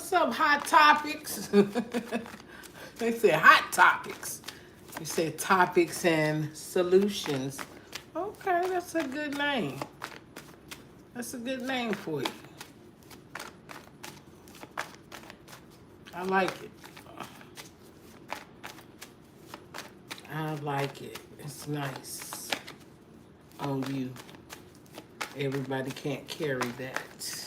What's up, Hot Topics? They said Hot Topics. You said Topics and Solutions. Okay, that's a good name. That's a good name for you. I like it. I like it. It's nice on you. Everybody can't carry that.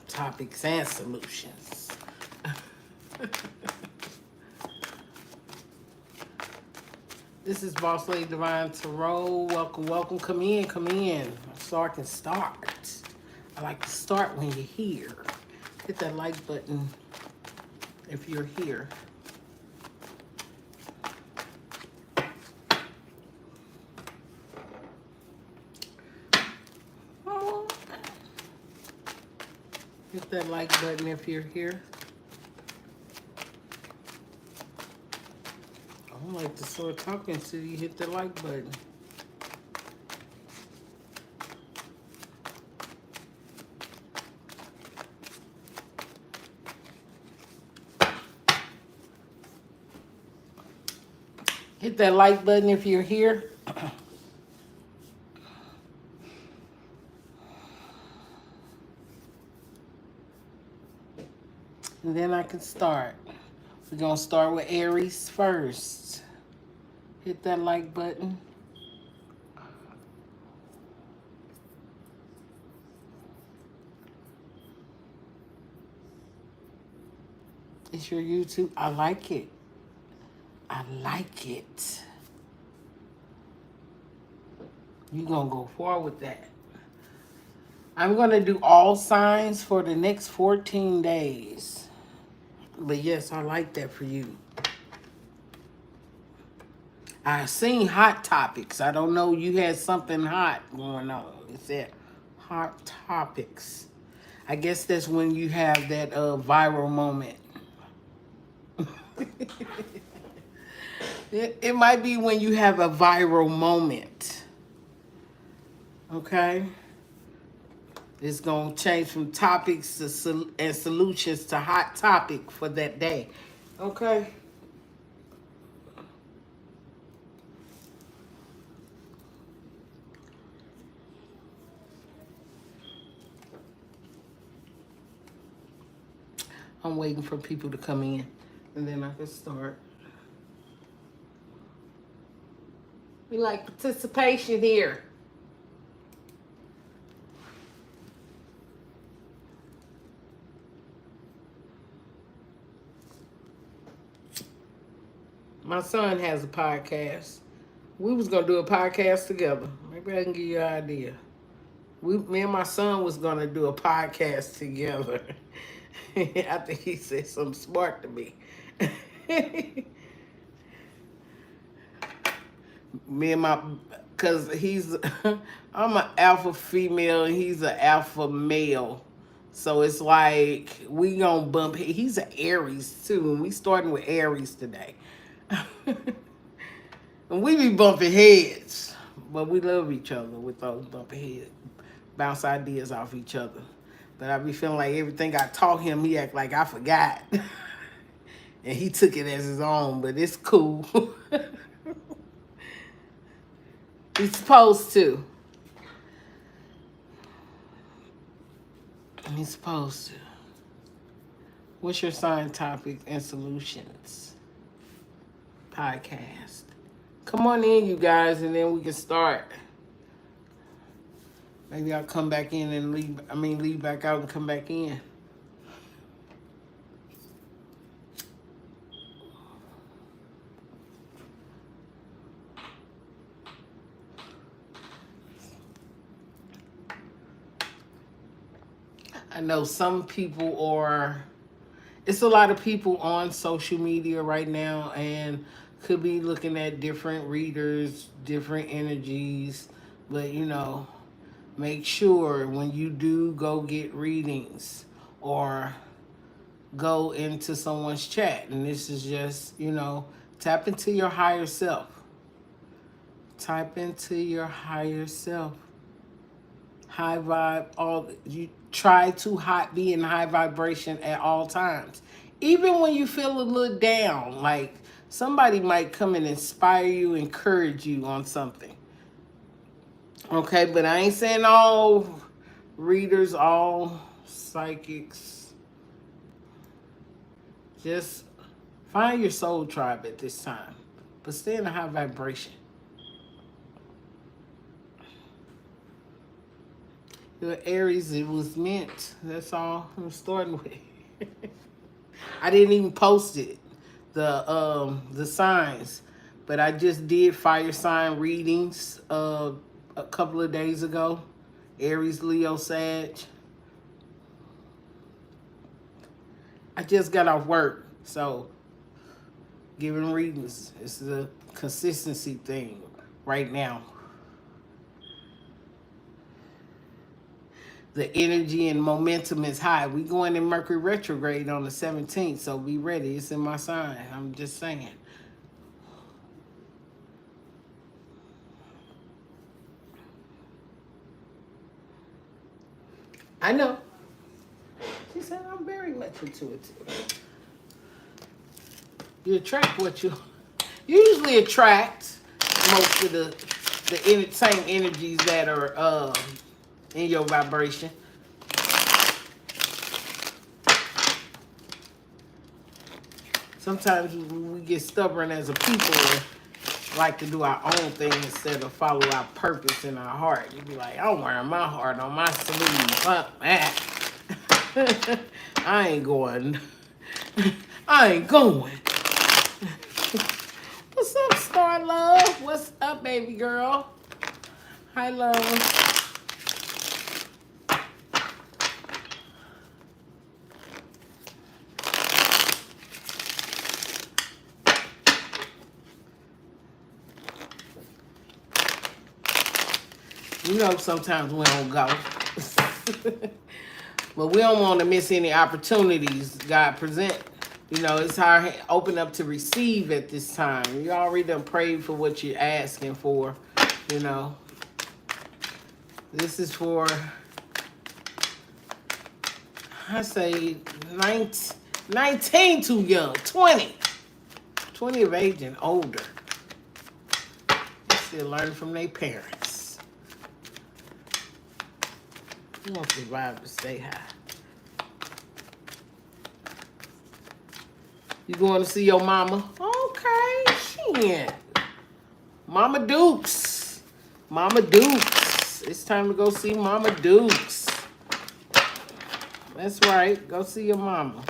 Topics and Solutions. This is Boss Lady Divine Tarot. Welcome, welcome. Come in. So I can start. I like to start when you're here. Hit that like button if you're here. Oh. Hit that like button if you're here. I don't like to start talking until you hit the like button. Hit that like button if you're here. And then I can start. We're going to start with Aries first. Hit that like button. It's your YouTube. I like it. I like it. You're going to go forward with that. I'm going to do all signs for the next 14 days. But yes, I like that for you. I seen Hot Topics. I don't know, you had something hot going on. It said Hot Topics. I guess that's when you have that viral moment. It might be when you have a viral moment. Okay? It's going to change from topics and solutions to hot topic for that day. Okay? I'm waiting for people to come in, and then I can start. We like participation here. My son has a podcast. We was gonna do a podcast together. Maybe I can give you an idea. Me and my son was gonna do a podcast together. I think he said something smart to me. Me and my, cause I'm an alpha female and he's an alpha male. So it's like we gonna bump. He's an Aries too, and we starting with Aries today. And we be bumping heads, but we love each other with those bumping heads. Bounce ideas off each other. But I be feeling like everything I taught him, he act like I forgot. And he took it as his own, but it's cool. He's supposed to. He's supposed to. What's your sign topic and solutions? Podcast. Come on in, you guys, and then we can start. Maybe I'll come back in and leave back out and come back in. I know some people are, it's a lot of people on social media right now and could be looking at different readers, different energies, but make sure when you do go get readings or go into someone's chat, and this is just, tap into your higher self. Type into your higher self. High vibe, try to be in high vibration at all times. Even when you feel a little down, like somebody might come and inspire you, encourage you on something. Okay, but I ain't saying all readers, all psychics. Just find your soul tribe at this time, but stay in a high vibration. Your Aries, it was meant. That's all I'm starting with. I didn't even post it, the signs, but I just did fire sign readings a couple of days ago. Aries, Leo, Sag. I just got off work, so giving readings is a consistency thing right now. The energy and momentum is high. We going in Mercury retrograde on the 17th, so be ready. It's in my sign. I'm just saying. I know. She said I'm very much intuitive. You attract what you usually attract most of the same energies that are in your vibration. Sometimes we get stubborn as a people and like to do our own thing instead of follow our purpose in our heart. You be like, I'm wearing my heart on my sleeve. Fuck that. I ain't going. I ain't going. What's up, Star Love? What's up, baby girl? Hi, love. You know, sometimes we don't go. But we don't want to miss any opportunities God present. You know, it's hard open up to receive at this time. You already done prayed for what you're asking for, you know. This is for, I say, 19 too young, 20. 20 of age and older. They still learn from their parents. You want to survive to stay high. You going to see your mama? Okay, shit. Mama Dukes. Mama Dukes. It's time to go see Mama Dukes. That's right. Go see your mama.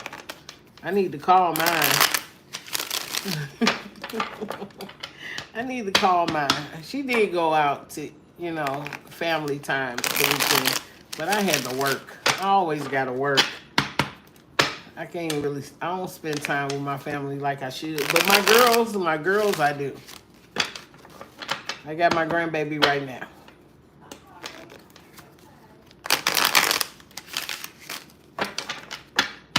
I need to call mine. I need to call mine. She did go out to, you know, family time the weekend, but I had to work. I always got to work. I don't spend time with my family like I should. But my girls, I do. I got my grandbaby right now.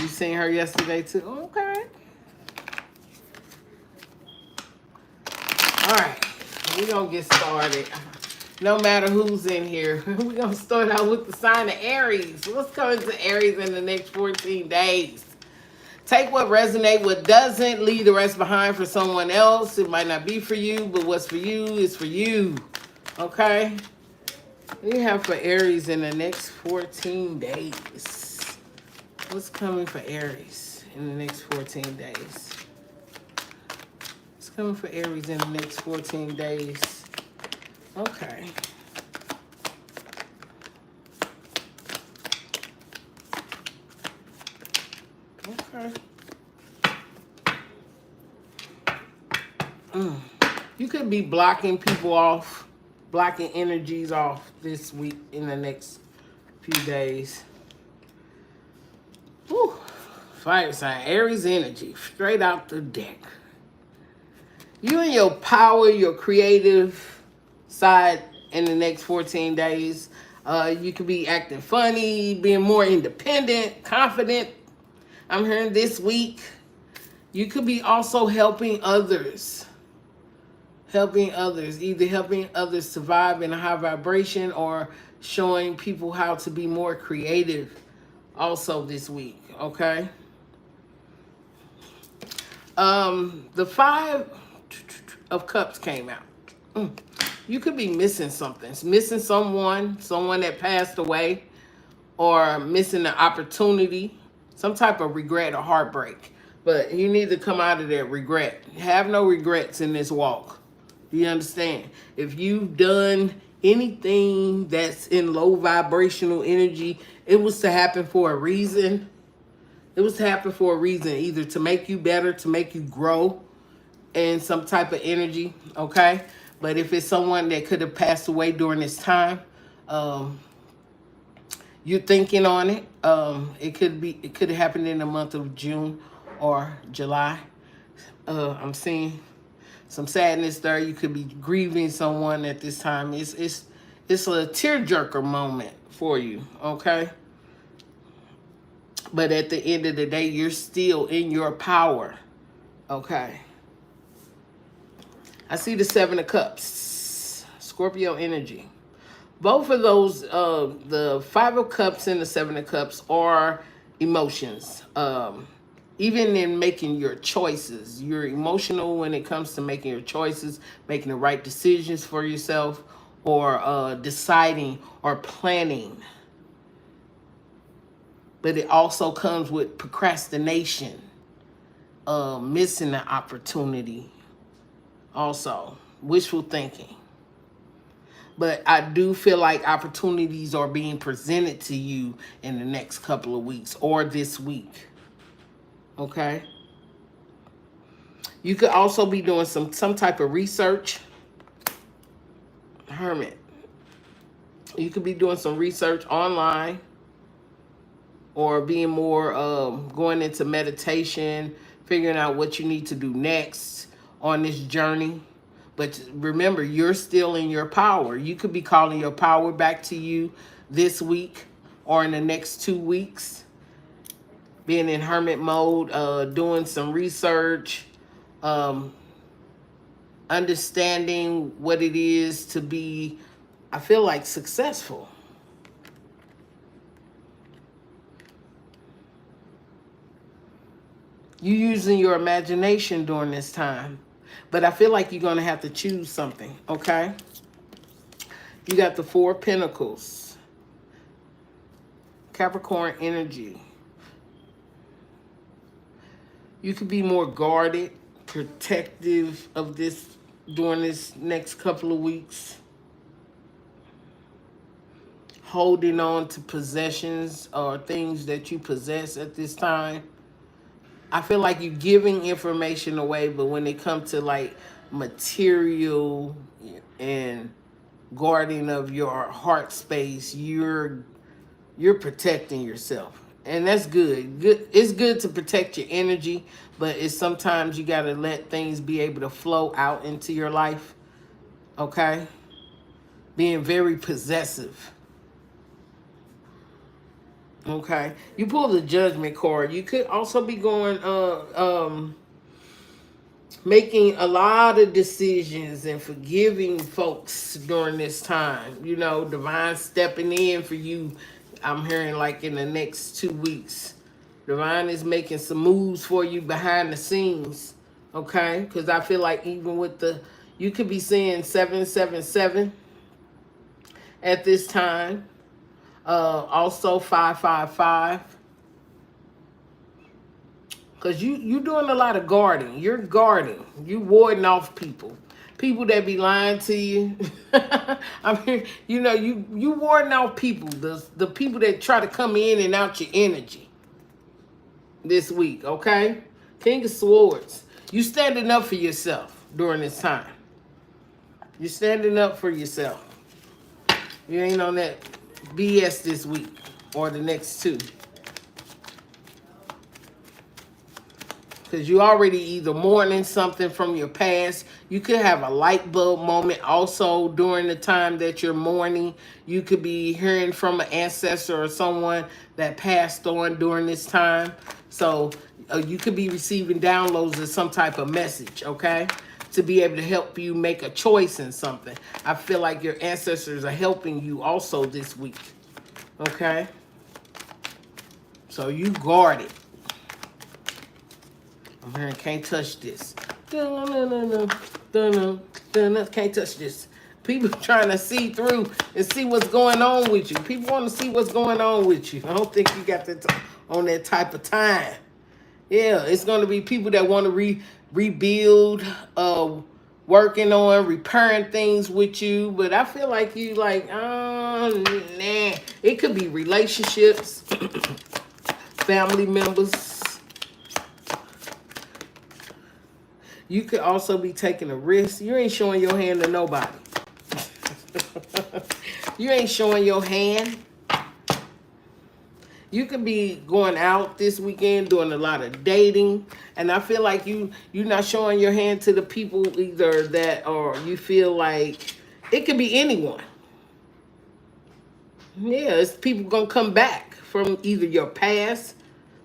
You seen her yesterday too? Okay. All right. We're going to get started. No matter who's in here, we're going to start out with the sign of Aries. What's coming to Aries in the next 14 days? Take what resonates, what doesn't. Leave the rest behind for someone else. It might not be for you, but what's for you is for you. Okay? What do you have for Aries in the next 14 days? What's coming for Aries in the next 14 days? What's coming for Aries in the next 14 days? Okay. Okay. You could be blocking people off, blocking energies off this week in the next few days. Whew. Fire sign, Aries energy, straight out the deck. You and your power, your creative side in the next 14 days. You could be acting funny, being more independent, confident. I'm hearing this week. You could be also helping others. Either helping others survive in a high vibration or showing people how to be more creative also this week, okay? The Five of Cups came out. You could be missing something. Missing someone that passed away, or missing an opportunity, some type of regret or heartbreak. But you need to come out of that regret. Have no regrets in this walk. Do you understand? If you've done anything that's in low vibrational energy, it was to happen for a reason. It was to happen for a reason, either to make you better, to make you grow in some type of energy, okay? But if it's someone that could have passed away during this time, you're thinking on it. It could have happened in the month of June or July. I'm seeing some sadness there. You could be grieving someone at this time. It's a tearjerker moment for you, okay? But at the end of the day, you're still in your power, okay? I see the Seven of Cups, Scorpio energy. Both of those, the Five of Cups and the Seven of Cups, are emotions. Even in making your choices, you're emotional when it comes to making your choices, making the right decisions for yourself, or deciding or planning. But it also comes with procrastination, missing an opportunity, also wishful thinking. But I do feel like opportunities are being presented to you in the next couple of weeks or this week. Okay? You could also be doing some type of research. Hermit. You could be doing some research online, or being more going into meditation, figuring out what you need to do next on this journey. But remember, you're still in your power. You could be calling your power back to you this week or in the next 2 weeks. Being in hermit mode, doing some research, understanding what it is to be, I feel like, successful. You using your imagination during this time. But I feel like you're going to have to choose something, okay? You got the Four of Pentacles. Capricorn energy. You could be more guarded, protective of this during this next couple of weeks. Holding on to possessions or things that you possess at this time. I feel like you're giving information away, but when it comes to like material and guarding of your heart space, you're protecting yourself. And that's good. It's good to protect your energy, but it's sometimes you got to let things be able to flow out into your life. Okay? Being very possessive. Okay, you pull the Judgment card. You could also be going, making a lot of decisions and forgiving folks during this time. You know, divine stepping in for you. I'm hearing like in the next 2 weeks. Divine is making some moves for you behind the scenes. Okay, because I feel like even with you could be seeing 777 at this time. Also 555, because you doing a lot of guarding. You're guarding. You warding off people that be lying to you. I mean, you know, you warding off people, the people that try to come in and out your energy this week. Okay, King of Swords. You standing up for yourself during this time. You're standing up for yourself. You ain't on that BS this week or the next 2. Because you already either mourning something from your past. You could have a light bulb moment also during the time that you're mourning. You could be hearing from an ancestor or someone that passed on during this time. So you could be receiving downloads of some type of message, okay? to be able to help you make a choice in something. I feel like your ancestors are helping you also this week. Okay? So you guard it. I'm hearing can't touch this. Can't touch this. People trying to see through and see what's going on with you. People want to see what's going on with you. I don't think you got that on that type of time. Yeah, it's going to be people that want to rebuild, working on repairing things with you. But I feel like you like, oh, nah. It could be relationships, family members. You could also be taking a risk. You ain't showing your hand to nobody. You ain't showing your hand. You could be going out this weekend doing a lot of dating. And I feel like you're not showing your hand to the people either that, or you feel like it could be anyone. Yeah, it's people going to come back from either your past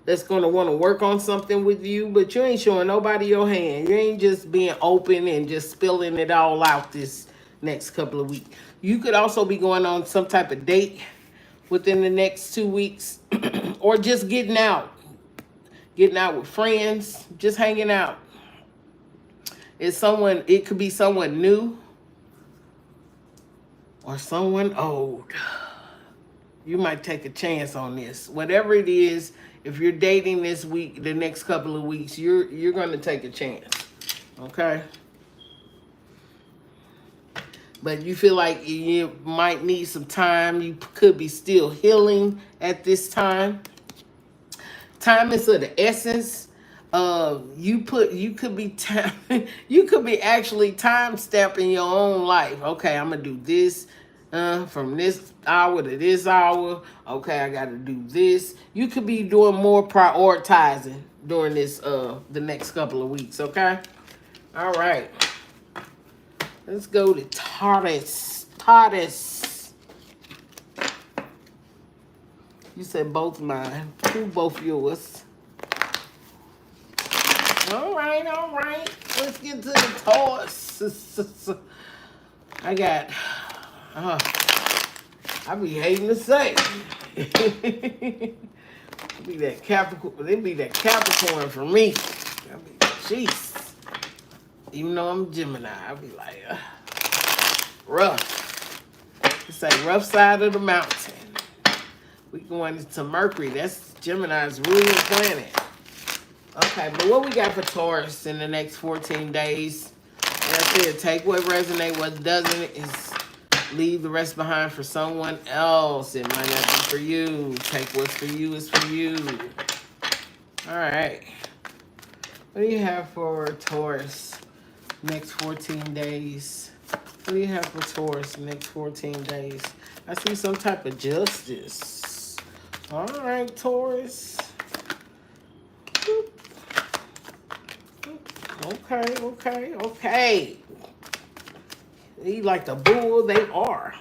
that's going to want to work on something with you, but you ain't showing nobody your hand. You ain't just being open and just spilling it all out this next couple of weeks. You could also be going on some type of date within the next 2 weeks or just getting out with friends, just hanging out. It could be someone new or someone old. You might take a chance on this. Whatever it is, if you're dating this week, the next couple of weeks, you're going to take a chance. Okay? But you feel like you might need some time. You could be still healing at this time. Time is of the essence. You could be actually time stamping your own life. Okay, I'm gonna do this from this hour to this hour. Okay, I got to do this. You could be doing more prioritizing during this the next couple of weeks. Okay, all right. Let's go to Taurus. Taurus. You said both mine. Who both yours? All right, all right. Let's get to the Taurus. I got, I be hating to say. Be that Capricorn. They be that Capricorn for me. I be, jeez. Even though I'm Gemini, I be like, rough. It's like rough side of the mountain. We going into Mercury. That's Gemini's ruling planet. Okay, but what we got for Taurus in the next 14 days? Like I said, take what resonates, what doesn't is leave the rest behind for someone else. It might not be for you. Take what's for you is for you. All right. What do you have for Taurus next 14 days? What do you have for Taurus next 14 days? I see some type of justice. All right, Taurus. Okay. He like the bull they are.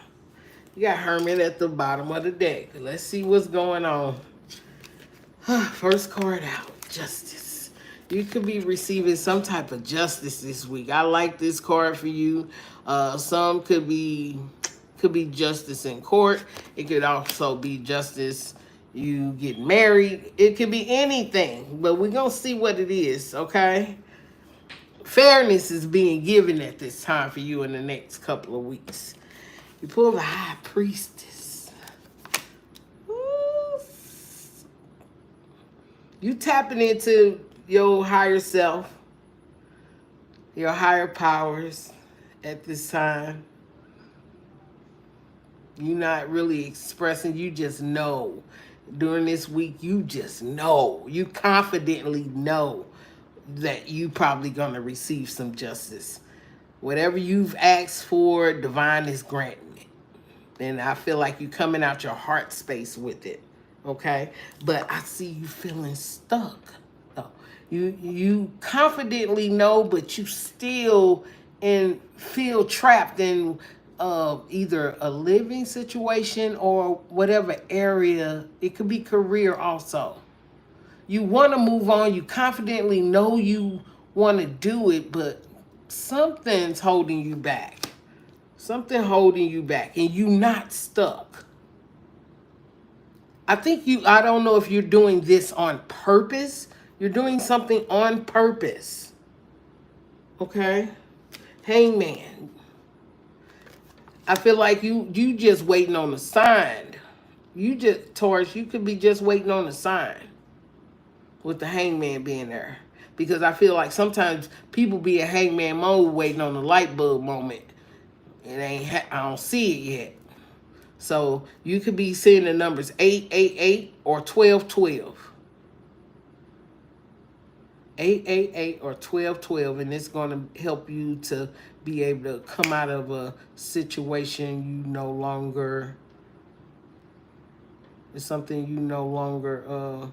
You got Hermit at the bottom of the deck. Let's see what's going on. First card out, Justice. You could be receiving some type of justice this week. I like this card for you. Some could be justice in court. It could also be justice you get married. It could be anything, but we're going to see what it is, okay? Fairness is being given at this time for you in the next couple of weeks. You pull the High Priestess. Ooh. You tapping into your higher self, your higher powers at this time. You're not really expressing, you just know. During this week, you just know. You confidently know that you probably going to receive some justice. Whatever you've asked for, divine is granting it. And I feel like you coming out your heart space with it. Okay? But I see you feeling stuck. Oh, you confidently know, but you still feel trapped in either a living situation or whatever area. It could be career also. You want to move on. You confidently know you want to do it, but something's holding you back. Something holding you back, and you not stuck. I don't know if you're doing this on purpose. You're doing something on purpose. Okay? Hangman. I feel like you just waiting on a sign. Taurus, you could be just waiting on a sign with the hangman being there. Because I feel like sometimes people be in hangman mode waiting on the light bulb moment. I don't see it yet. So you could be seeing the numbers 888 or 1212. 888 or 1212, and it's going to help you to be able to come out of a situation you no longer, it's something you no longer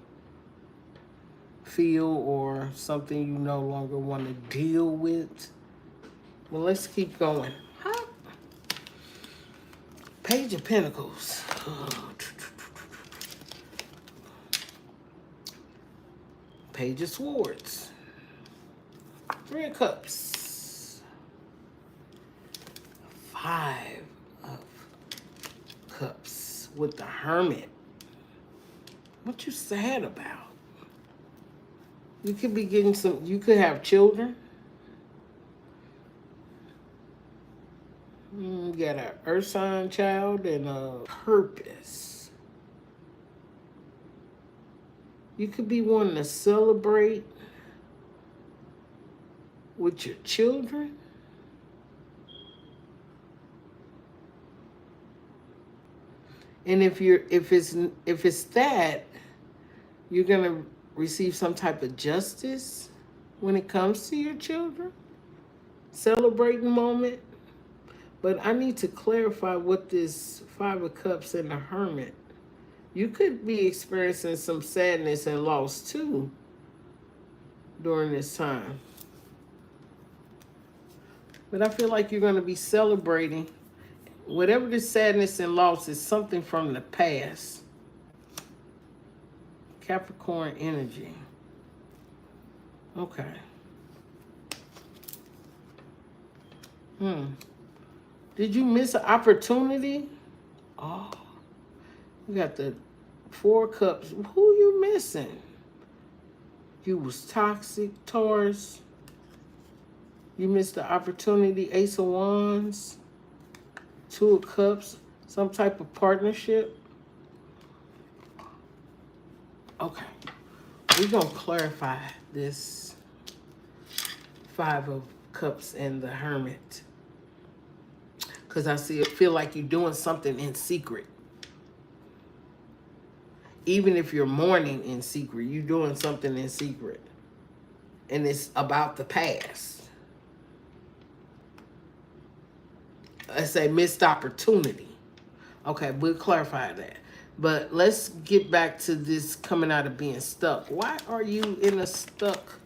feel, or something you no longer want to deal with. Well, let's keep going. Page of Pentacles. Page of Swords. Three of Cups. Five of Cups with the Hermit. What you sad about? You could be getting you could have children. You got an earth sign child and a purpose. You could be wanting to celebrate with your children. And if it's that, you're gonna receive some type of justice when it comes to your children. Celebrating moment. But I need to clarify what this Five of Cups and the Hermit. You could be experiencing some sadness and loss too during this time. But I feel like you're going to be celebrating. Whatever the sadness and loss is, something from the past. Capricorn energy. Okay. Did you miss an opportunity? Oh, you got the Four of Cups. Who you missing? You was toxic, Taurus. You missed the opportunity, Ace of Wands. Two of Cups, some type of partnership. Okay, we're going to clarify this Five of Cups and the Hermit. Because I feel like you're doing something in secret. Even if you're mourning in secret, you're doing something in secret. And it's about the past. I say missed opportunity. Okay, we'll clarify that. But let's get back to this coming out of being stuck. Why are you in a stuck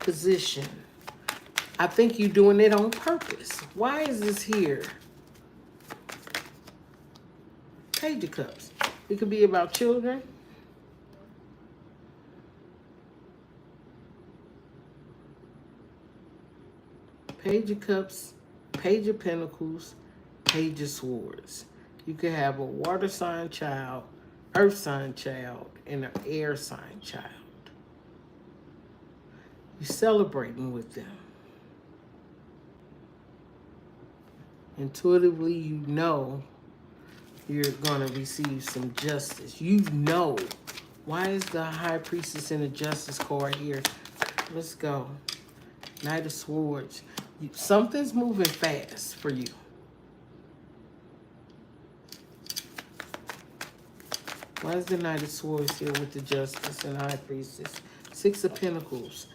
position? I think you're doing it on purpose. Why is this here? Page of Cups. It could be about children. Page of Cups, Page of Pentacles, Page of Swords. You could have a water sign child, earth sign child, and an air sign child. You're celebrating with them. Intuitively, you know you're going to receive some justice. You know. Why is the High Priestess in the Justice card here? Let's go. Knight of Swords. Something's moving fast for you. Why is the Knight of Swords here with the Justice and High Priestess? Six of Pentacles.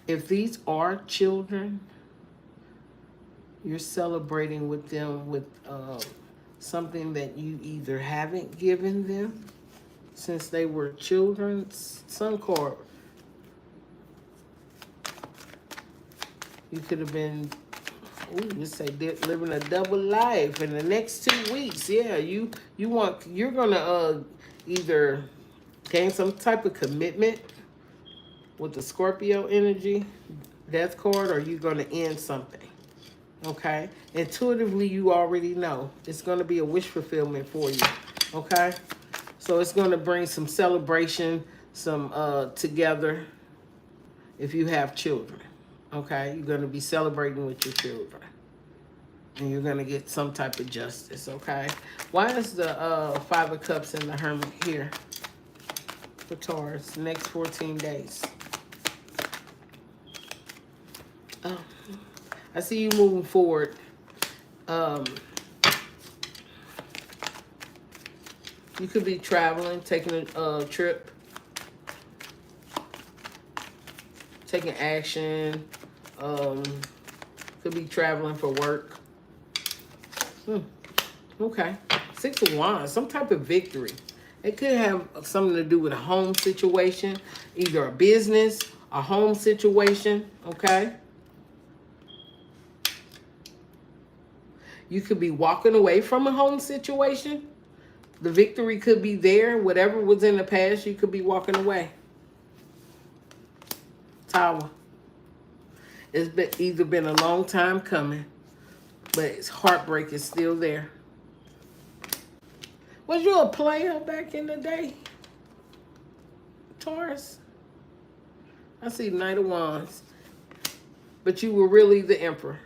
If these are children, you're celebrating with them with something that you either haven't given them since they were children. Sun card. You could have been, let's say, living a double life in the next 2 weeks. Yeah, you're gonna either gain some type of commitment with the Scorpio energy, death card, or you're going to end something. Okay? Intuitively, you already know. It's going to be a wish fulfillment for you. Okay? So it's going to bring some celebration, some together if you have children. Okay? You're going to be celebrating with your children. And you're going to get some type of justice. Okay? Why is the Five of Cups and the Hermit here for Taurus next 14 days? Oh, I see you moving forward. You could be traveling, taking a trip, taking action. Could be traveling for work. Okay. Six of Wands, some type of victory. It could have something to do with a home situation, either a business, a home situation, okay? You could be walking away from a home situation. The victory could be there. Whatever was in the past, you could be walking away. Tower. It's either been a long time coming, but its heartbreak is still there. Was you a player back in the day, Taurus? I see Knight of Wands. But you were really the Emperor.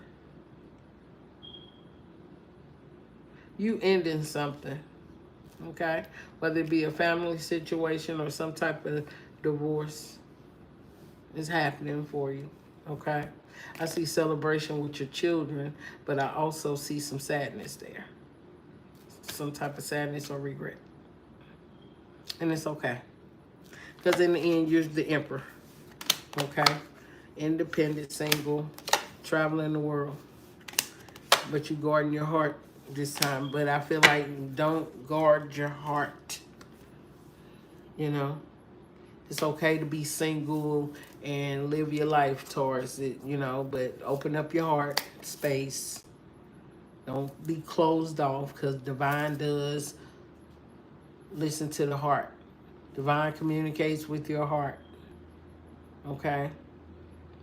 You ending something, okay? Whether it be a family situation or some type of divorce is happening for you, okay? I see celebration with your children, but I also see some sadness there. Some type of sadness or regret. And it's okay. Because in the end, you're the Emperor, okay? Independent, single, traveling the world. But you guarding your heart this time. But I feel like don't guard your heart. You know? It's okay to be single and live your life, Taurus, you know, but open up your heart space. Don't be closed off, because divine does listen to the heart. Divine communicates with your heart. Okay?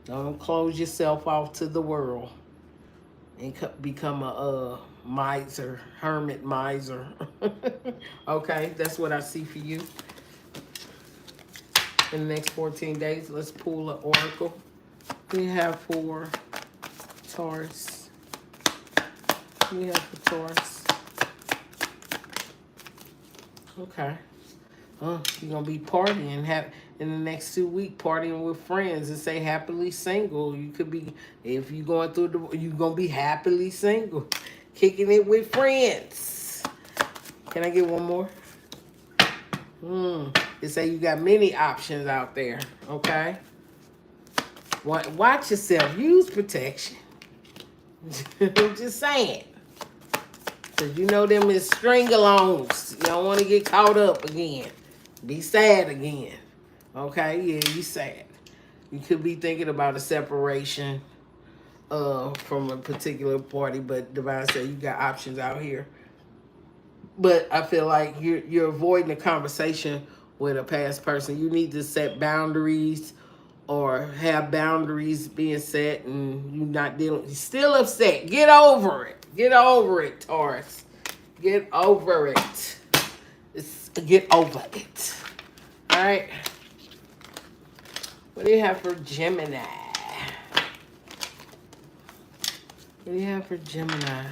Don't close yourself off to the world and become a miser, hermit miser. Okay? That's what I see for you. In the next 14 days, let's pull an oracle. We have for Taurus. We have for Taurus. Okay. You're going to be partying in the next 2 weeks, partying with friends and say happily single. You could be, if you're going through you're going to be happily single. Kicking it with friends. Can I get one more? It say you got many options out there, okay? Watch yourself. Use protection. I'm just saying. Because you know them is string-alongs. You don't want to get caught up again. Be sad again. Okay? Yeah, you sad. You could be thinking about a separation from a particular party, but Divine said you got options out here. But I feel like you're avoiding a conversation with a past person. You need to set boundaries or have boundaries being set, and you're not dealing. You're still upset. Get over it. Get over it, Taurus. Get over it. Get over it. All right. What do you have for Gemini? What do you have for Gemini?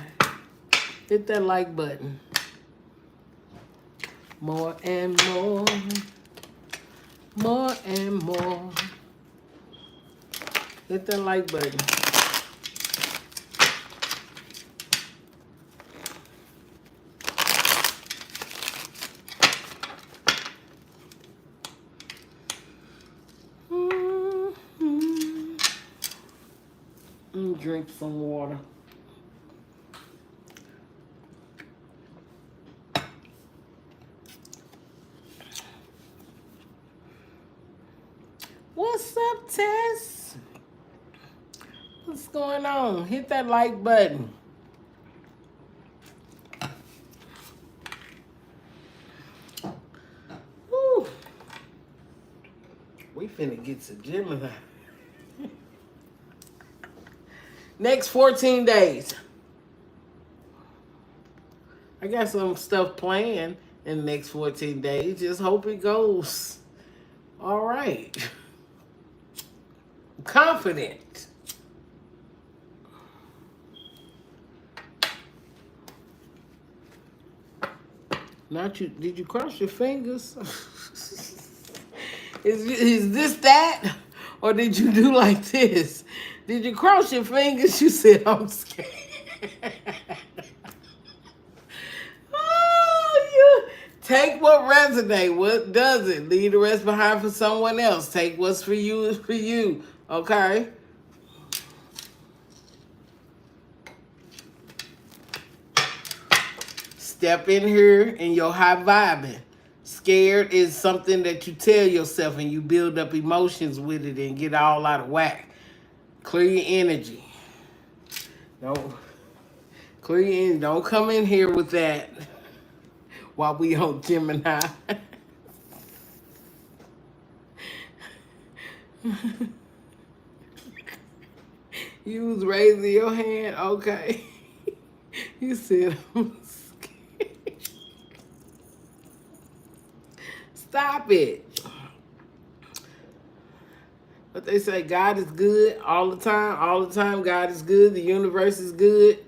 Hit that like button. More and more. More and more. Hit that like button. Drink some water. What's up, Tess? What's going on? Hit that like button. Woo. We finna get to Gemini. Next 14 days. I got some stuff planned in the next 14 days. Just hope it goes all right. I'm confident. Not you. Did you cross your fingers? Is this that? Or did you do like this? Did you cross your fingers? You said, I'm scared. Oh, you take what resonates. What doesn't? Leave the rest behind for someone else. Take what's for you is for you. Okay? Step in here and your high vibing. Scared is something that you tell yourself and you build up emotions with it and get all out of whack. Clear your energy. Don't clear your energy. Don't come in here with that while we on Gemini. You was raising your hand? Okay. You said I'm scared. Stop it. But they say God is good all the time. All the time God is good. The universe is good.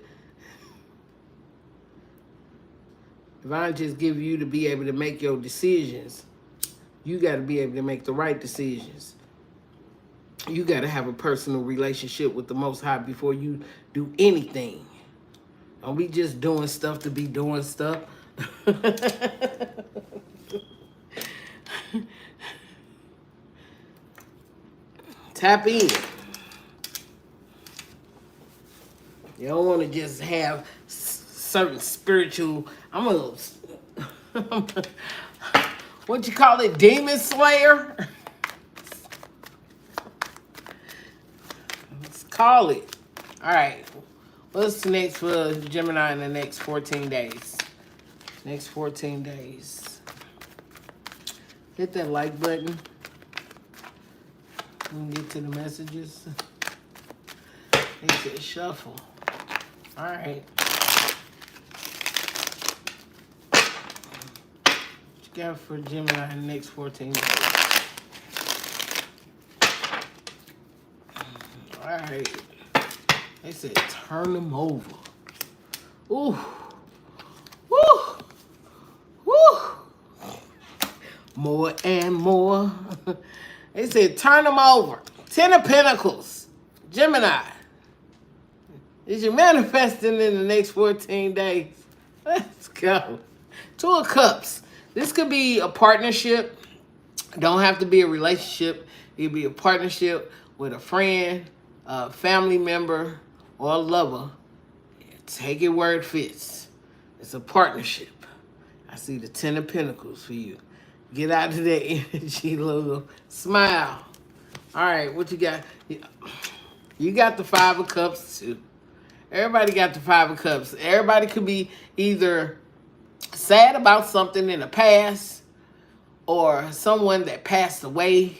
Divine just give you to be able to make your decisions. You got to be able to make the right decisions. You got to have a personal relationship with the Most High before you do anything. Don't be just doing stuff to be doing stuff. Tap in. You don't want to just have certain spiritual, what you call it, demon slayer? Let's call it. All right. What's next for Gemini in the next 14 days? Next 14 days. Hit that like button. And get to the messages. They said shuffle. All right. What you got for Gemini in the next 14 days? All right. They said turn them over. Ooh. Woo. Woo. More and more. They said turn them over. 10 of Pentacles. Gemini. Is you manifesting in the next 14 days? Let's go. 2 of Cups. This could be a partnership. Don't have to be a relationship. It could be a partnership with a friend, a family member, or a lover. Take it where it fits. It's a partnership. I see the 10 of Pentacles for you. Get out of that energy, little smile. All right, what you got? You got the 5 of Cups too. Everybody got the 5 of Cups. Everybody could be either sad about something in the past or someone that passed away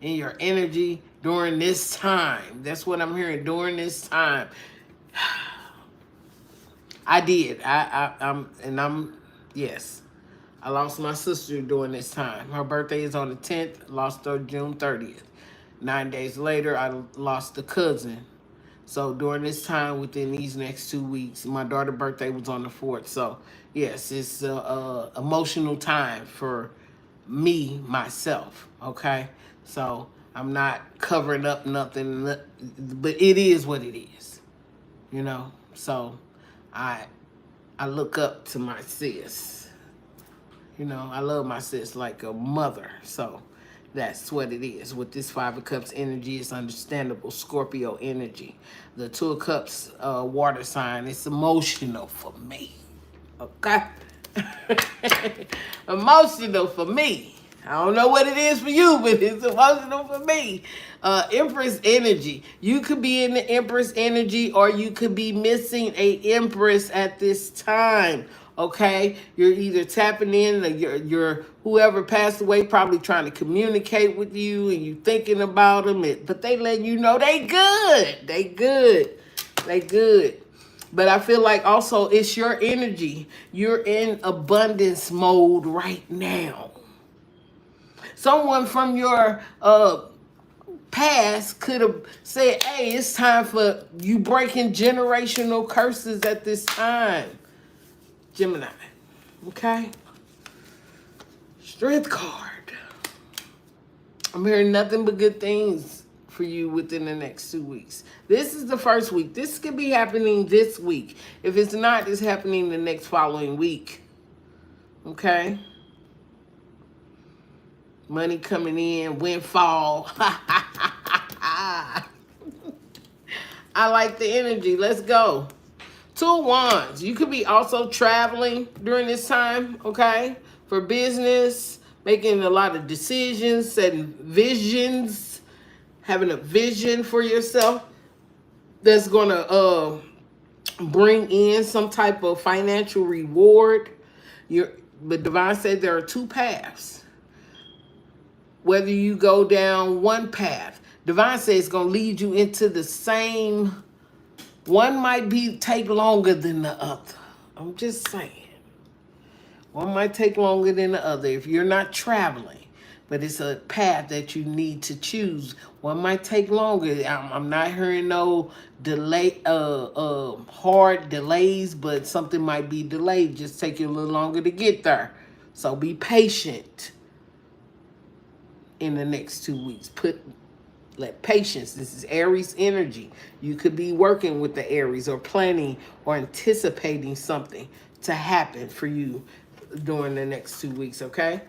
in your energy during this time. That's what I'm hearing, during this time. I did. Yes. I lost my sister during this time. Her birthday is on the 10th. Lost her June 30th. 9 days later, I lost a cousin. So during this time, within these next 2 weeks, my daughter's birthday was on the 4th. So yes, it's a emotional time for me, myself. Okay, so I'm not covering up nothing, but it is what it is. You know. So I look up to my sis. You know, I love my sis like a mother. So that's what it is. With this 5 of Cups energy, it's understandable. Scorpio energy. The 2 of Cups water sign. It's emotional for me. Okay? Emotional for me. I don't know what it is for you, but it's emotional for me. Empress energy. You could be in the Empress energy or you could be missing a Empress at this time. Okay, you're either tapping in, or your whoever passed away probably trying to communicate with you, and you thinking about them, but they letting you know they good, they good. But I feel like also it's your energy. You're in abundance mode right now. Someone from your past could have said, hey, it's time for you breaking generational curses at this time. Gemini. Okay? Strength card. I'm hearing nothing but good things for you within the next 2 weeks. This is the first week. This could be happening this week. If it's not, it's happening the next following week. Okay? Money coming in, windfall. I like the energy. Let's go. 2 of Wands. You could be also traveling during this time, okay? For business, making a lot of decisions, setting visions, having a vision for yourself that's going to bring in some type of financial reward. But Divine said there are 2 paths. Whether you go down one path, Divine says it's going to lead you into the same. One might take longer than the other. I'm just saying. One might take longer than the other if you're not traveling. But it's a path that you need to choose. One might take longer. I'm not hearing no delay, hard delays, but something might be delayed. Just take you a little longer to get there. So be patient in the next 2 weeks. Let patience. This is Aries energy. You could be working with the Aries or planning or anticipating something to happen for you during the next 2 weeks, okay?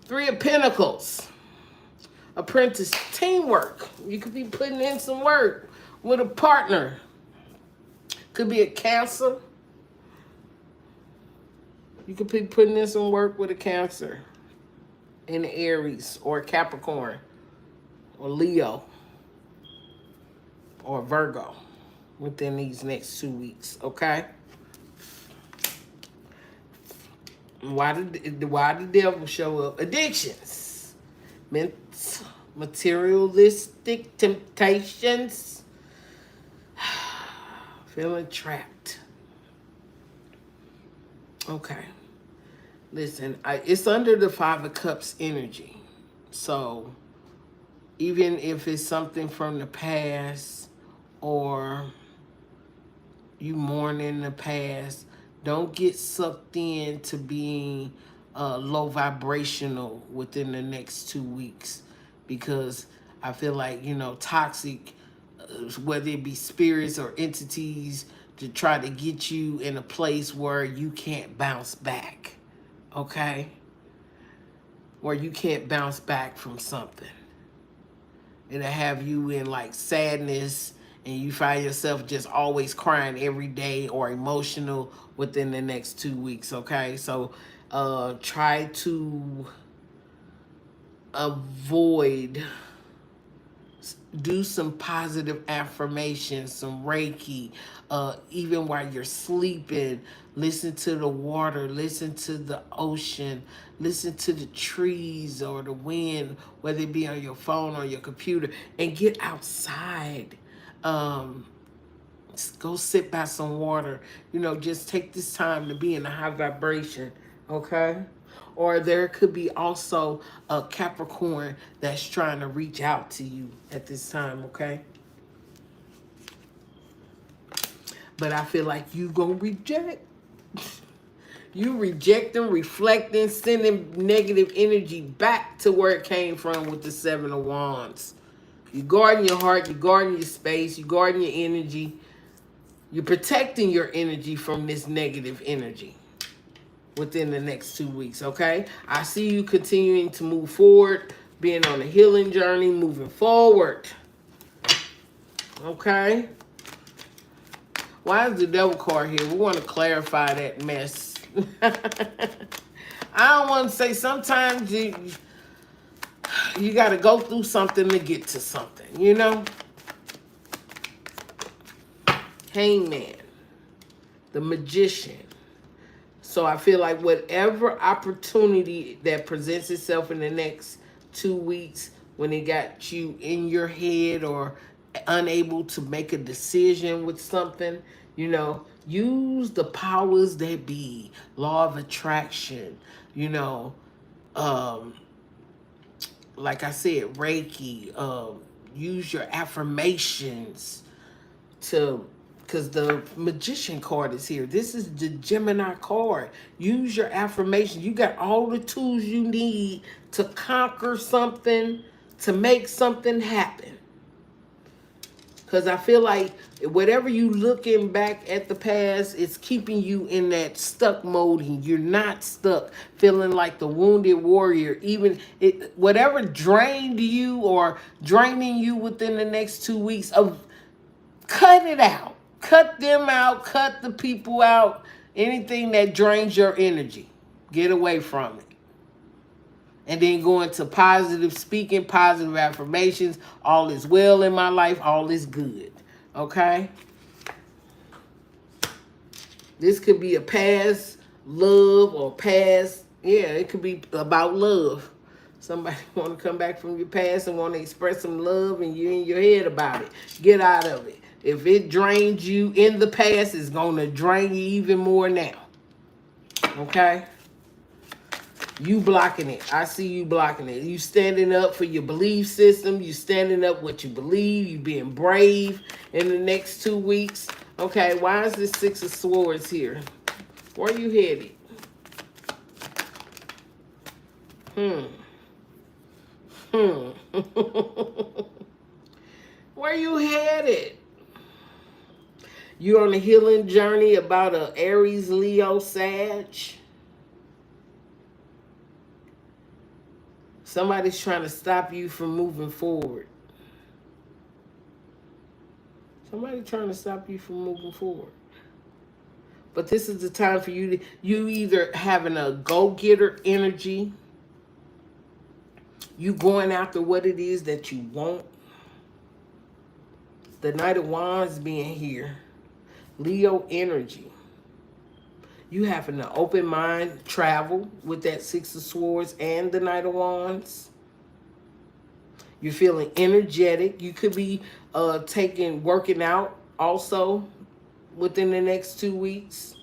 3 of Pentacles. Apprentice teamwork. You could be putting in some work with a partner. Could be a Cancer. You could be putting in some work with a Cancer, an Aries or a Capricorn or Leo or Virgo within these next 2 weeks, okay? Why did the devil show up? Addictions, materialistic temptations, feeling trapped. Okay, listen, it's under the 5 of Cups energy, so even if it's something from the past or you mourning the past, don't get sucked into being low vibrational within the next 2 weeks, because I feel like, toxic, whether it be spirits or entities, to try to get you in a place where you can't bounce back, okay? Where you can't bounce back from something. It'll have you in like sadness, and you find yourself just always crying every day or emotional within the next 2 weeks, okay? So try to avoid, do some positive affirmations, some Reiki, even while you're sleeping. Listen to the water, listen to the ocean, listen to the trees or the wind, whether it be on your phone or your computer, and get outside. Go sit by some water. Just take this time to be in a high vibration, okay? Or there could be also a Capricorn that's trying to reach out to you at this time, okay? But I feel like you gonna reject. You rejecting, reflecting, sending negative energy back to where it came from with the 7 of Wands. You guarding your heart, you guarding your space, you guarding your energy. You're protecting your energy from this negative energy within the next 2 weeks, okay? I see you continuing to move forward, being on a healing journey, moving forward, okay? Why is the devil card here? We want to clarify that mess. I don't want to say sometimes you got to go through something to get to something, Hangman, the Magician. So I feel like whatever opportunity that presents itself in the next 2 weeks, when it got you in your head or unable to make a decision with something, you know, use the powers that be, law of attraction, you know, um, like I said, Reiki, use your affirmations to, because the magician card is here. This is the Gemini card. Use your affirmations. You got all the tools you need to conquer something, to make something happen. Because I feel like whatever you looking back at the past, it's keeping you in that stuck mode, and you're not stuck, feeling like the wounded warrior. Even whatever drained you or draining you within the next 2 weeks, of cut it out. Cut them out. Cut the people out. Anything that drains your energy, get away from it. And then go into positive speaking, positive affirmations. All is well in my life. All is good. Okay? This could be a past love or past, yeah, it could be about love. Somebody want to come back from your past and want to express some love, and you're in your head about it. Get out of it. If it drained you in the past, it's going to drain you even more now. Okay? You blocking it. I see you blocking it. You standing up for your belief system. You standing up what you believe. You being brave in the next 2 weeks. Okay, why is this Six of Swords here? Where are you headed? Where you headed? You're on a healing journey about a Aries, Leo, Sag. Somebody's trying to stop you from moving forward. Somebody's trying to stop you from moving forward. But this is the time for you to, you either having a go-getter energy, you going after what it is that you want. The Knight of Wands being here. Leo energy. You having an open mind, travel with that Six of Swords and the Knight of Wands. You're feeling energetic. You could be working out also within the next 2 weeks.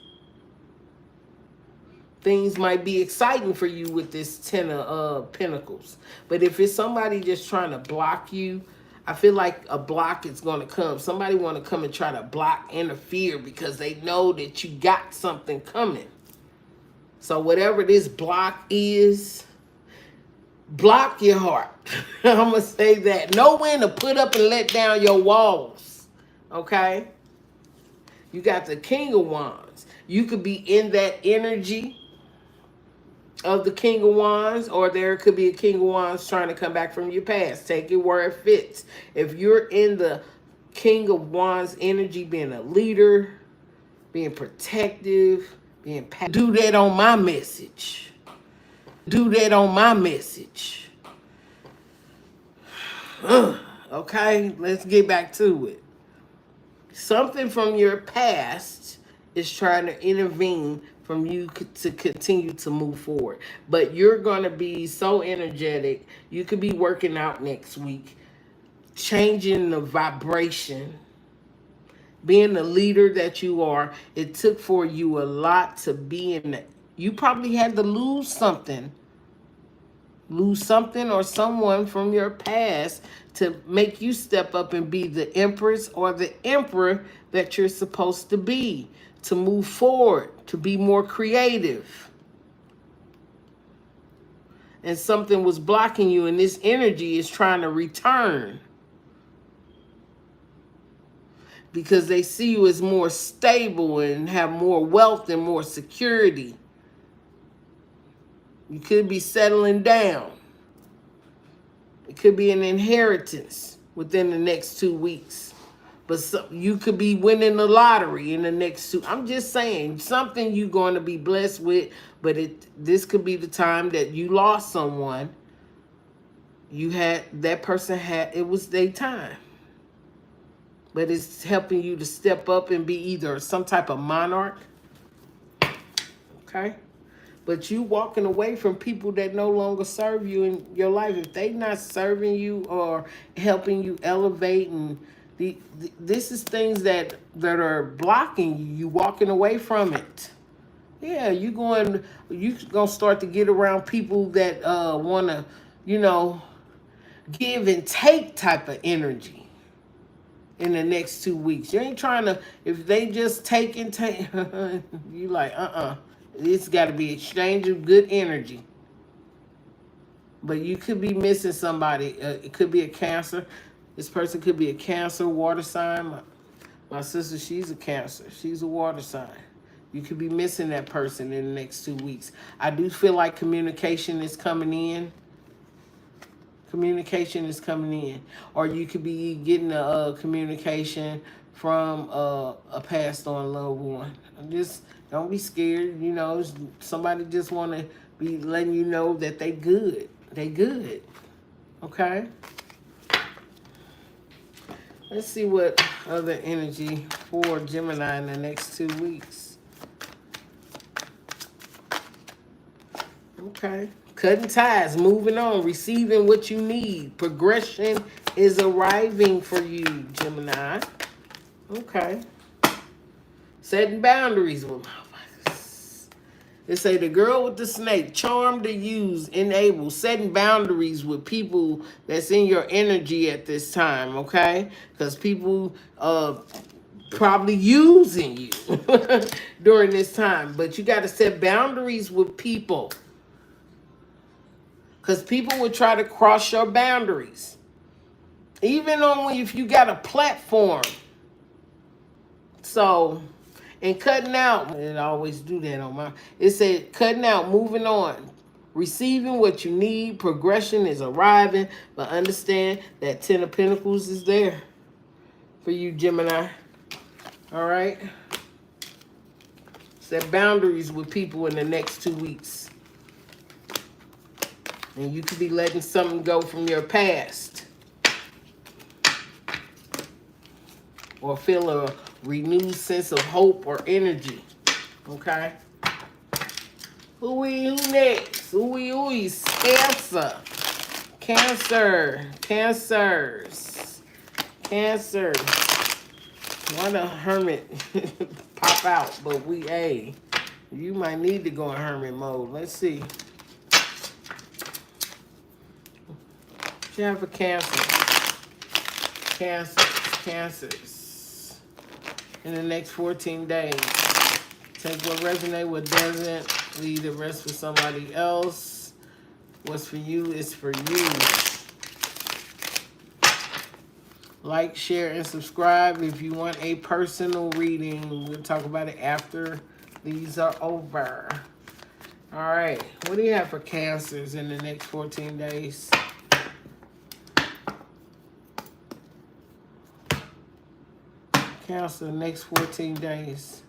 Things might be exciting for you with this Ten of Pentacles. But if it's somebody just trying to block you, I feel like a block is going to come. Somebody want to come and try to block, interfere, because they know that you got something coming. So whatever this block is, block your heart. I'm going to say that. Know when to put up and let down your walls. Okay? You got the King of Wands. You could be in that energy of the King of Wands, or there could be a King of Wands trying to come back from your past. Take it where it fits. If you're in the King of Wands energy, being a leader, being protective, being do that on my message. Do that on my message. Okay, let's get back to it. Something from your past is trying to intervene from you to continue to move forward. But you're going to be so energetic. You could be working out next week, changing the vibration, being the leader that you are. It took for you a lot to be in that. You probably had to lose something or someone from your past to make you step up and be the empress or the emperor that you're supposed to be, to move forward, to be more creative. And something was blocking you, and this energy is trying to return because they see you as more stable and have more wealth and more security. You could be settling down. It could be an inheritance within the next 2 weeks. But you could be winning the lottery in the next 2. I'm just saying, something you're going to be blessed with. But this could be the time that you lost someone. That person it was their time. But it's helping you to step up and be either some type of monarch. Okay? But you walking away from people that no longer serve you in your life. If they not serving you or helping you elevate, and this is things that are blocking you. You walking away from it. Yeah, you gonna start to get around people that wanna, you know, give and take type of energy in the next 2 weeks. You ain't trying to, if they just take and take, you like, it's got to be exchange of good energy. But you could be missing somebody. It could be a Cancer. This person could be a Cancer water sign. My sister, she's a Cancer. She's a water sign. You could be missing that person in the next 2 weeks. I do feel like communication is coming in. Communication is coming in. Or you could be getting a communication from a passed on loved one. Just don't be scared. You know, somebody just want to be letting you know that they good. They good. Okay? Let's see what other energy for Gemini in the next 2 weeks. Okay. Cutting ties, moving on, receiving what you need. Progression is arriving for you, Gemini. Okay. Setting boundaries with motherfuckers. They say the girl with the snake, charm to use, enable, setting boundaries with people that's in your energy at this time, okay? Because people probably using you during this time. But you got to set boundaries with people. Because people would try to cross your boundaries. Even on if you got a platform. So, and cutting out, it always do that on my, it said cutting out, moving on. Receiving what you need, progression is arriving, but understand that 10 of Pentacles is there for you, Gemini. All right? Set boundaries with people in the next 2 weeks. And you could be letting something go from your past. Or feel a renewed sense of hope or energy. Okay? Who next? Who's Cancer. Cancers. Cancer. Why the Hermit pop out? But you might need to go in Hermit mode. Let's see. What you have for Cancer? Cancers. In the next 14 days. Take what resonates, what doesn't. Leave the rest for somebody else. What's for you is for you. Like, share, and subscribe if you want a personal reading. We'll talk about it after these are over. All right. What do you have for Cancers in the next 14 days? Cancer, next 14 days.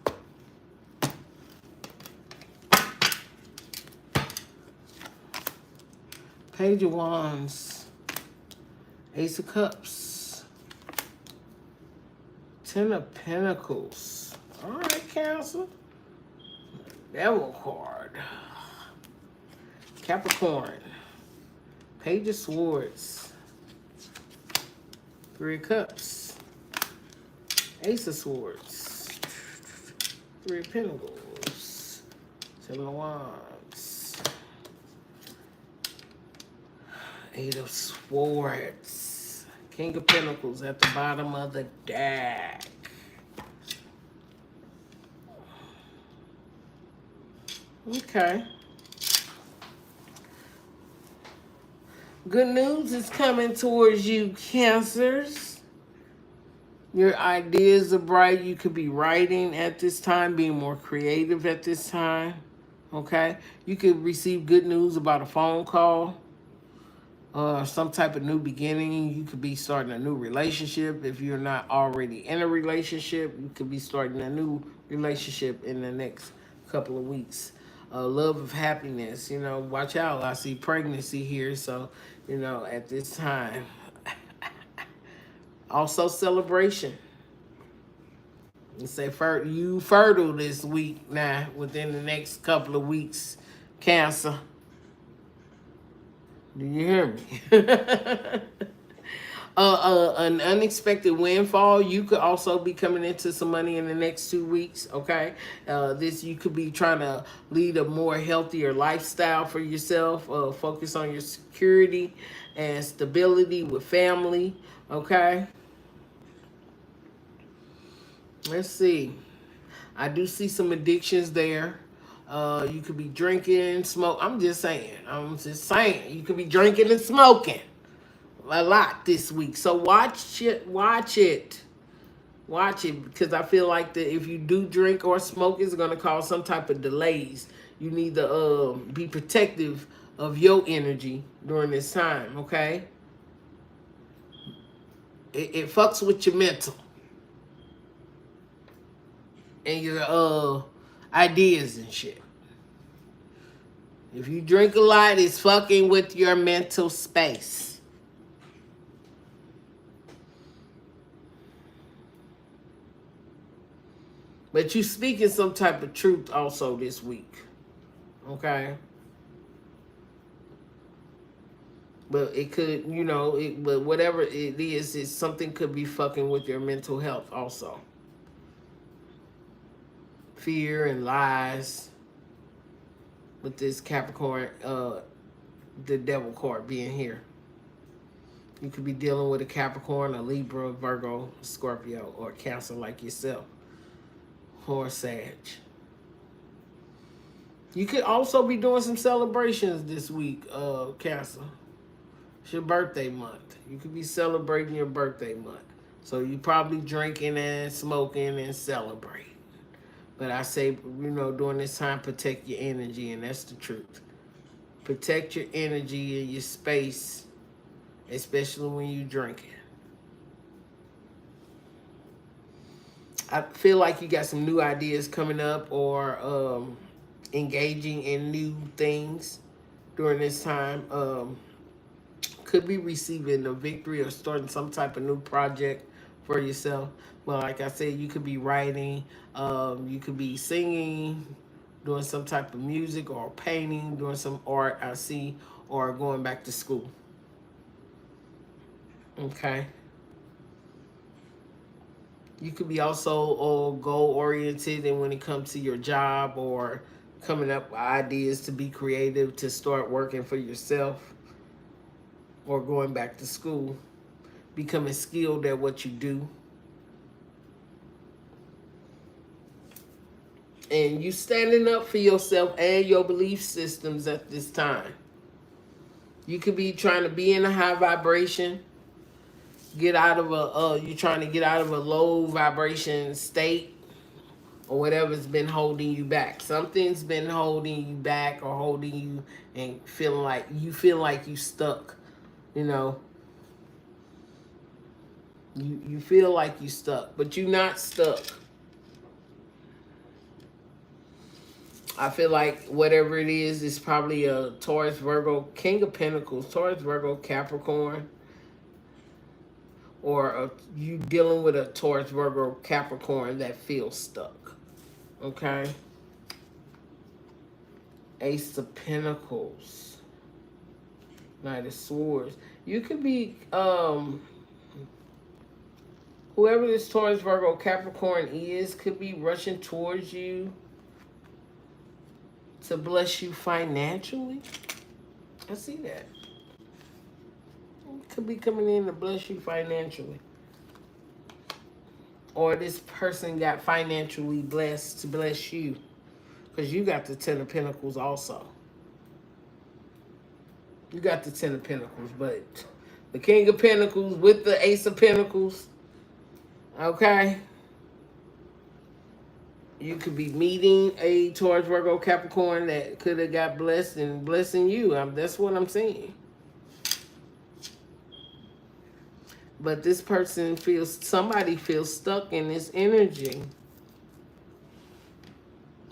Page of Wands. Ace of Cups. 10 of Pentacles. All right, Cancer. Devil card. Capricorn. Page of Swords. 3 of Cups. Ace of Swords. 3 of Pentacles. 7 of Wands. 8 of Swords. King of Pentacles at the bottom of the deck. Okay. Good news is coming towards you, Cancers. Your ideas are bright. You could be writing at this time, being more creative at this time. Okay? You could receive good news about a phone call. Some type of new beginning. You could be starting a new relationship. If you're not already in a relationship, you could be starting a new relationship in the next couple of weeks. Love of happiness, you know, watch out. I see pregnancy here, so, you know, at this time. Also celebration. You say you fertile this week now, within the next couple of weeks, Cancer. Do you hear me? An unexpected windfall. You could also be coming into some money in the next 2 weeks. Okay, this you could be trying to lead a more healthier lifestyle for yourself. Focus on your security and stability with family. Okay. Let's see. I do see some addictions there. You could be drinking, smoke. I'm just saying. You could be drinking and smoking a lot this week. So watch it. Because I feel like that if you do drink or smoke, it's going to cause some type of delays. You need to be protective of your energy during this time, okay? It fucks with your mental and your ideas and shit. If you drink a lot, it's fucking with your mental space. But you speaking some type of truth also this week. Okay? But it could, but whatever it is, something could be fucking with your mental health also. Fear and lies with this Capricorn, the devil card being here. You could be dealing with a Capricorn, a Libra, Virgo, Scorpio, or Cancer like yourself. Or Sag. You could also be doing some celebrations this week, Cancer. It's your birthday month. You could be celebrating your birthday month. So you probably drinking and smoking and celebrating. But I say, during this time, protect your energy, and that's the truth. Protect your energy and your space, especially when you're drinking. I feel like you got some new ideas coming up or engaging in new things during this time. Could be receiving a victory or starting some type of new project for yourself. Well, like I said, you could be writing, you could be singing, doing some type of music or painting, doing some art, I see, or going back to school. Okay. You could be also goal-oriented, and when it comes to your job or coming up with ideas to be creative, to start working for yourself or going back to school, becoming skilled at what you do. And you standing up for yourself and your belief systems at this time. You could be trying to be in a high vibration. Get out of you're trying to get out of a low vibration state or whatever's been holding you back. Something's been holding you back or holding you and feel like you stuck, You feel like you stuck, but you're not stuck. I feel like whatever it is, it's probably a Taurus, Virgo, King of Pentacles, Taurus, Virgo, Capricorn. Or you dealing with a Taurus, Virgo, Capricorn that feels stuck. Okay? Ace of Pentacles. Knight of Swords. You could be, whoever this Taurus, Virgo, Capricorn is, could be rushing towards you to bless you financially. I see that. Could be coming in to bless you financially. Or this person got financially blessed to bless you. Because you got the Ten of Pentacles also. You got the Ten of Pentacles, but the King of Pentacles with the Ace of Pentacles. Okay? You could be meeting a Taurus, Virgo, Capricorn that could have got blessed and blessing you. That's what I'm saying. But this person somebody feels stuck in this energy.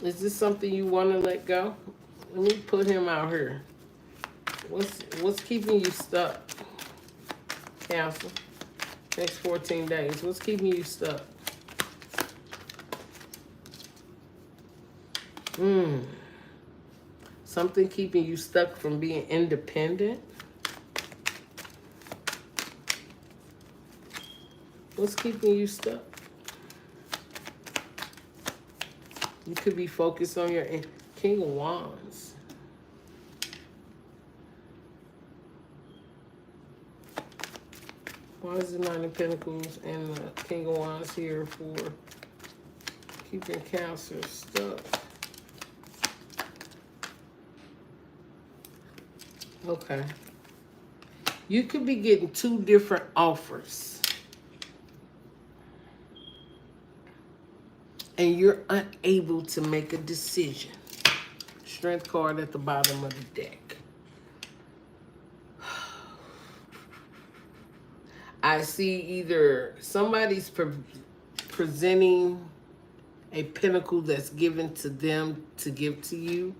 Is this something you want to let go? Let me put him out here. What's keeping you stuck? Cancer. Next 14 days. What's keeping you stuck? Something keeping you stuck from being independent. What's keeping you stuck? You could be focused on your King of Wands. Why is the Nine of Pentacles and the King of Wands here for keeping Cancer stuck? Okay. You could be getting two different offers. And you're unable to make a decision. Strength card at the bottom of the deck. I see either somebody's presenting a pinnacle that's given to them to give to you,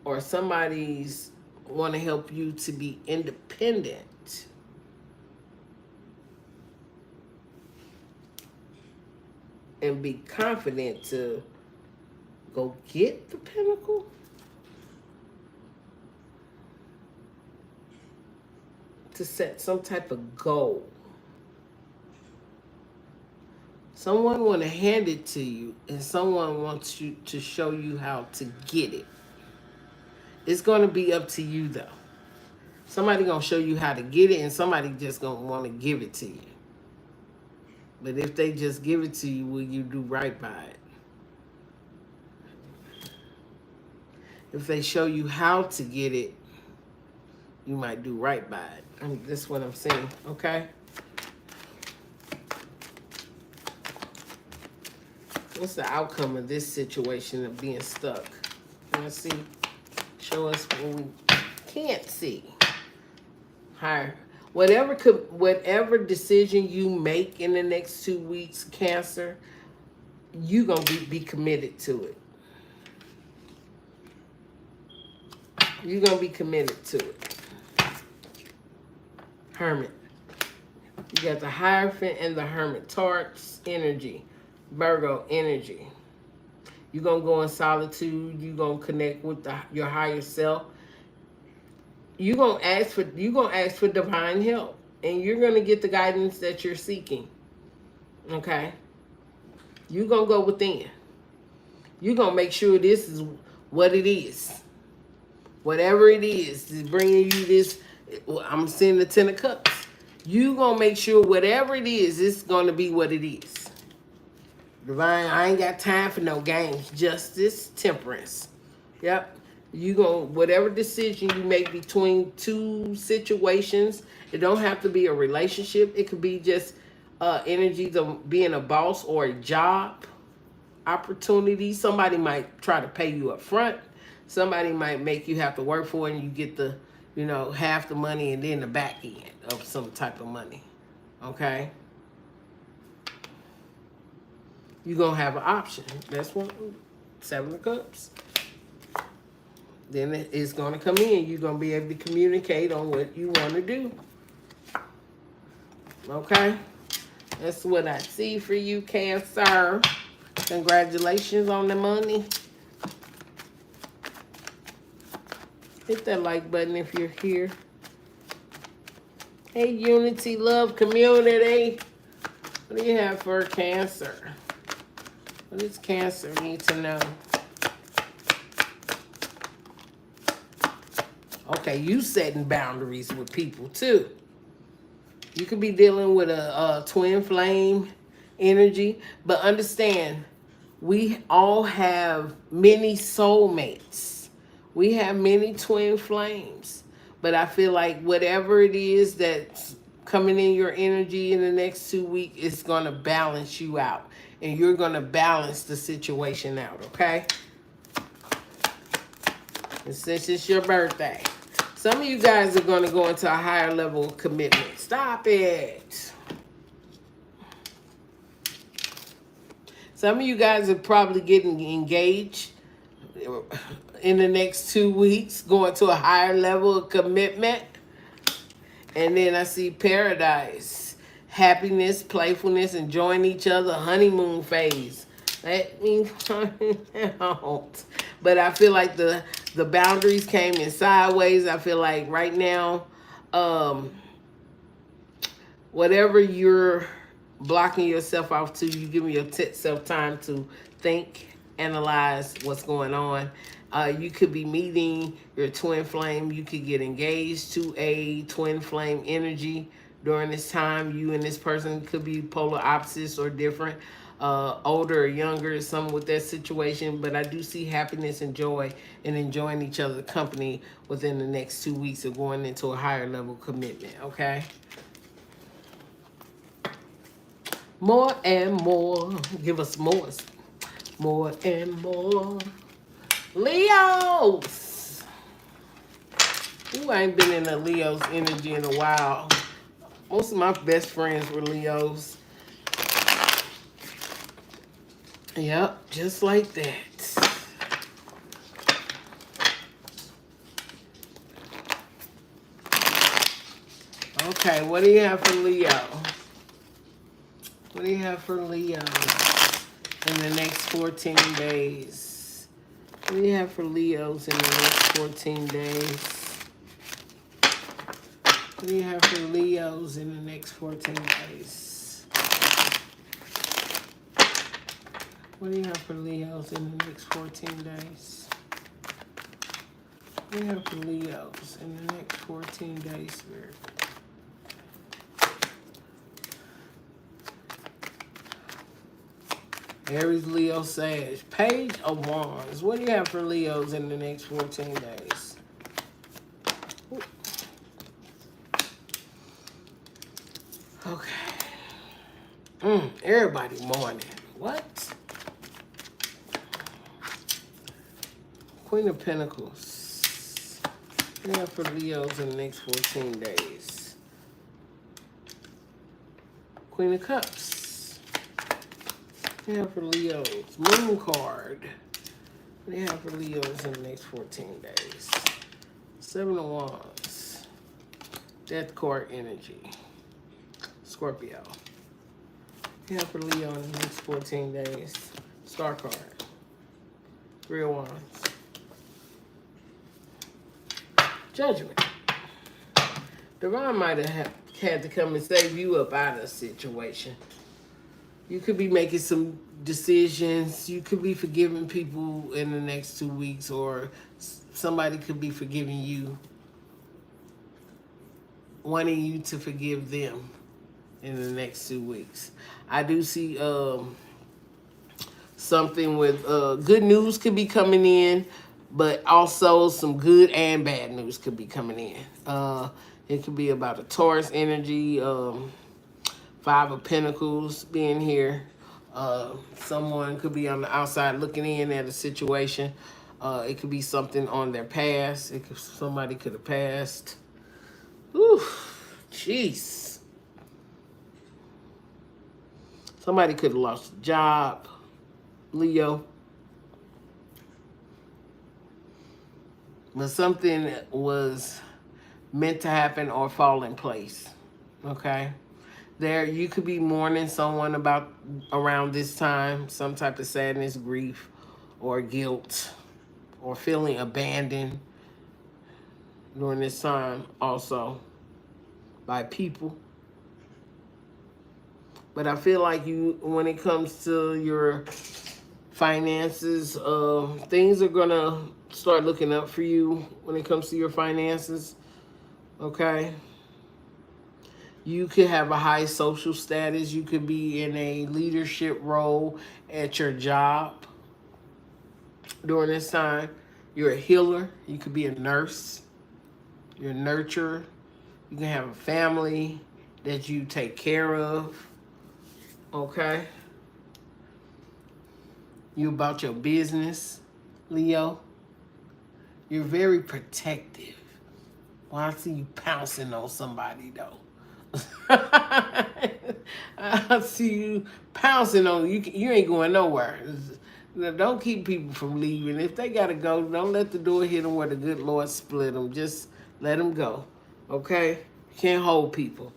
or somebody's want to help you to be independent. And be confident to go get the pinnacle. To set some type of goal. Someone want to hand it to you, and someone wants you to show you how to get it. It's going to be up to you, though. Somebody going to show you how to get it, and somebody just going to want to give it to you. But if they just give it to you, will you do right by it? If they show you how to get it, you might do right by it. That's what I'm saying, okay? What's the outcome of this situation of being stuck? Let's see. Show us what we can't see. Higher. Whatever decision you make in the next 2 weeks, Cancer, you're going to be committed to it. You're going to be committed to it. Hermit. You got the Hierophant and the Hermit. Taurus energy. Virgo energy. You're going to go in solitude. You're going to connect with your higher self. You're going to ask for divine help. And you're going to get the guidance that you're seeking. Okay? You're going to go within. You're going to make sure this is what it is. Whatever it is bringing you this. I'm seeing the Ten of Cups. You're going to make sure whatever it is, it's going to be what it is. Divine, I ain't got time for no games. Justice, temperance. Yep. You going whatever decision you make between two situations, it don't have to be a relationship. It could be just energies of being a boss or a job opportunity. Somebody might try to pay you up front. Somebody might make you have to work for it, and you get the, half the money and then the back end of some type of money. Okay? You're going to have an option. That's one. 7 of Cups. Then it's going to come in. You're going to be able to communicate on what you want to do. Okay? That's what I see for you, Cancer. Congratulations on the money. Hit that like button if you're here. Hey, unity, love, community. What do you have for Cancer? What does Cancer need to know? Okay, you setting boundaries with people too. You could be dealing with a twin flame energy, but understand, we all have many soulmates. We have many twin flames, but I feel like whatever it is that's coming in your energy in the next 2 weeks, it's going to balance you out. And you're going to balance the situation out, okay? And since it's your birthday, some of you guys are going to go into a higher level of commitment. Stop it. Some of you guys are probably getting engaged in the next 2 weeks, going to a higher level of commitment. And then I see paradise. Happiness, playfulness, enjoying each other, honeymoon phase. Let me find out. But I feel like the boundaries came in sideways. I feel like right now, um, whatever you're blocking yourself off to, you giving yourself time to think, analyze what's going on. You could be meeting your twin flame. You could get engaged to a twin flame energy during this time. You and this person could be polar opposites or different, older or younger, some with that situation. But I do see happiness and joy in enjoying each other's company within the next 2 weeks of going into a higher level commitment. Okay. More and more. Give us more. More and more. Leos. Ooh, I ain't been in a Leo's energy in a while. Most of my best friends were Leos. Yep, just like that. Okay, what do you have for Leo? What do you have for Leo in the next 14 days? What do you have for Leos in the next 14 days? What do you have for Leos in the next 14 days? What do you have for Leos in the next 14 days? What do you have for Leos in the next 14 days, Spirit? Aries, Leo, Sag. Page of Wands. What do you have for Leos in the next 14 days? Okay. Everybody mourning. What? Queen of Pentacles. What do you have for Leos in the next 14 days? Queen of Cups. What do you have for Leos? Moon card. What do you have for Leos in the next 14 days? Seven of Wands. Death card energy. Scorpio. What do you have for Leo in the next 14 days? Star card. Three of Wands. Judgment. Divine might have had to come and save you up out of a situation. You could be making some decisions. You could be forgiving people in the next 2 weeks, or somebody could be forgiving you, wanting you to forgive them in the next 2 weeks. I do see something with good news could be coming in, but also some good and bad news could be coming in. It could be about a Taurus energy, Five of Pentacles being here. Someone could be on the outside looking in at a situation. It could be something on their past. Somebody could have passed. Whew, jeez. Somebody could have lost a job. Leo. But something was meant to happen or fall in place. Okay? There, you could be mourning someone about around this time, some type of sadness, grief, or guilt, or feeling abandoned during this time also by people. But I feel like when it comes to your finances, things are gonna start looking up for you when it comes to your finances. Okay? You could have a high social status. You could be in a leadership role at your job during this time. You're a healer. You could be a nurse. You're a nurturer. You can have a family that you take care of. Okay? You about your business, Leo. You're very protective. Well, I see you pouncing on somebody, though. I see you pouncing on you. You ain't going nowhere. Don't keep people from leaving. If they gotta go, don't let the door hit them where the good Lord split them. Just let them go. Okay? You can't hold people.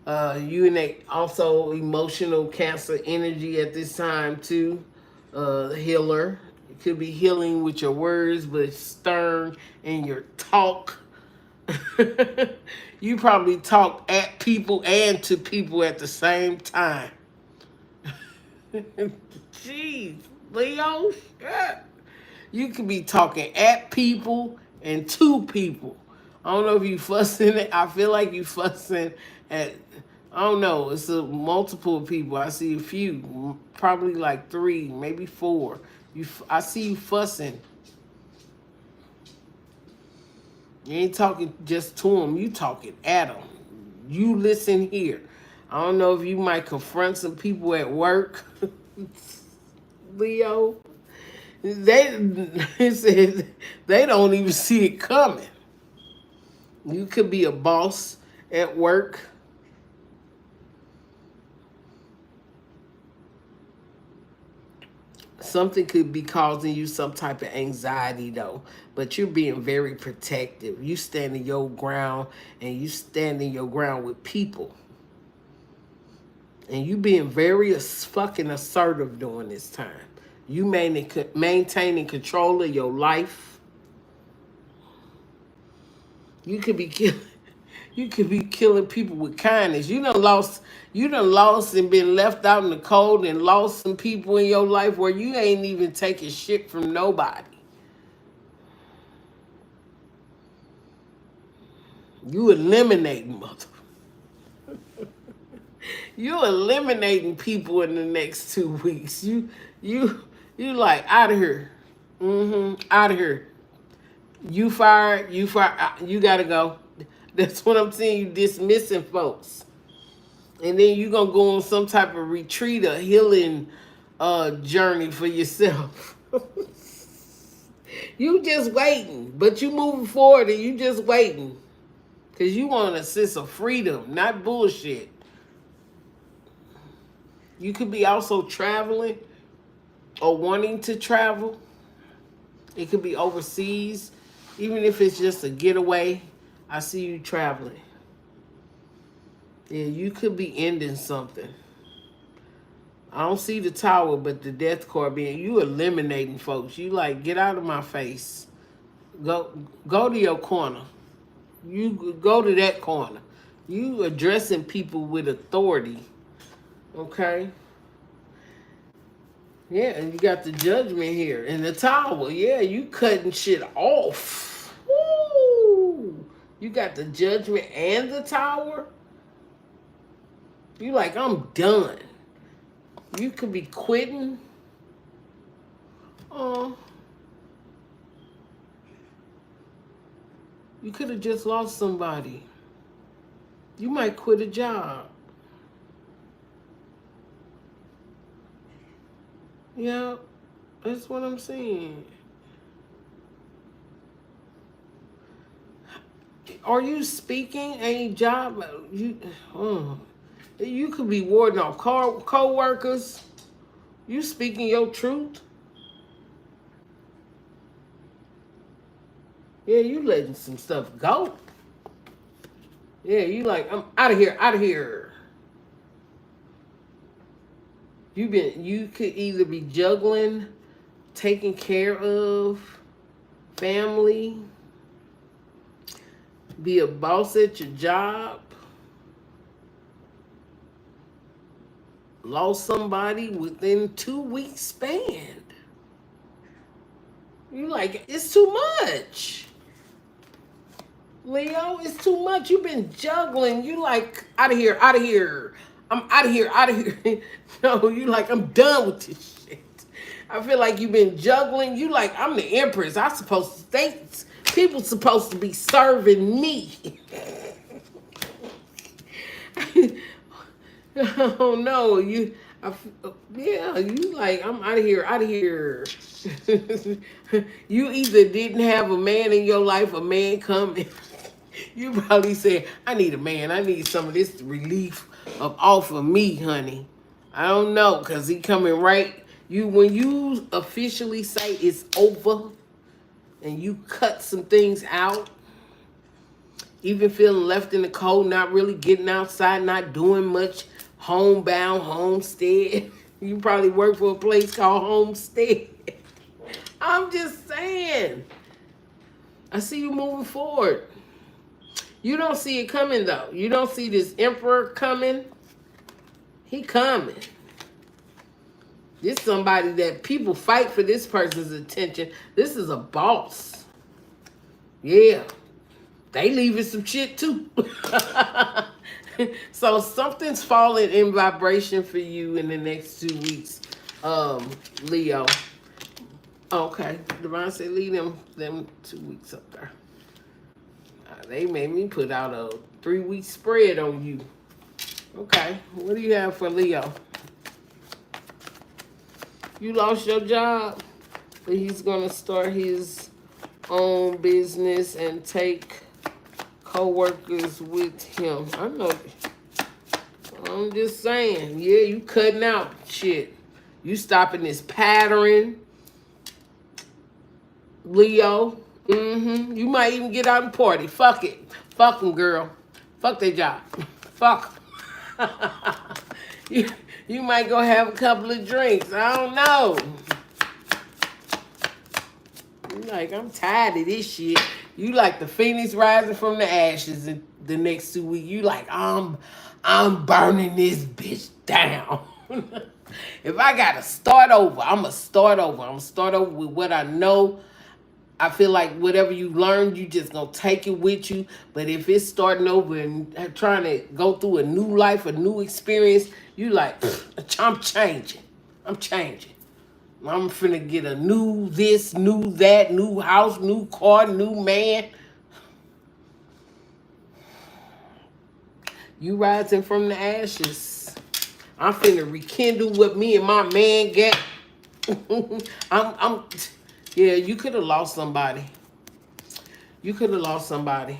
You and they also emotional Cancer energy at this time too. healer. It could be healing with your words, but stern in your talk. You probably talk at people and to people at the same time. Jeez, Leo, shit. You could be talking at people and to people. I don't know if you fussing it. I feel like you fussing at. I don't know. It's a multiple people. I see a few, probably like 3, maybe 4. I see you fussing. You ain't talking just to them. You talking at them. You listen here. I don't know if you might confront some people at work, Leo. They said they don't even see it coming. You could be a boss at work. Something could be causing you some type of anxiety though, but you're being very protective. You standing your ground, and you standing your ground with people. And you being very fucking assertive during this time. You maintaining control of your life. You could be killing. You could be killing people with kindness. You done lost. You done lost and been left out in the cold, and lost some people in your life where you ain't even taking shit from nobody. You eliminating mother. You eliminating people in the next 2 weeks. You like out of here. Out of here. You fired. You fired. You gotta go. That's what I'm saying. You dismissing folks, and then you gonna go on some type of retreat or healing journey for yourself. You just waiting, but you moving forward, and you just waiting, cause you want a sense of freedom, not bullshit. You could be also traveling or wanting to travel. It could be overseas, even if it's just a getaway. I see you traveling. Yeah, you could be ending something. I don't see the tower, but the death card being you eliminating folks. You like, get out of my face. Go to your corner. You go to that corner. You addressing people with authority. Okay? Yeah, and you got the judgment here. And the tower, yeah, you cutting shit off. Woo! You got the judgment and the tower. You like, I'm done. You could be quitting. Oh. You could have just lost somebody. You might quit a job. Yeah, that's what I'm saying. Are you speaking a job? You could be warding off co-workers. You speaking your truth. Yeah, you letting some stuff go. Yeah, you like, I'm out of here, out of here. You could either be juggling, taking care of family, be a boss at your job, lost somebody within 2 weeks span. You like, it's too much. Leo, it's too much. You've been juggling. You like, out of here, out of here. I'm out of here, out of here. No, you like, I'm done with this shit. I feel like you've been juggling. You like, I'm the empress. I supposed to think people supposed to be serving me. Oh no, yeah, you like, I'm out of here, out of here. You either didn't have a man in your life, a man coming. You probably said, I need a man. I need some of this relief off of me, honey. I don't know, because he coming right. When you officially say it's over and you cut some things out, even feeling left in the cold, not really getting outside, not doing much, homebound, homestead. You probably work for a place called Homestead. I'm just saying. I see you moving forward. You don't see it coming though. You don't see this emperor coming. He coming. This is somebody that people fight for this person's attention. This is a boss. Yeah. They leaving some shit too. So something's falling in vibration for you in the next 2 weeks, Leo. Okay. Divine said leave them 2 weeks up there. They made me put out a 3-week spread on you. Okay. What do you have for Leo? You lost your job, but he's going to start his own business and take co-workers with him. I know. I'm just saying. Yeah, you cutting out shit. You stopping this pattern, Leo. You might even get out and party. Fuck it. Fuck them, girl. Fuck their job. Fuck 'em. You might go have a couple of drinks. I don't know. You like, I'm tired of this shit. You like the phoenix rising from the ashes in the next 2 weeks. You like, I'm burning this bitch down. If I gotta start over, I'ma start over. I'm start over with what I know. I feel like whatever you learned, you just gonna take it with you. But if it's starting over and trying to go through a new life, a new experience, you like, I'm changing. I'm changing. I'm finna get a new this, new that, new house, new car, new man. You rising from the ashes. I'm finna rekindle what me and my man got. Yeah, you could have lost somebody. You could have lost somebody.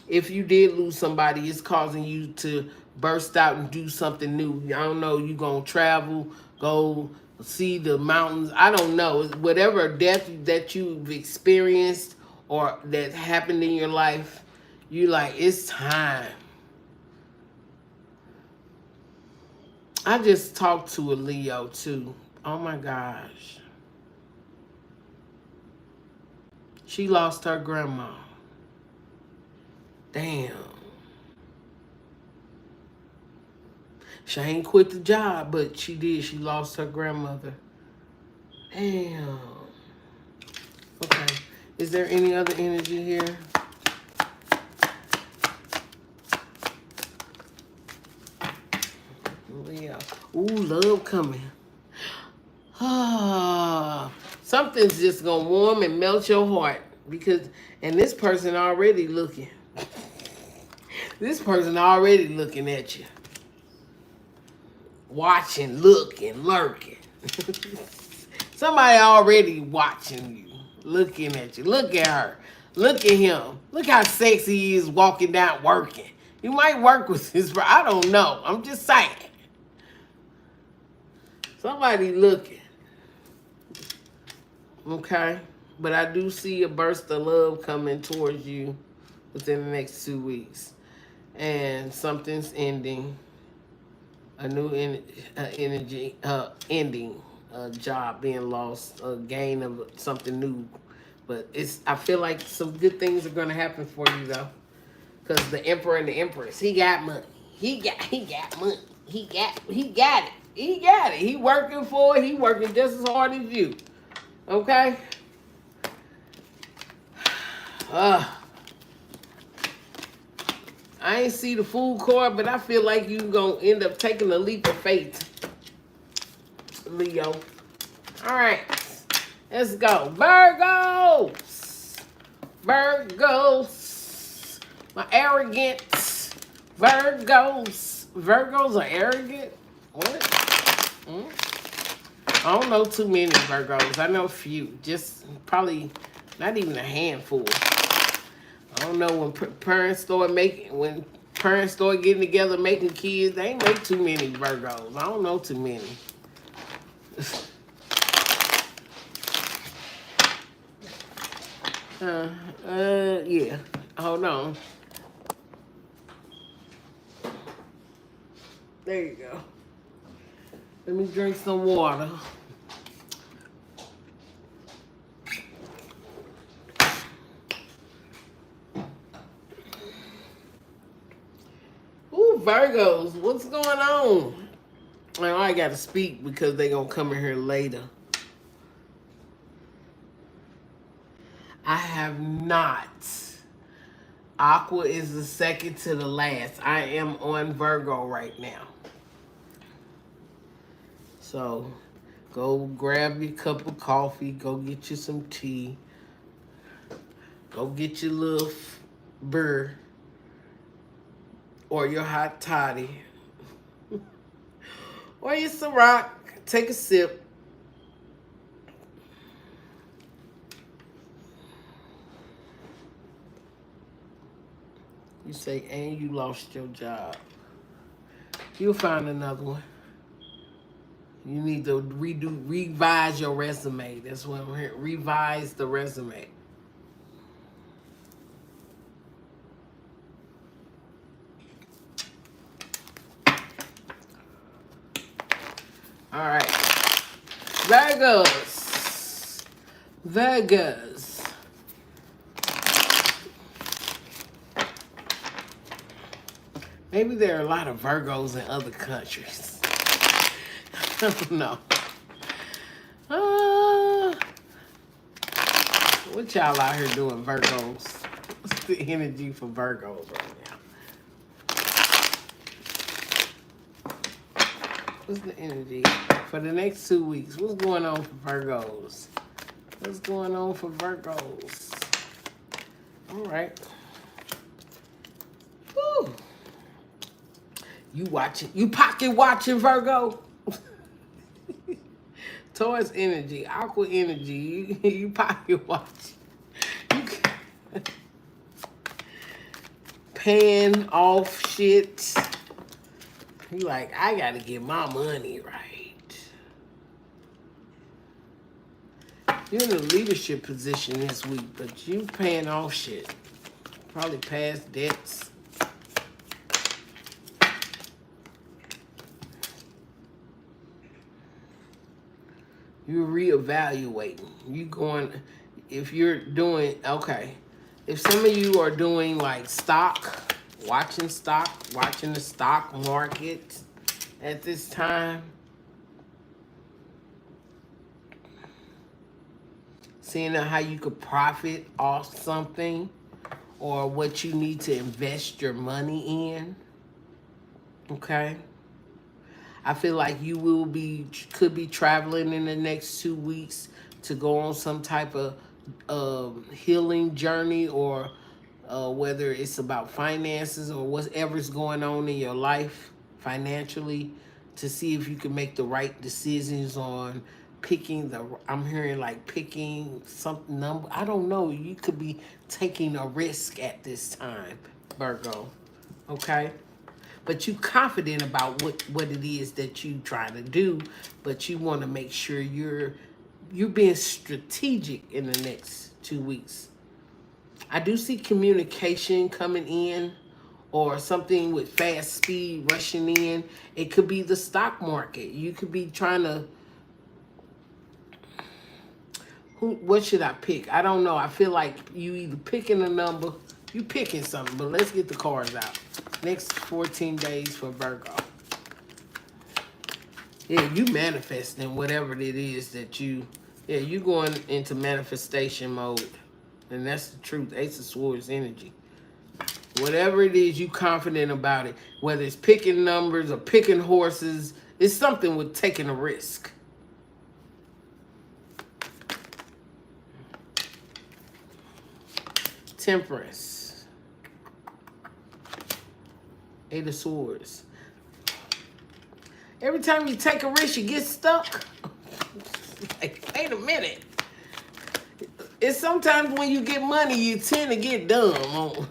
If you did lose somebody, it's causing you to burst out and do something new. I don't know, you gonna travel, go see the mountains. I don't know. Whatever death that you've experienced or that happened in your life, you like, it's time. I just talked to a Leo too. Oh my gosh. She lost her grandma. Damn. She ain't quit the job, but she did. She lost her grandmother. Damn. Okay. Is there any other energy here? Leo. Ooh, love coming. Ah, something's just gonna warm and melt your heart because, and this person already looking. This person already looking at you, watching, looking, lurking. Somebody already watching you, looking at you. Look at her. Look at him. Look how sexy he is walking down working. You might work with this, but I don't know. I'm just saying. Somebody looking. Okay, but I do see a burst of love coming towards you within the next 2 weeks. And something's ending. A new energy, ending. A job being lost. A gain of something new. But I feel like some good things are going to happen for you, though. Because the Emperor and the Empress, he got money. He got money. He got it. He got it. He working for it. He working just as hard as you. Okay? I ain't see the Fool card, but I feel like you gonna end up taking a leap of faith, Leo. All right. Let's go. Virgos. Virgos. My arrogant Virgos. Virgos are arrogant? What? I don't know too many Virgos. I know a few. Just probably not even a handful. I don't know when parents start getting together making kids. They ain't make too many Virgos. I don't know too many. Yeah. Hold on. There you go. Let me drink some water. Ooh, Virgos, what's going on? Now I got to speak because they gonna come in here later. I have not. Aqua is the second to the last. I am on Virgo right now. So go grab your cup of coffee. Go get you some tea. Go get your little burr or your hot toddy or your Ciroc. Take a sip. You say, and you lost your job. You'll find another one. You need to revise your resume. That's what I'm here. Revise the resume. All right. Virgos. Virgos. Maybe there are a lot of Virgos in other countries. I don't know. What y'all out here doing, Virgos? What's the energy for Virgos right now? What's the energy for the next 2 weeks? What's going on for Virgos? What's going on for Virgos? All right. Woo. You watching? You pocket watching, Virgo? Taurus energy, Aqua energy. You pocket watching. You paying off shit. You like, I gotta get my money right. You're in a leadership position this week, but you paying off shit. Probably past debts. You're reevaluating. You going, if you're doing, okay. If some of you are doing like watching the stock market at this time, seeing how you could profit off something or what you need to invest your money in, okay? I feel like you could be traveling in the next 2 weeks to go on some type of healing journey, or whether it's about finances or whatever's going on in your life financially, to see if you can make the right decisions on picking I'm hearing like picking some number. I don't know. You could be taking a risk at this time, Virgo. Okay? But you confident about what it is that you try to do, but you want to make sure you're being strategic in the next 2 weeks. I do see communication coming in, or something with fast speed rushing in. It could be the stock market. You could be trying to, what should I pick? I don't know. I feel like you either picking a number, you picking something, but let's get the cards out. Next 14 days for Virgo. Yeah, you manifesting whatever it is that you going into manifestation mode. And that's the truth. Ace of Swords energy. Whatever it is, you confident about it. Whether it's picking numbers or picking horses, it's something with taking a risk. Temperance. Eight of Swords. Every time you take a risk, you get stuck. Like, wait a minute. It's sometimes when you get money, you tend to get dumb.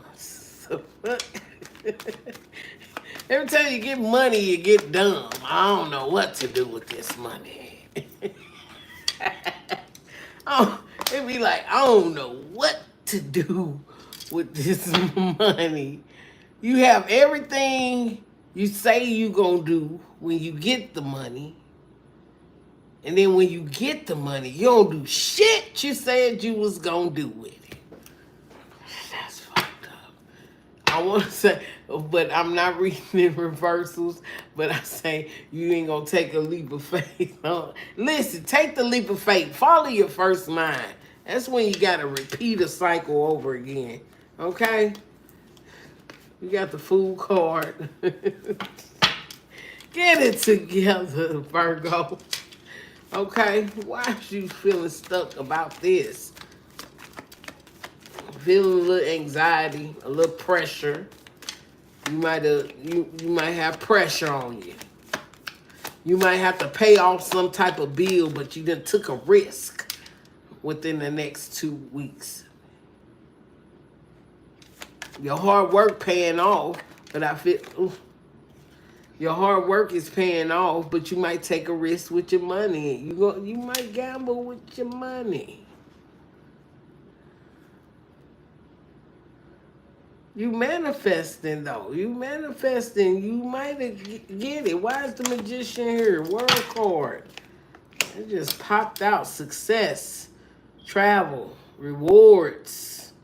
Every time you get money, you get dumb. I don't know what to do with this money. Oh, it'd be like, I don't know what to do with this money. You have everything you say you gonna do when you get the money, And then when you get the money, you don't do shit you said you was gonna do with it. That's fucked up. I want to say, but I'm not reading in reversals, but I say you ain't gonna take a leap of faith. Listen, take the leap of faith. Follow your first mind. That's when you gotta repeat a cycle over again. Okay? You got the fool card. Get it together, Virgo. Okay? Why are you feeling stuck about this? Feeling a little anxiety, a little pressure. You might have pressure on you. You might have to pay off some type of bill, but you done took a risk within the next 2 weeks. Your hard work paying off, but I feel your hard work is paying off, but you might take a risk with your money. You might gamble with your money. You manifesting though. You manifesting. You might get it. Why is the magician here? World card. It just popped out. Success, travel, rewards,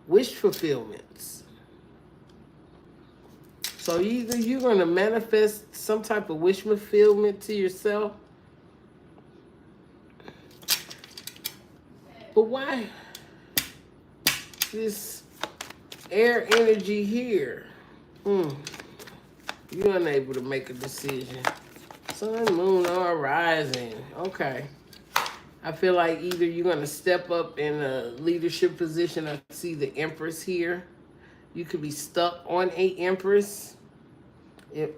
wish fulfillments. So either you're going to manifest some type of wish fulfillment to yourself. But why this air energy here? You're unable to make a decision. Sun, moon, or rising. Okay. I feel like either you're going to step up in a leadership position. I see the Empress here. You could be stuck on a Empress.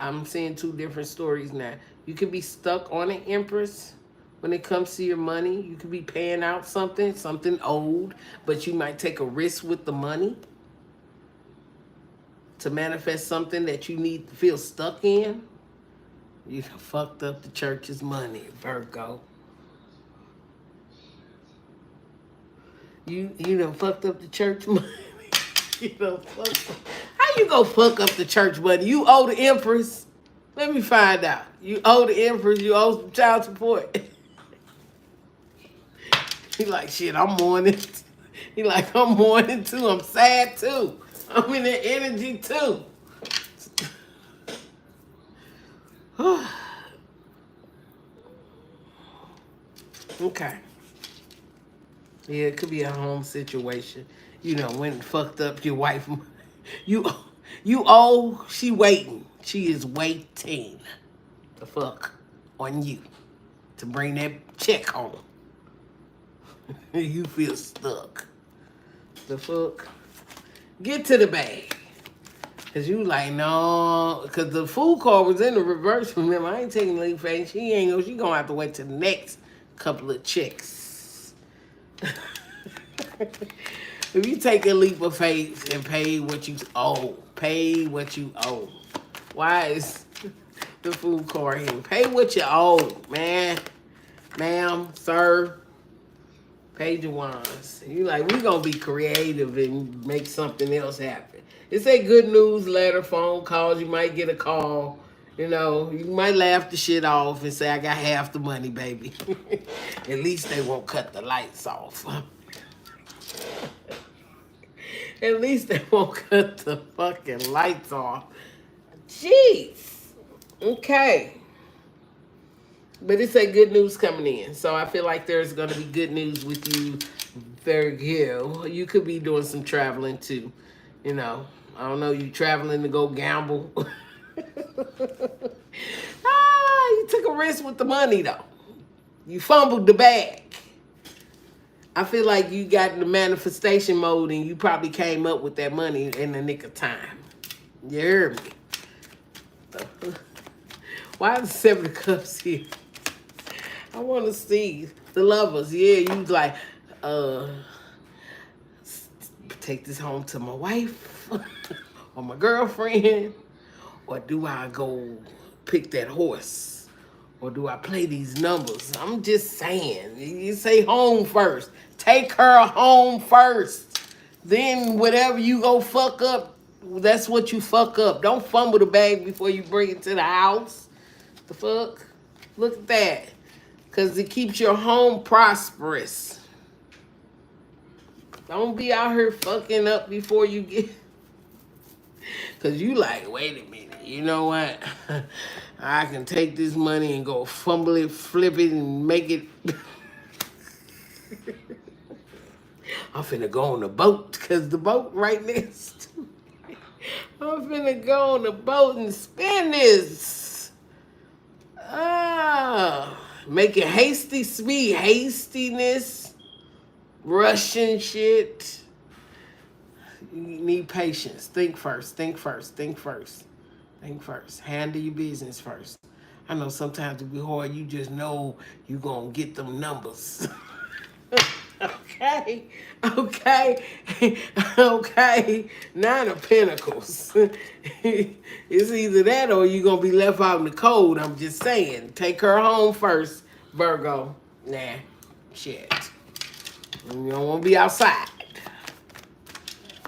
I'm seeing two different stories now. You could be stuck on an Empress when it comes to your money. You could be paying out something owed, but you might take a risk with the money to manifest something that you need to feel stuck in. You done fucked up the church's money, Virgo. You done fucked up the church money. You done fucked up. How you gonna fuck up the church money? You owe the Empress. Let me find out. You owe the Empress. You owe some child support. He like, shit, I'm mourning. He like, I'm mourning too. I'm sad too. I'm in that energy too. Okay. Yeah, it could be a home situation. You know, when fucked up your wife. You owe, she waiting. She is waiting the fuck on you to bring that check home. You feel stuck. The fuck? Get to the bag. Cause you like, no, cause the fool card was in the reverse. Remember, I ain't taking the leap of faith. She gonna have to wait till the next couple of checks. If you take a leap of faith and pay what you owe, pay what you owe. Why is the fool card here? Pay what you owe, man. Ma'am, sir. Page of Wands. You like, we gonna be creative and make something else happen. It's a good news letter, phone calls. You might get a call. You know, you might laugh the shit off and say, I got half the money, baby. At least they won't cut the lights off. At least they won't cut the fucking lights off. Jeez. Okay. But it's a good news coming in. So I feel like there's going to be good news with you, Virgo. You could be doing some traveling too. You know, I don't know, you traveling to go gamble. You took a risk with the money though. You fumbled the bag. I feel like you got in the manifestation mode and you probably came up with that money in the nick of time. You heard me? Why is the Seven of Cups here? I want to see the Lovers. Yeah, you like, take this home to my wife or my girlfriend, or do I go pick that horse, or do I play these numbers? I'm just saying. You say home first. Take her home first. Then whatever you go fuck up, that's what you fuck up. Don't fumble the bag before you bring it to the house. The fuck? Look at that. Because it keeps your home prosperous. Don't be out here fucking up before you get... Because you like, wait a minute. You know what? I can take this money and go fumble it, flip it, and make it... I'm finna go on the boat because the boat right next to me. I'm finna go on the boat and spin this. Making hasty speed, hastiness, rushing shit. You need patience. Think first, think first, think first, think first. Handle your business first. I know sometimes it be hard. You just know you gonna get them numbers. Okay, okay, okay. Nine of Pentacles. It's either that or you're going to be left out in the cold. I'm just saying. Take her home first, Virgo. Nah, shit. You don't want to be outside.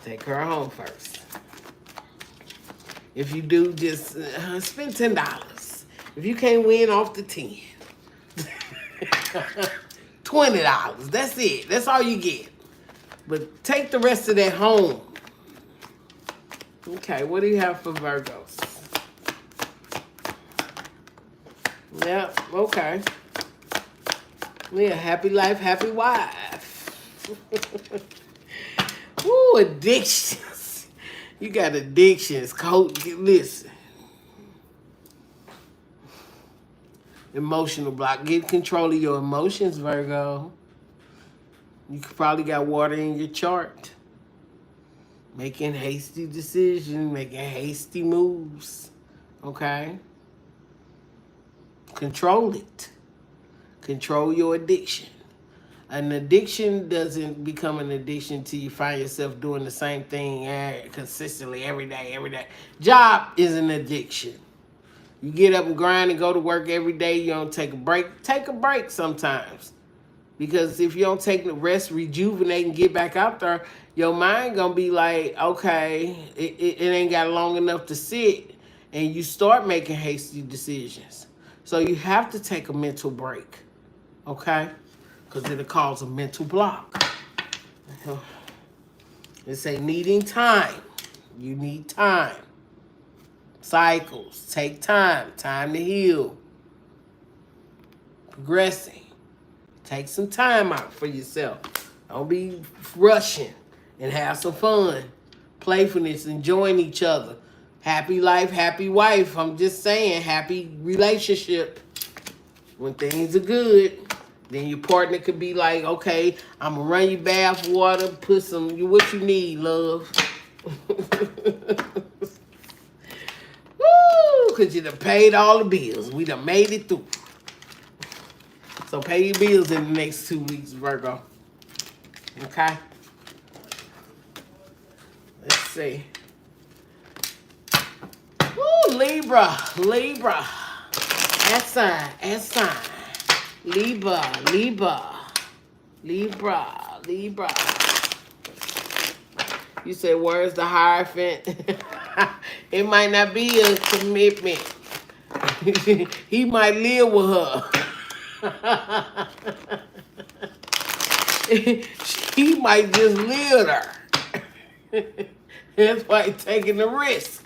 Take her home first. If you do, just spend $10. If you can't win off the 10. $20. That's it. That's all you get. But take the rest of that home. Okay, what do you have for Virgos? Yep, okay. Yeah, happy life, happy wife. Ooh, addictions. You got addictions, coach. Listen. Emotional block. Get control of your emotions, Virgo. You probably got water in your chart. Making hasty decisions, making hasty moves. Okay? Control it. Control your addiction. An addiction doesn't become an addiction till you find yourself doing the same thing consistently every day. Job is an addiction. You get up and grind and go to work every day. You don't take a break. Take a break sometimes. Because if you don't take the rest, rejuvenate, and get back out there, your mind going to be like, okay, it ain't got long enough to sit. And you start making hasty decisions. So you have to take a mental break. Okay? Because it'll cause a mental block. It's a needing time. You need time. Cycles. Take time. Time to heal. Progressing. Take some time out for yourself. Don't be rushing and have some fun. Playfulness, enjoying each other. Happy life, happy wife. I'm just saying, happy relationship. When things are good, then your partner could be like, okay, I'm going to run you bath water, put some, what you need, love. Woo, because you done paid all the bills. We done made it through. So pay your bills in the next 2 weeks, Virgo. Okay? Let's see. Ooh, Libra. S-sign. Libra. You say, where's the Hierophant? It might not be a commitment. He might live with her. He might just live there. That's why he's taking the risk.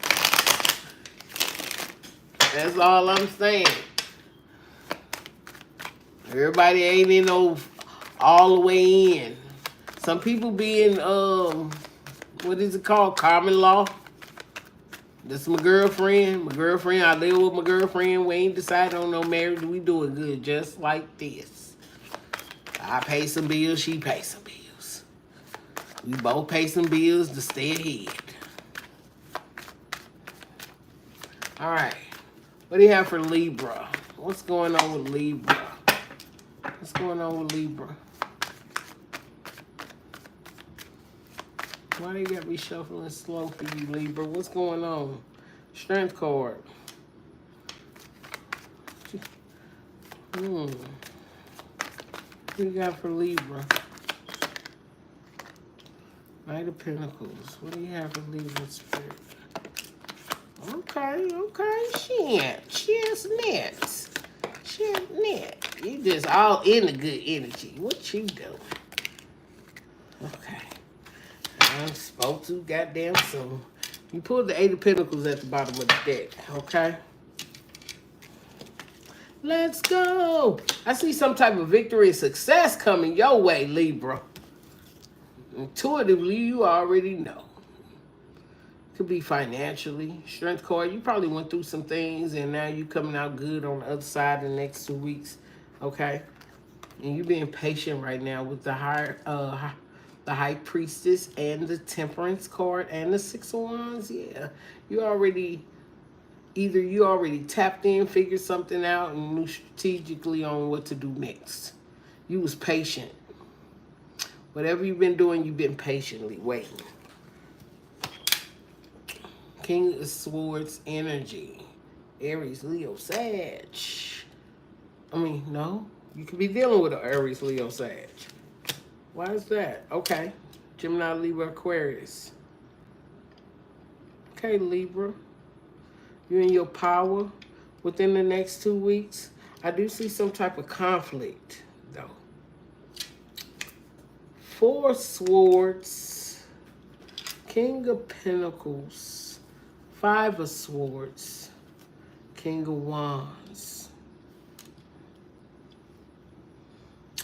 That's all I'm saying. Everybody ain't in no all the way in. Some people be in what is it called? Common law. This is my girlfriend. I live with my girlfriend. We ain't decided on no marriage. We do it good just like this. I pay some bills, she pays some bills. We both pay some bills to stay ahead. All right. What do you have for Libra? What's going on with Libra? What's going on with Libra? Why they got me shuffling slow for you, Libra? What's going on? Strength card. What do you got for Libra? Knight of Pentacles. What do you have for Libra spirit? Okay. Shit. Jeanette, you just all in the good energy. What you doing? Okay. I spoke too goddamn soon. You pulled the Eight of Pentacles at the bottom of the deck, okay? Let's go. I see some type of victory and success coming your way, Libra. Intuitively, you already know. Could be financially. Strength card, you probably went through some things and now you coming out good on the other side in the next 2 weeks, okay? And you being patient right now with the High Priestess and the Temperance card and the Six of Wands. Yeah, you already tapped in, figured something out, and knew strategically on what to do next. You was patient. Whatever you've been doing, you've been patiently waiting. King of Swords energy. Aries, Leo, Sag. I mean, no. You could be dealing with an Aries, Leo, Sag. Why is that? Okay. Gemini, Libra, Aquarius. Okay, Libra. You're in your power within the next 2 weeks. I do see some type of conflict, though. Four Swords. King of Pentacles. Five of Swords. King of Wands.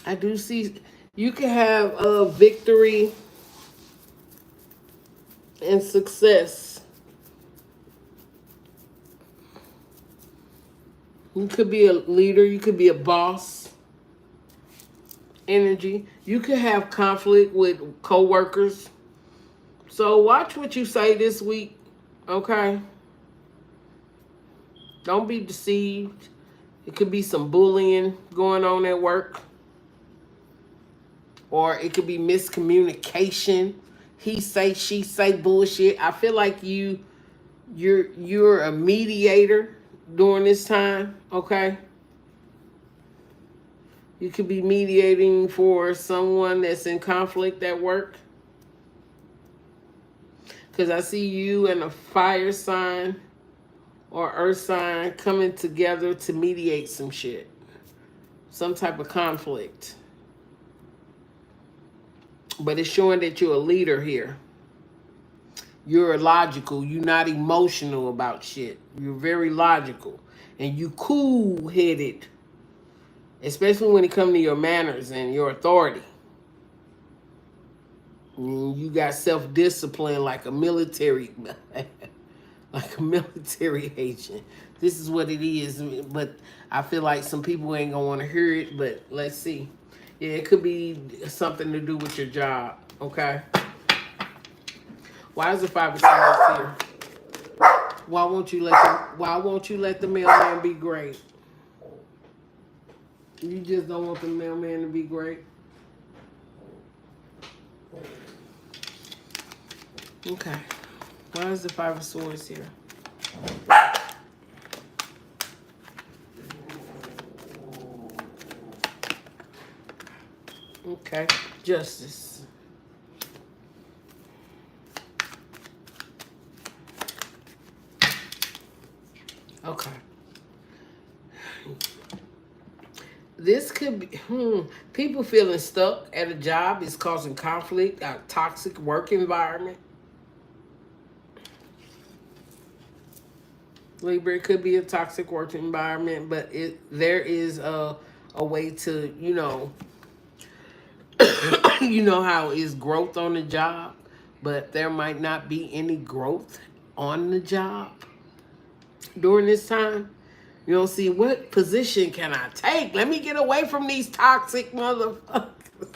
I do see you can have a victory and success. You could be a leader. You could be a boss. Energy. You could have conflict with co-workers. So watch what you say this week. Okay? Don't be deceived. It could be some bullying going on at work. Or it could be miscommunication. He say, she say bullshit. I feel like you're a mediator during this time, okay? You could be mediating for someone that's in conflict at work. Because I see you and a fire sign or earth sign coming together to mediate some shit. Some type of conflict. But it's showing that you're a leader here. You're logical. You're not emotional about shit. You're very logical. And you cool-headed. Especially when it comes to your manners and your authority. You got self-discipline like a military like a military agent. This is what it is. But I feel like some people ain't gonna want to hear it, but let's see. Yeah, it could be something to do with your job, okay? Why is the Five of Swords here? Why won't you let the mailman be great? You just don't want the mailman to be great? Okay. Why is the Five of Swords here? Okay. Justice. Okay. This could be people feeling stuck at a job is causing conflict, a toxic work environment. Libra, it could be a toxic work environment, but there is a way to, you know, you know how is growth on the job, but there might not be any growth on the job during this time. You don't see what position can I take? Let me get away from these toxic motherfuckers.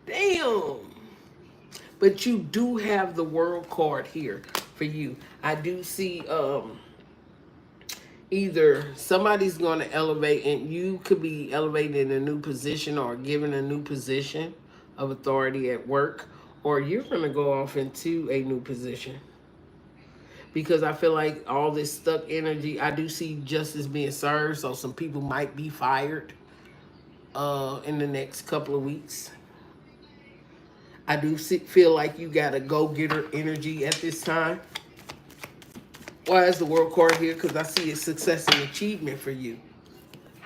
Damn. But you do have the World card here for you. I do see either somebody's going to elevate and you could be elevated in a new position or given a new position of authority at work, or you're going to go off into a new position. Because I feel like all this stuck energy, I do see justice being served, so some people might be fired in the next couple of weeks. I do feel like you got a go-getter energy at this time. Why is the World card here? Because I see a success and achievement for you.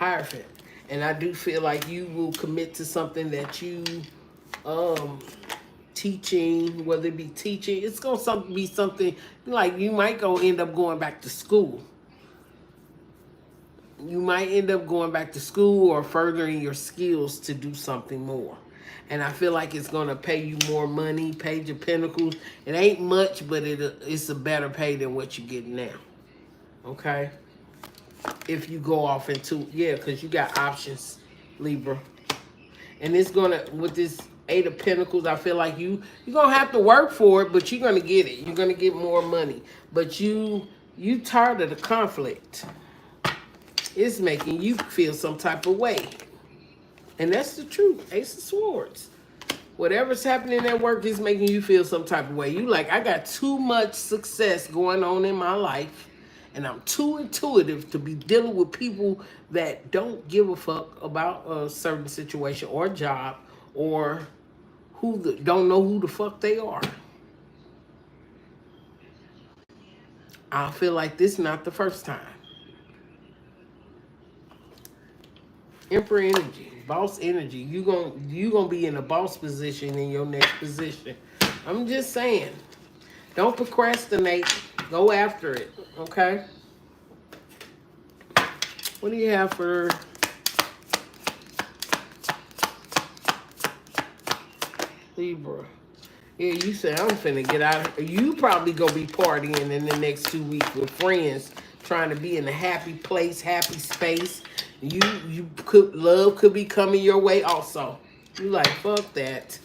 Hierophant. And I do feel like you will commit to something that you teaching, whether it be teaching, it's gonna be something like you might go end up going back to school. You might end up going back to school or furthering your skills to do something more. And I feel like it's gonna pay you more money. Page of Pentacles. It ain't much, but it's a better pay than what you get now. Okay. If you go off into, yeah, because you got options, Libra. And it's gonna, with this Eight of Pentacles, I feel like you're gonna have to work for it, but you're gonna get it. You're gonna get more money. But you tired of the conflict. It's making you feel some type of way. And that's the truth. Ace of Swords. Whatever's happening at work is making you feel some type of way. You like, I got too much success going on in my life. And I'm too intuitive to be dealing with people that don't give a fuck about a certain situation or job, or don't know who the fuck they are. I feel like this is not the first time. Emperor energy, boss energy. You gonna be in a boss position in your next position. I'm just saying, don't procrastinate. Go after it. Okay. What do you have for Libra? Yeah, you say I'm finna get out. You probably gonna be partying in the next 2 weeks with friends, trying to be in a happy place, happy space. Love could be coming your way also. You like, fuck that.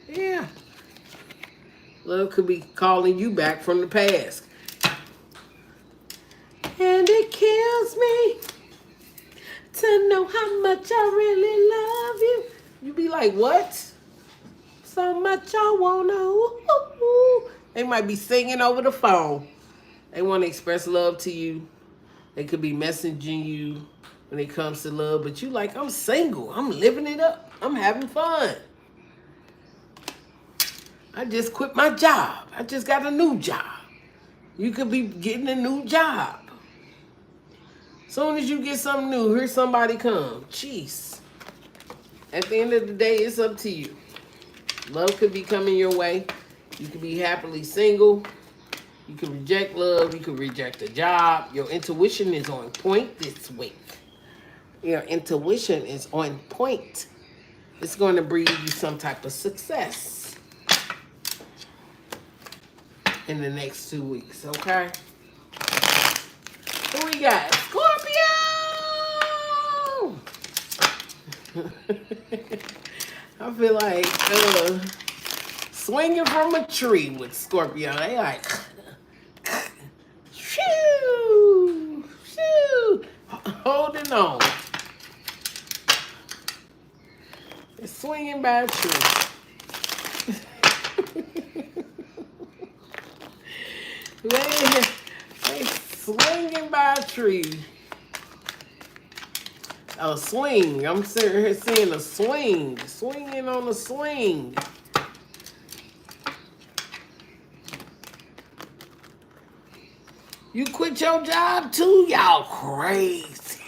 Yeah. Love could be calling you back from the past. And it kills me to know how much I really love you. You be like, what? So much I wanna. Ooh. They might be singing over the phone. They want to express love to you. They could be messaging you when it comes to love, but you like, I'm single. I'm living it up. I'm having fun. I just quit my job. I just got a new job. You could be getting a new job. Soon as you get something new, here somebody come. Jeez. At the end of the day, it's up to you. Love could be coming your way. You could be happily single. You can reject love. You can reject a job. Your intuition is on point this week. Your intuition is on point. It's going to bring you some type of success in the next 2 weeks, okay? Who we got? Scorpio! I feel like swinging from a tree with Scorpio. They like, shoo, shoo, holding on. They're swinging by a tree. They swinging by a tree. A swing. I'm sitting here seeing a swing. Swinging on a swing. You quit your job too? Y'all crazy.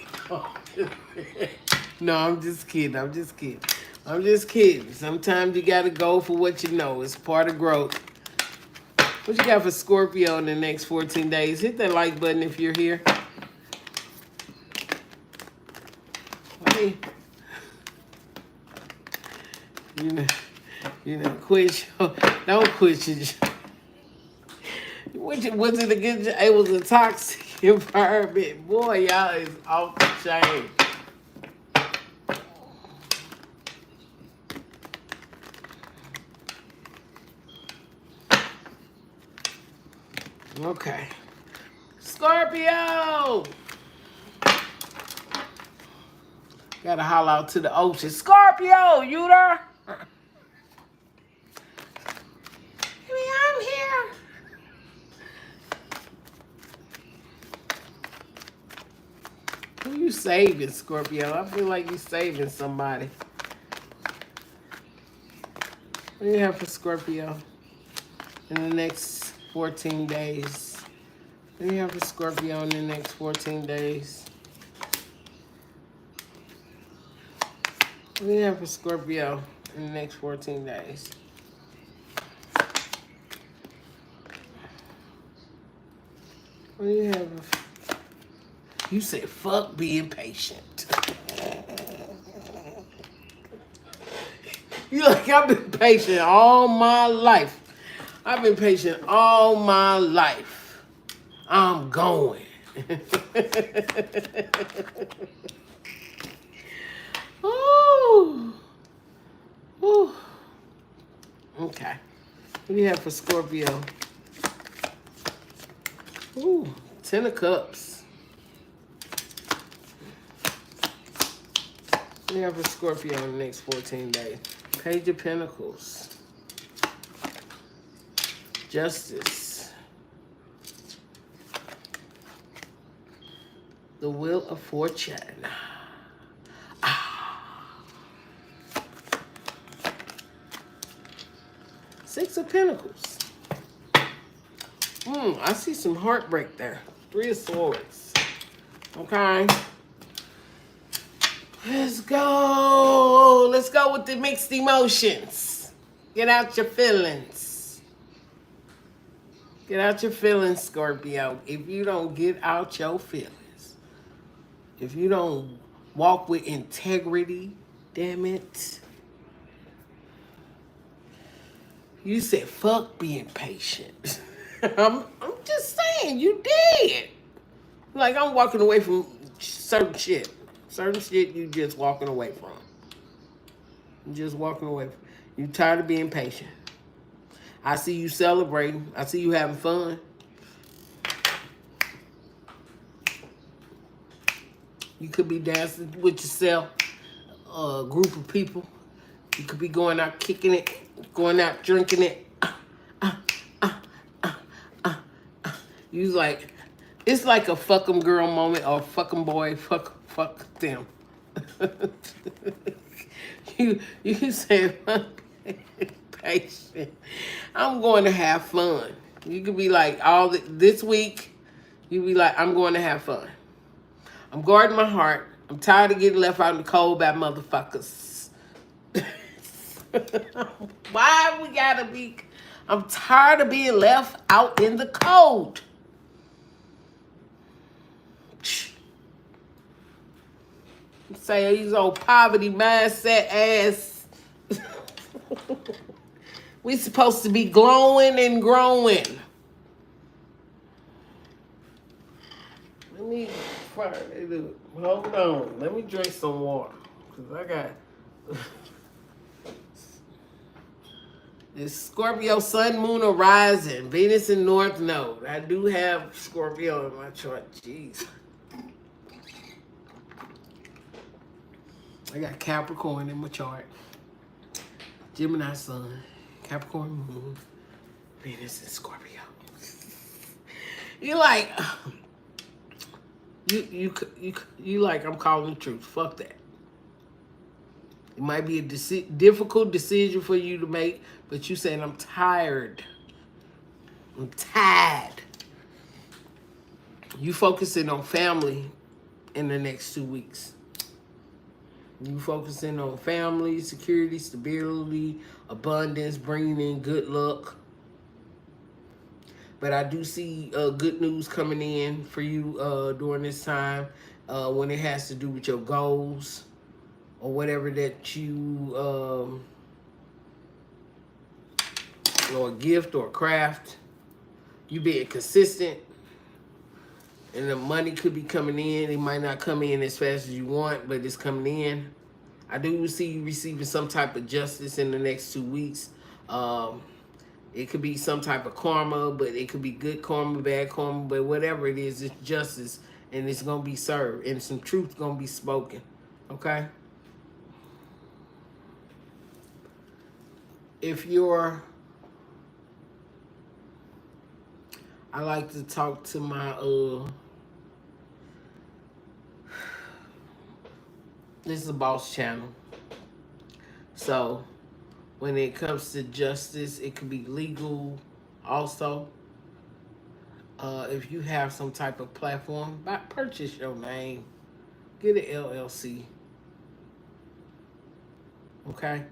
No, I'm just kidding. I'm just kidding. I'm just kidding. Sometimes you got to go for what you know. It's part of growth. What you got for Scorpio in the next 14 days? Hit that like button if you're here. Hey. Quit your, don't quit your job. Was it a good job? It was a toxic environment. Boy, y'all is off the chain. Okay. Scorpio! Gotta holler out to the ocean. Scorpio, you there? I'm here. Who you saving, Scorpio? I feel like you saving somebody. What do you have for Scorpio in the next 14 days? What do you have for Scorpio in the next 14 days? What do you have for Scorpio in the next 14 days? What do you have? You said, fuck being patient. You like, I've been patient all my life. I've been patient all my life. I'm going. Ooh. Ooh. Okay. What do you have for Scorpio? Ooh, 10 of Cups. What do you have for Scorpio in the next 14 days? Page of Pentacles. Justice. The Wheel of Fortune. Six of Pentacles. I see some heartbreak there. Three of Swords. Okay. Let's go. Let's go with the mixed emotions. Get out your feelings. Get out your feelings, Scorpio. If you don't get out your feelings, if you don't walk with integrity, damn it. You said, fuck being patient. I'm just saying, you did. Like, I'm walking away from certain shit. Certain shit you just walking away from. You just walking away from. You tired of being patient. I see you celebrating. I see you having fun. You could be dancing with yourself, a group of people. You could be going out kicking it, going out drinking it. You like, it's like a fuck 'em girl moment or fuck 'em boy, fuck them. you say patient. I'm going to have fun. You could be like this week. You be like, I'm going to have fun. I'm guarding my heart. I'm tired of getting left out in the cold by motherfuckers. Why we gotta be? I'm tired of being left out in the cold. Say these old poverty mindset ass. We supposed to be glowing and growing. Let me hold on. Let me drink some water. Cause I got this Scorpio Sun, Moon, or Rising, Venus in North Node. I do have Scorpio in my chart. Jeez. I got Capricorn in my chart. Gemini Sun, Capricorn Moon, Venus and Scorpio. You like, you like, I'm calling the truth. Fuck that. It might be a difficult decision for you to make, but you saying, I'm tired. I'm tired. You focusing on family in the next 2 weeks. You focusing on family, security, stability, abundance, bringing in good luck. But I do see good news coming in for you during this time when it has to do with your goals or whatever that you, or a gift or a craft. You being consistent. And the money could be coming in. It might not come in as fast as you want, but it's coming in. I do see you receiving some type of justice in the next 2 weeks. It could be some type of karma, but it could be good karma, bad karma, but whatever it is, it's justice, and it's going to be served, and some truth going to be spoken, okay? If you're... I like to talk to my... This is a boss channel. So when it comes to justice, it could be legal also. If you have some type of platform, purchase your name. Get an LLC. Okay?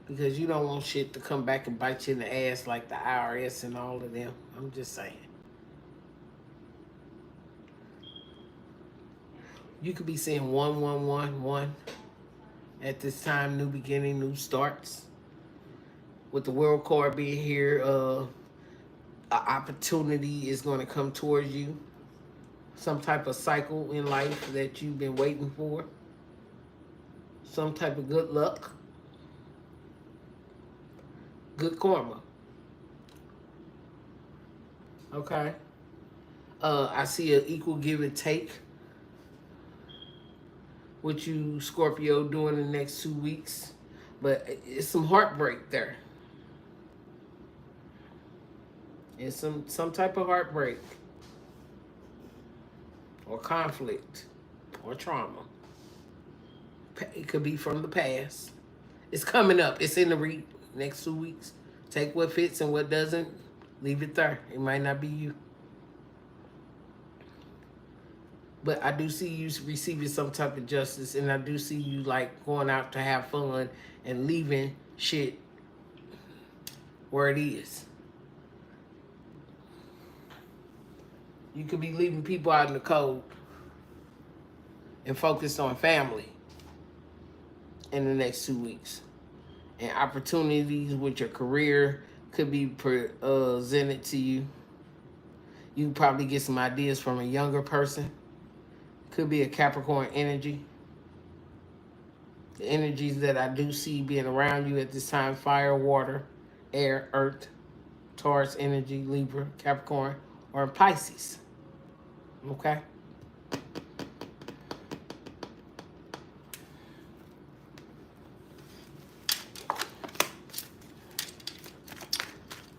Because you don't want shit to come back and bite you in the ass like the IRS and all of them. I'm just saying. You could be saying 1111 at this time, new beginning, new starts. With the world card being here, an opportunity is going to come towards you. Some type of cycle in life that you've been waiting for. Some type of good luck. Good karma. Okay. I see an equal give and take. What you, Scorpio, doing in the next 2 weeks. But it's some heartbreak there. It's some type of heartbreak. Or conflict. Or trauma. It could be from the past. It's coming up. It's in the next 2 weeks. Take what fits and what doesn't. Leave it there. It might not be you. But I do see you receiving some type of justice, and I do see you like going out to have fun and leaving shit where it is. You could be leaving people out in the cold and focused on family in the next 2 weeks. And opportunities with your career could be presented to you. You probably get some ideas from a younger person. Could be a Capricorn energy. The energies that I do see being around you at this time: fire, water, air, earth, Taurus energy, Libra, Capricorn, or Pisces. Okay?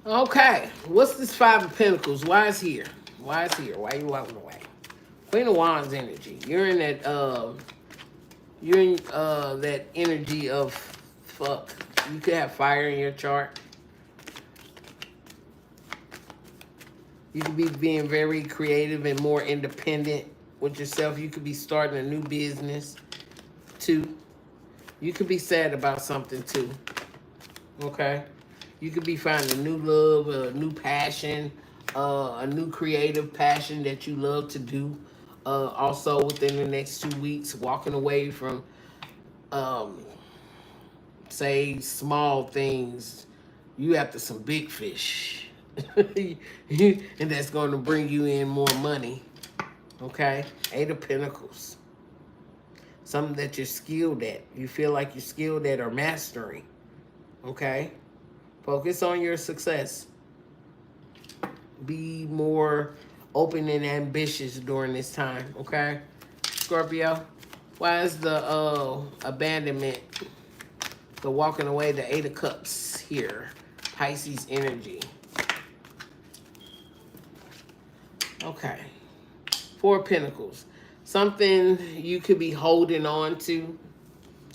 Okay, what's this Five of Pentacles? Why is here? Why is here? Why are you walking away? Queen of Wands energy. You're in that that energy of fuck. You could have fire in your chart. You could be being very creative and more independent with yourself. You could be starting a new business too. You could be sad about something too. Okay? You could be finding a new love, a new passion, a new creative passion that you love to do. Also within the next 2 weeks, walking away from, say, small things. You after some big fish. And that's going to bring you in more money. Okay? Eight of Pentacles. Something that you're skilled at. You feel like you're skilled at or mastering. Okay? Focus on your success. Be more open and ambitious during this time, okay? Scorpio, why is the abandonment, the walking away, the Eight of Cups here? Pisces energy. Okay. Four of Pentacles. Something you could be holding on to.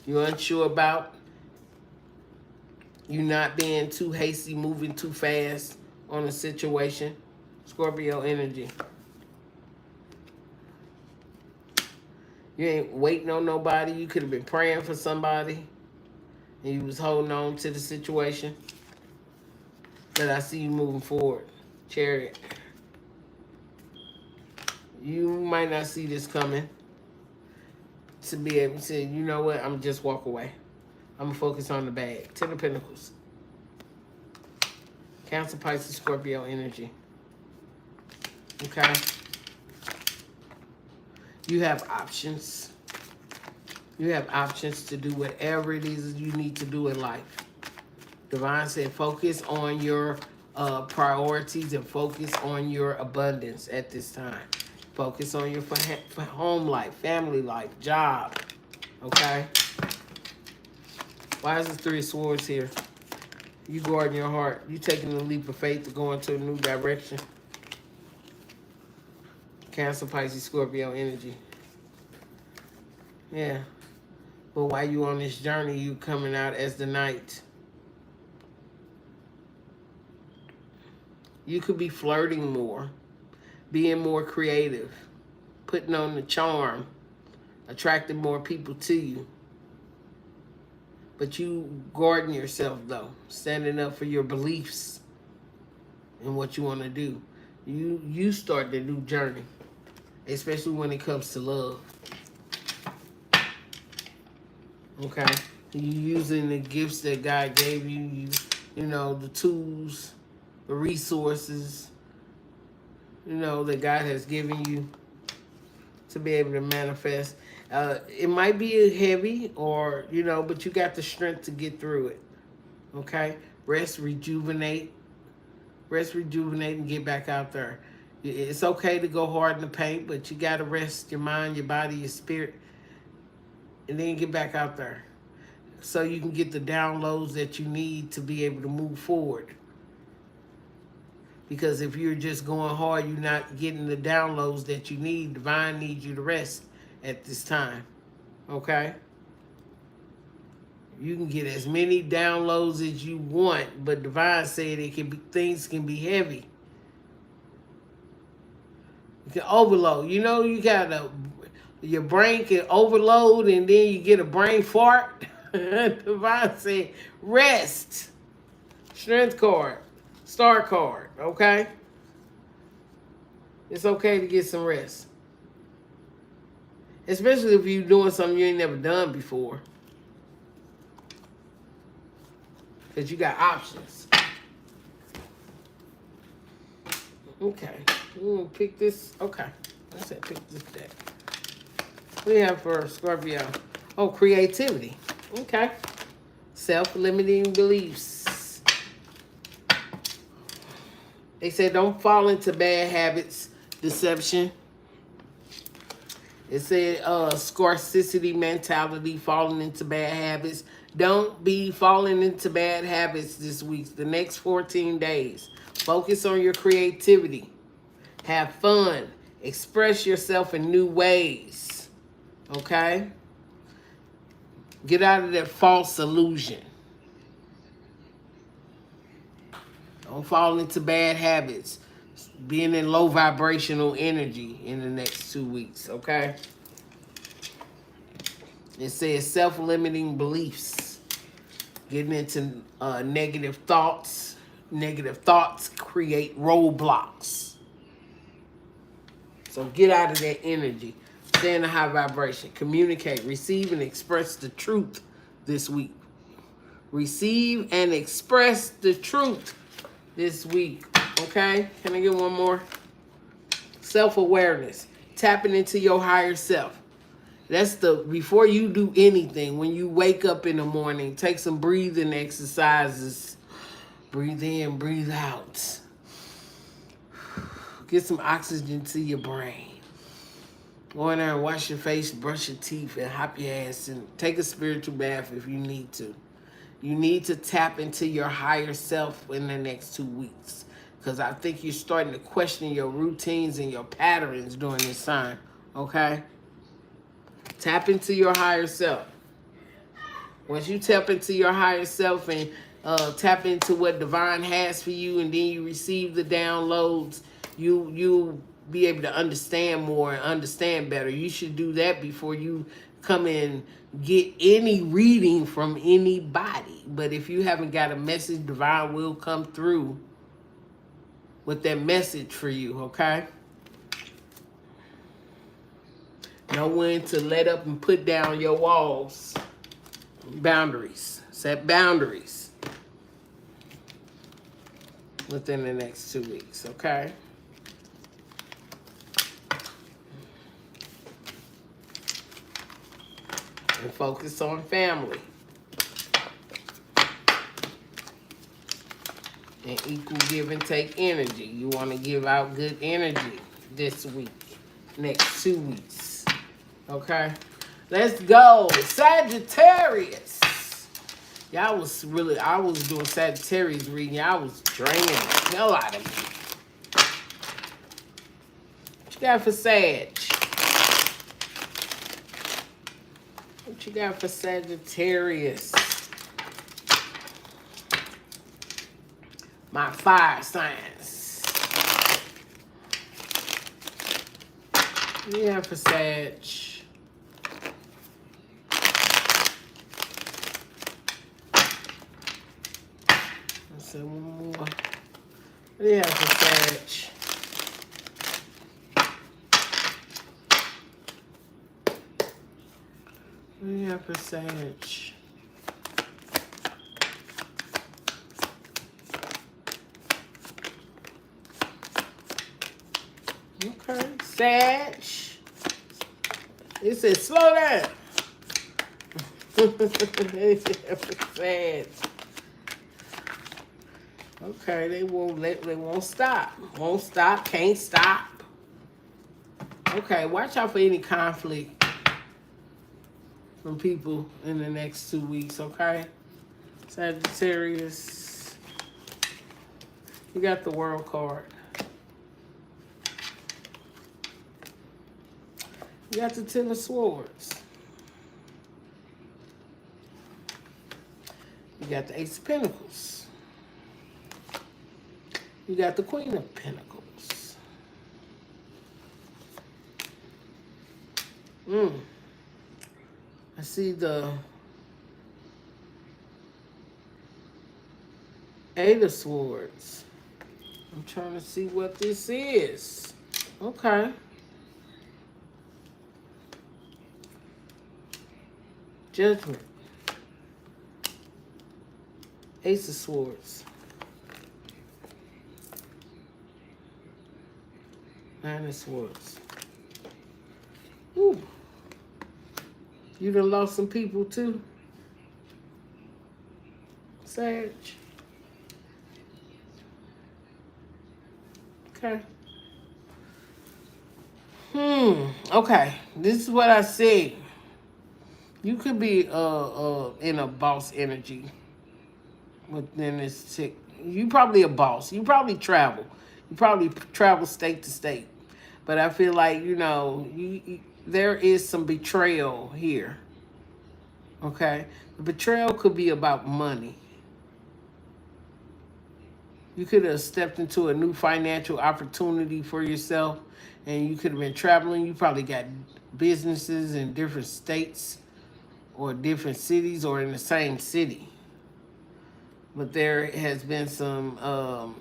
You're unsure about. You not being too hasty, moving too fast on a situation. Scorpio energy. You ain't waiting on nobody. You could have been praying for somebody. And you was holding on to the situation. But I see you moving forward. Chariot. You might not see this coming. To be able to say, you know what, I'm going to just walk away. I'm going to focus on the bag. Ten of Pentacles. Cancer, Pisces, Scorpio energy. Okay? You have options. You have options to do whatever it is you need to do in life. Divine said focus on your priorities and focus on your abundance at this time. Focus on your home life, family life, job. Okay? Why is the Three of Swords here? You guarding your heart. You taking the leap of faith to go into a new direction. Cancer, Pisces, Scorpio energy. Yeah. But while you on this journey, you coming out as the Knight. You could be flirting more, being more creative, putting on the charm, attracting more people to you. But you guarding yourself, though, standing up for your beliefs and what you want to do. You start the new journey, especially when it comes to love. Okay? You using the gifts that God gave you, you know, the tools, the resources, you know, that God has given you to be able to manifest. It might be heavy or, you know, but you got the strength to get through it. Okay? Rest, rejuvenate, and get back out there. It's okay to go hard in the paint, but you got to rest your mind, your body, your spirit, and then get back out there so you can get the downloads that you need to be able to move forward. Because if you're just going hard, you're not getting the downloads that you need. Divine needs you to rest at this time. Okay? You can get as many downloads as you want, but Divine said it can be, things can be heavy. You can overload. You know, you got your brain can overload and then you get a brain fart. Divine said, rest. Strength card. Star card. Okay? It's okay to get some rest. Especially if you're doing something you ain't never done before. Because you got options. Okay. We're going to pick this. Okay. I said pick this deck. What do you have for Scorpio? Oh, creativity. Okay. Self-limiting beliefs. They said don't fall into bad habits, deception. It said scarcity mentality, falling into bad habits. Don't be falling into bad habits this week, the next 14 days. Focus on your creativity. Have fun. Express yourself in new ways. Okay? Get out of that false illusion. Don't fall into bad habits. Being in low vibrational energy in the next 2 weeks, okay? It says self-limiting beliefs. Getting into negative thoughts. Negative thoughts create roadblocks. So get out of that energy. Stay in a high vibration. Communicate, receive, and express the truth this week. Receive and express the truth this week. Okay? Can I get one more? Self-awareness. Tapping into your higher self. That's before you do anything, when you wake up in the morning, take some breathing exercises. Breathe in, breathe out. Get some oxygen to your brain. Go in there and wash your face, brush your teeth, and hop your ass, and take a spiritual bath if you need to. You need to tap into your higher self in the next 2 weeks. Because I think you're starting to question your routines and your patterns during this time. Okay? Tap into your higher self. Once you tap into your higher self and tap into what Divine has for you, and then you receive the downloads, you'll be able to understand more and understand better. You should do that before you come in get any reading from anybody. But if you haven't got a message, Divine will come through with that message for you, okay? Know when to let up and put down your walls. Boundaries. Set boundaries within the next 2 weeks, okay? And focus on family. And equal give and take energy. You want to give out good energy this week. Next 2 weeks. Okay? Let's go. Sagittarius. I was doing Sagittarius reading. Y'all was draining the hell out of me. What you got for Sag? What you got for Sagittarius? My fire signs. Yeah, for Sag. Let's see one more. Yeah, for Sag. Yeah, for Sag. Okay, Sag. It said slow down. Yeah, for Sag. Okay, they won't stop. Won't stop, can't stop. Okay, watch out for any conflict from people in the next 2 weeks, okay? Sagittarius. You got the World card. You got the Ten of Swords. You got the Ace of Pentacles. You got the Queen of Pentacles. I see the Eight of Swords. I'm trying to see what this is. Okay. Judgment. Ace of Swords. Nine of Swords. Ooh. You done lost some people too? Sag. Okay. Okay. This is what I see. You could be in a boss energy within this tick. You probably a boss. You probably travel. You probably travel state to state. But I feel like, there is some betrayal here. Okay? The betrayal could be about money. You could have stepped into a new financial opportunity for yourself, and you could have been traveling. You probably got businesses in different states or different cities or in the same city. But there has been some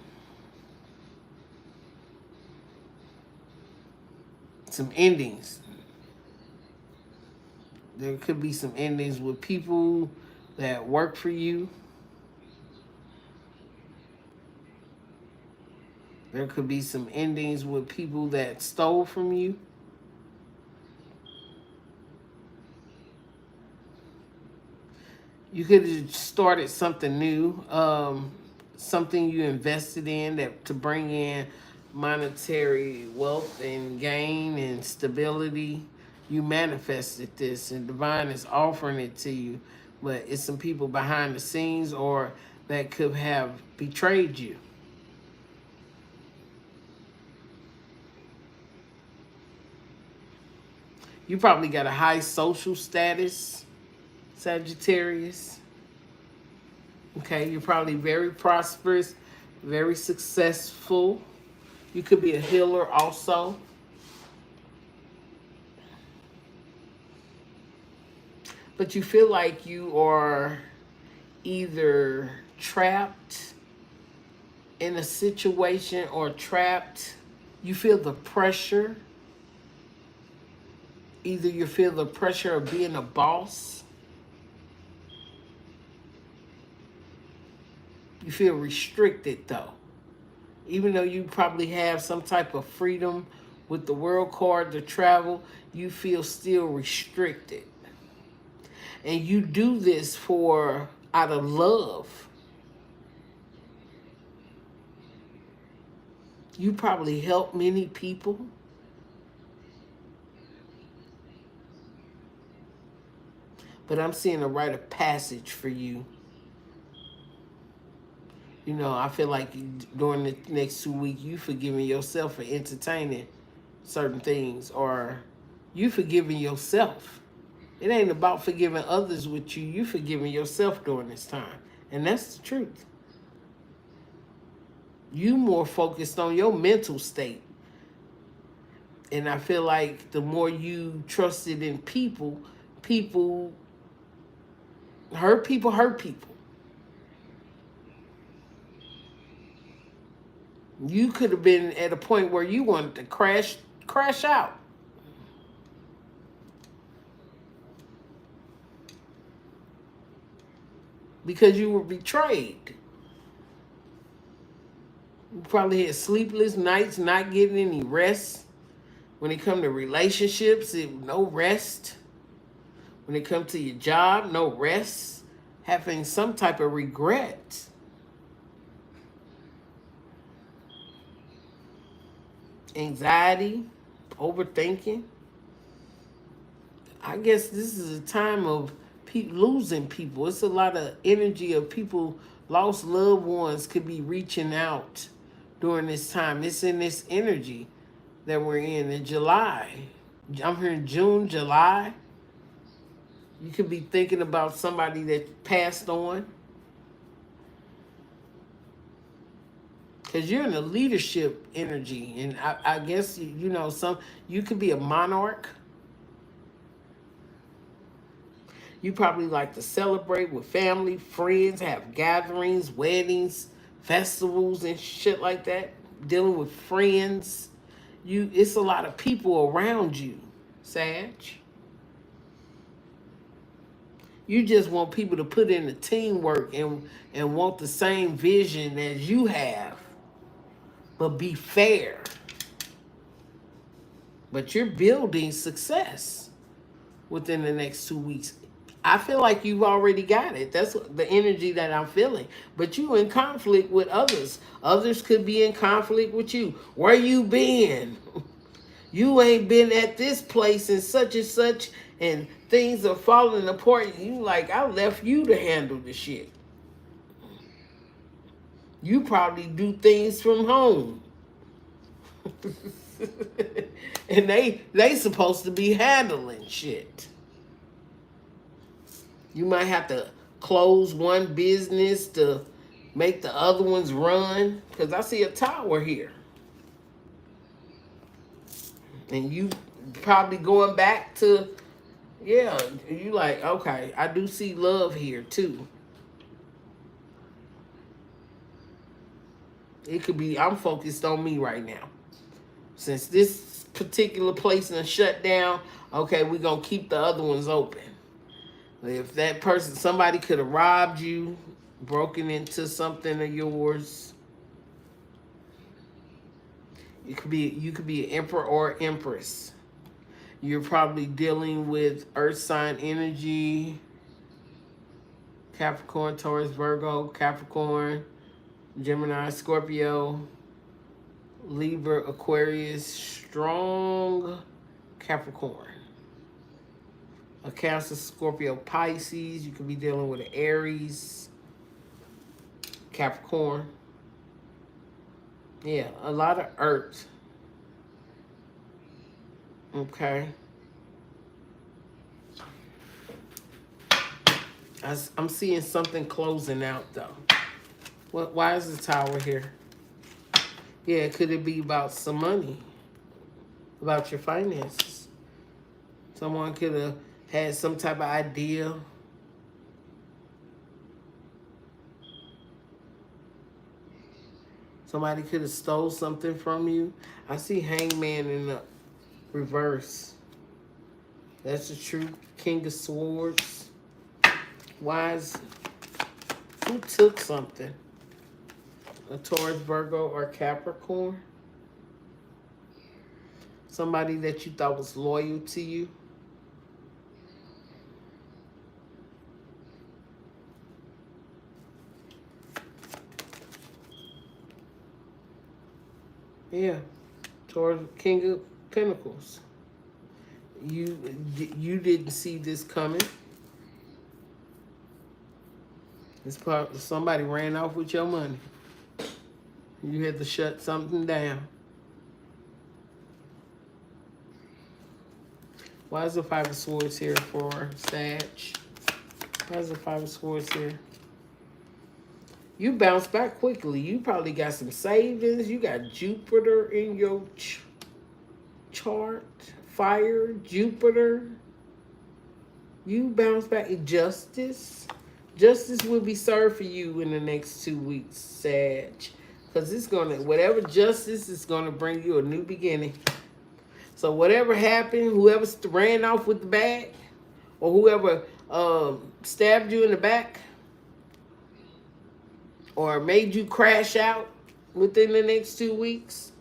endings. There could be some endings with people that work for you. There could be some endings with people that stole from you. You could have started something new, something you invested in that to bring in monetary wealth and gain and stability. You manifested this, and divine is offering it to you, but it's some people behind the scenes or that could have betrayed you. You probably got a high social status, Sagittarius. Okay, you're probably very prosperous, very successful. You could be a healer also. But you feel like you are either trapped in a situation or trapped. You feel the pressure. Either you feel the pressure of being a boss. You feel restricted though. Even though you probably have some type of freedom with the World card to travel, you feel still restricted. And you do this out of love. You probably help many people. But I'm seeing a rite of passage for you. I feel like during the next 2 weeks, you forgiving yourself for entertaining certain things, or you forgiving yourself. It ain't about forgiving others with you. You forgiving yourself during this time. And that's the truth. You more focused on your mental state. And I feel like the more you trusted in people, people hurt people hurt people. You could have been at a point where you wanted to crash out. Because you were betrayed. You probably had sleepless nights, not getting any rest. When it comes to relationships, no rest. When it comes to your job, no rest. Having some type of regret. Anxiety, overthinking. I guess this is a time of losing people. It's a lot of energy of people, lost loved ones could be reaching out during this time. It's in this energy that we're in July. I'm hearing June, July. You could be thinking about somebody that passed on. Because you're in a leadership energy. And I guess, you know, you could be a monarch. You probably like to celebrate with family, friends, have gatherings, weddings, festivals, and shit like that. Dealing with friends. It's a lot of people around you, Sag. You just want people to put in the teamwork and want the same vision as you have, but be fair. But you're building success within the next 2 weeks. I feel like you've already got it. That's the energy that I'm feeling. But you in conflict with others. Others could be in conflict with you. Where you been? You ain't been at this place and such, and things are falling apart. You like, I left you to handle the shit. You probably do things from home. And they supposed to be handling shit. You might have to close one business to make the other ones run. Because I see a tower here. And you probably going back to, yeah, you like, okay, I do see love here too. It could be, I'm focused on me right now. Since this particular place is shut down, okay, we're going to keep the other ones open. If that person, somebody could have robbed you, broken into something of yours. You could be an emperor or empress. You're probably dealing with earth sign energy. Capricorn, Taurus, Virgo, Capricorn, Gemini, Scorpio, Libra, Aquarius, strong Capricorn. A Cancer, Scorpio, Pisces. You could be dealing with an Aries, Capricorn. Yeah, a lot of earth. Okay. I'm seeing something closing out though. Why is the tower here? Yeah, could it be about some money? About your finances? Someone could have had some type of idea. Somebody could have stole something from you. I see Hangman in the reverse. That's the truth. King of Swords. Who took something? A Taurus, Virgo, or Capricorn? Somebody that you thought was loyal to you? Yeah, Taurus, King of Pentacles. You didn't see this coming. Somebody ran off with your money. You had to shut something down. Why is the Five of Swords here for Sag? Why is the Five of Swords here? You bounce back quickly. You probably got some savings. You got Jupiter in your chart. Fire, Jupiter. You bounce back. Justice. Justice will be served for you in the next 2 weeks, Sag. Because it's going to, whatever justice is going to bring you a new beginning. So whatever happened, whoever ran off with the bag, or whoever stabbed you in the back, or made you crash out within the next 2 weeks,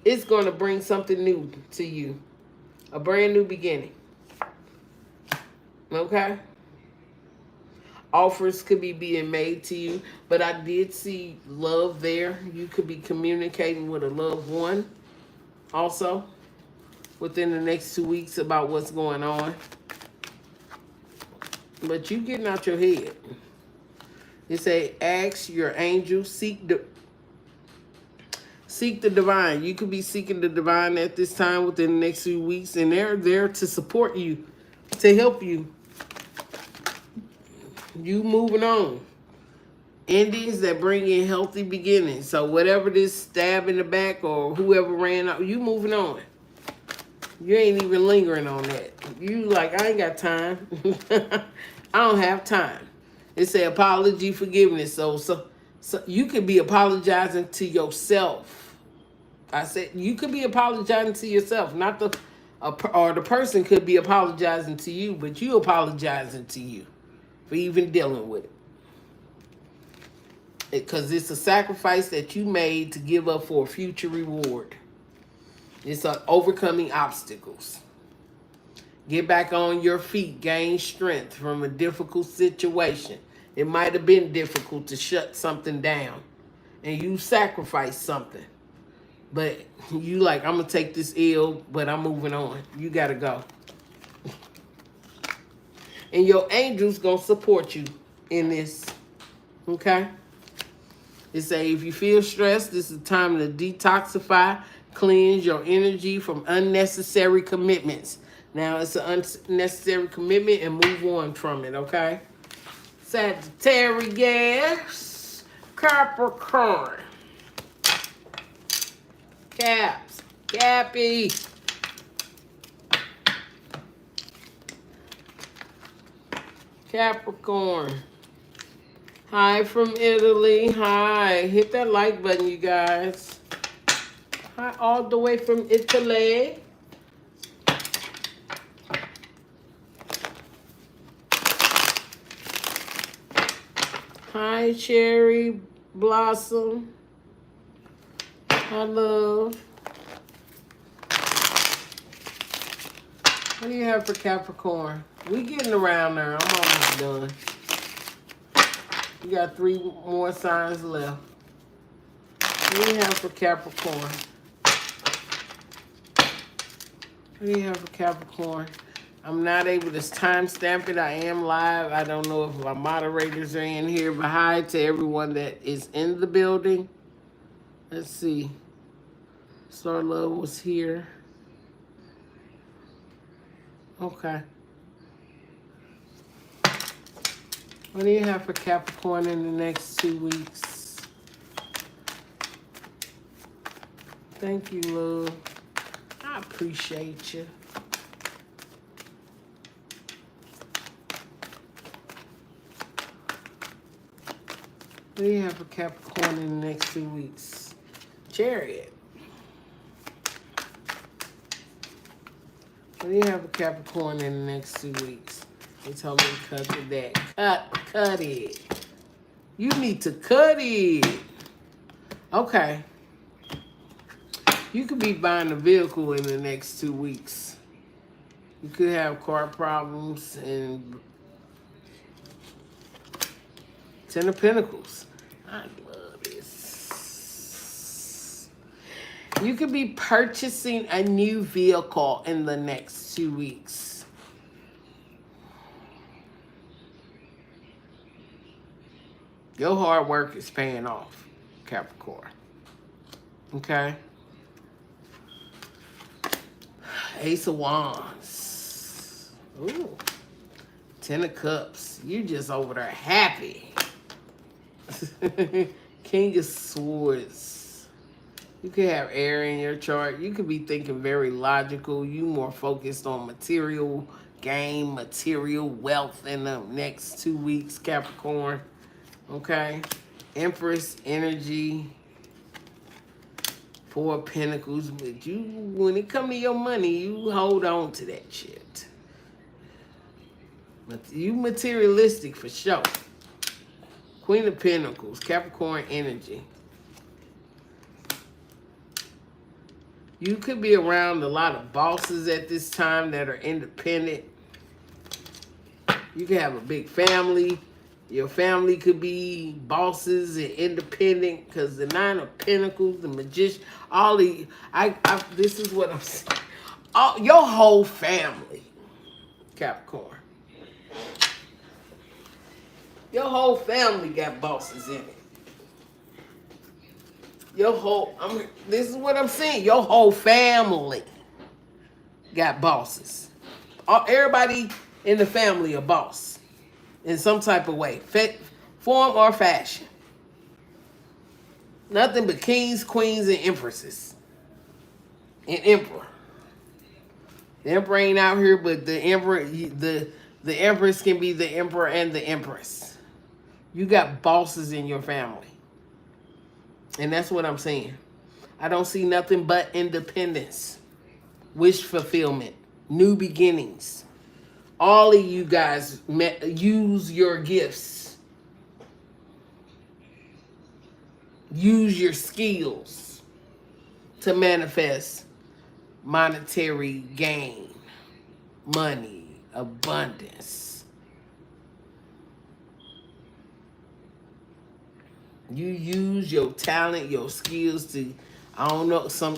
it's going to bring something new to you. A brand new beginning. Okay? Offers could be being made to you, but I did see love there. You could be communicating with a loved one also within the next 2 weeks about what's going on. But you getting out your head. It say, ask your angel, seek the divine. You could be seeking the divine at this time within the next few weeks, and they're there to support you, to help you. You moving on. Endings that bring in healthy beginnings. So whatever this stab in the back or whoever ran out, you moving on. You ain't even lingering on that. You like, I ain't got time. I don't have time. It say apology, forgiveness. So you could be apologizing to yourself. I said you could be apologizing to yourself, not the person could be apologizing to you, but you apologizing to you for even dealing with it. Because it's a sacrifice that you made to give up for a future reward. It's overcoming obstacles. Get back on your feet, gain strength from a difficult situation. It might have been difficult to shut something down, and you sacrificed something. But you like, I'm going to take this ill, but I'm moving on. You got to go. And your angel's going to support you in this. Okay? It say if you feel stressed, this is time to detoxify, cleanse your energy from unnecessary commitments. Now it's an unnecessary commitment and move on from it, okay? Sagittarius, Capricorn, Caps, Cappy. Capricorn. Hi from Italy. Hi. Hit that like button, you guys. Hi, all the way from Italy. Hi, Cherry Blossom. Hi, love. What do you have for Capricorn? We getting around there. I'm almost done. We got 3 more signs left. What do you have for Capricorn? What do you have for Capricorn? I'm not able to timestamp it. I am live. I don't know if my moderators are in here, but hi to everyone that is in the building. Let's see. Star Love was here. Okay. What do you have for Capricorn in the next 2 weeks? Thank you, love. I appreciate you. What do you have for Capricorn in the next 2 weeks? Chariot. What do you have for Capricorn in the next 2 weeks? They told me to cut the deck. Cut it. You need to cut it. Okay. You could be buying a vehicle in the next 2 weeks. You could have car problems and 10 of Pentacles. I love this. You could be purchasing a new vehicle in the next 2 weeks. Your hard work is paying off, Capricorn. Okay? Ace of Wands. Ooh. 10 of Cups. You just over there happy. King of Swords. You could have air in your chart. You could be thinking very logical. You more focused on material gain, material wealth in the next 2 weeks, Capricorn. Okay? Empress energy, Four of Pentacles. But you, when it come to your money, you hold on to that shit. But you materialistic for sure. Queen of Pentacles, Capricorn energy. You could be around a lot of bosses at this time that are independent. You could have a big family. Your family could be bosses and independent because the Nine of Pentacles, the Magician, all the, this is what I'm saying. Your whole family, Capricorn. Your whole family got bosses in it. Your whole, this is what I'm saying. Your whole family got bosses. Everybody in the family a boss in some type of way, form or fashion. Nothing but kings, queens, and empresses. And emperor. The emperor ain't out here, but the emperor, the empress can be the emperor and the empress. You got bosses in your family. And that's what I'm saying. I don't see nothing but independence, wish fulfillment, new beginnings. All of you guys use your gifts. Use your skills to manifest monetary gain, money, abundance. You use your talent, your skills to, some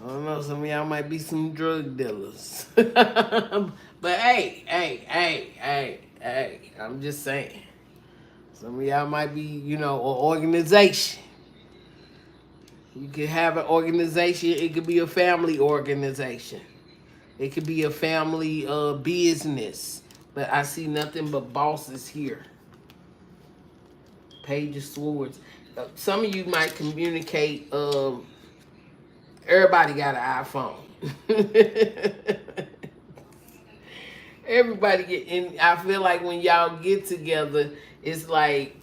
of y'all might be some drug dealers. But hey, I'm just saying. Some of y'all might be, an organization. You could have an organization. It could be a family organization. It could be a family business. But I see nothing but bosses here. Page of Swords. Some of you might communicate. Everybody got an iPhone. Everybody get in. I feel like when y'all get together, it's like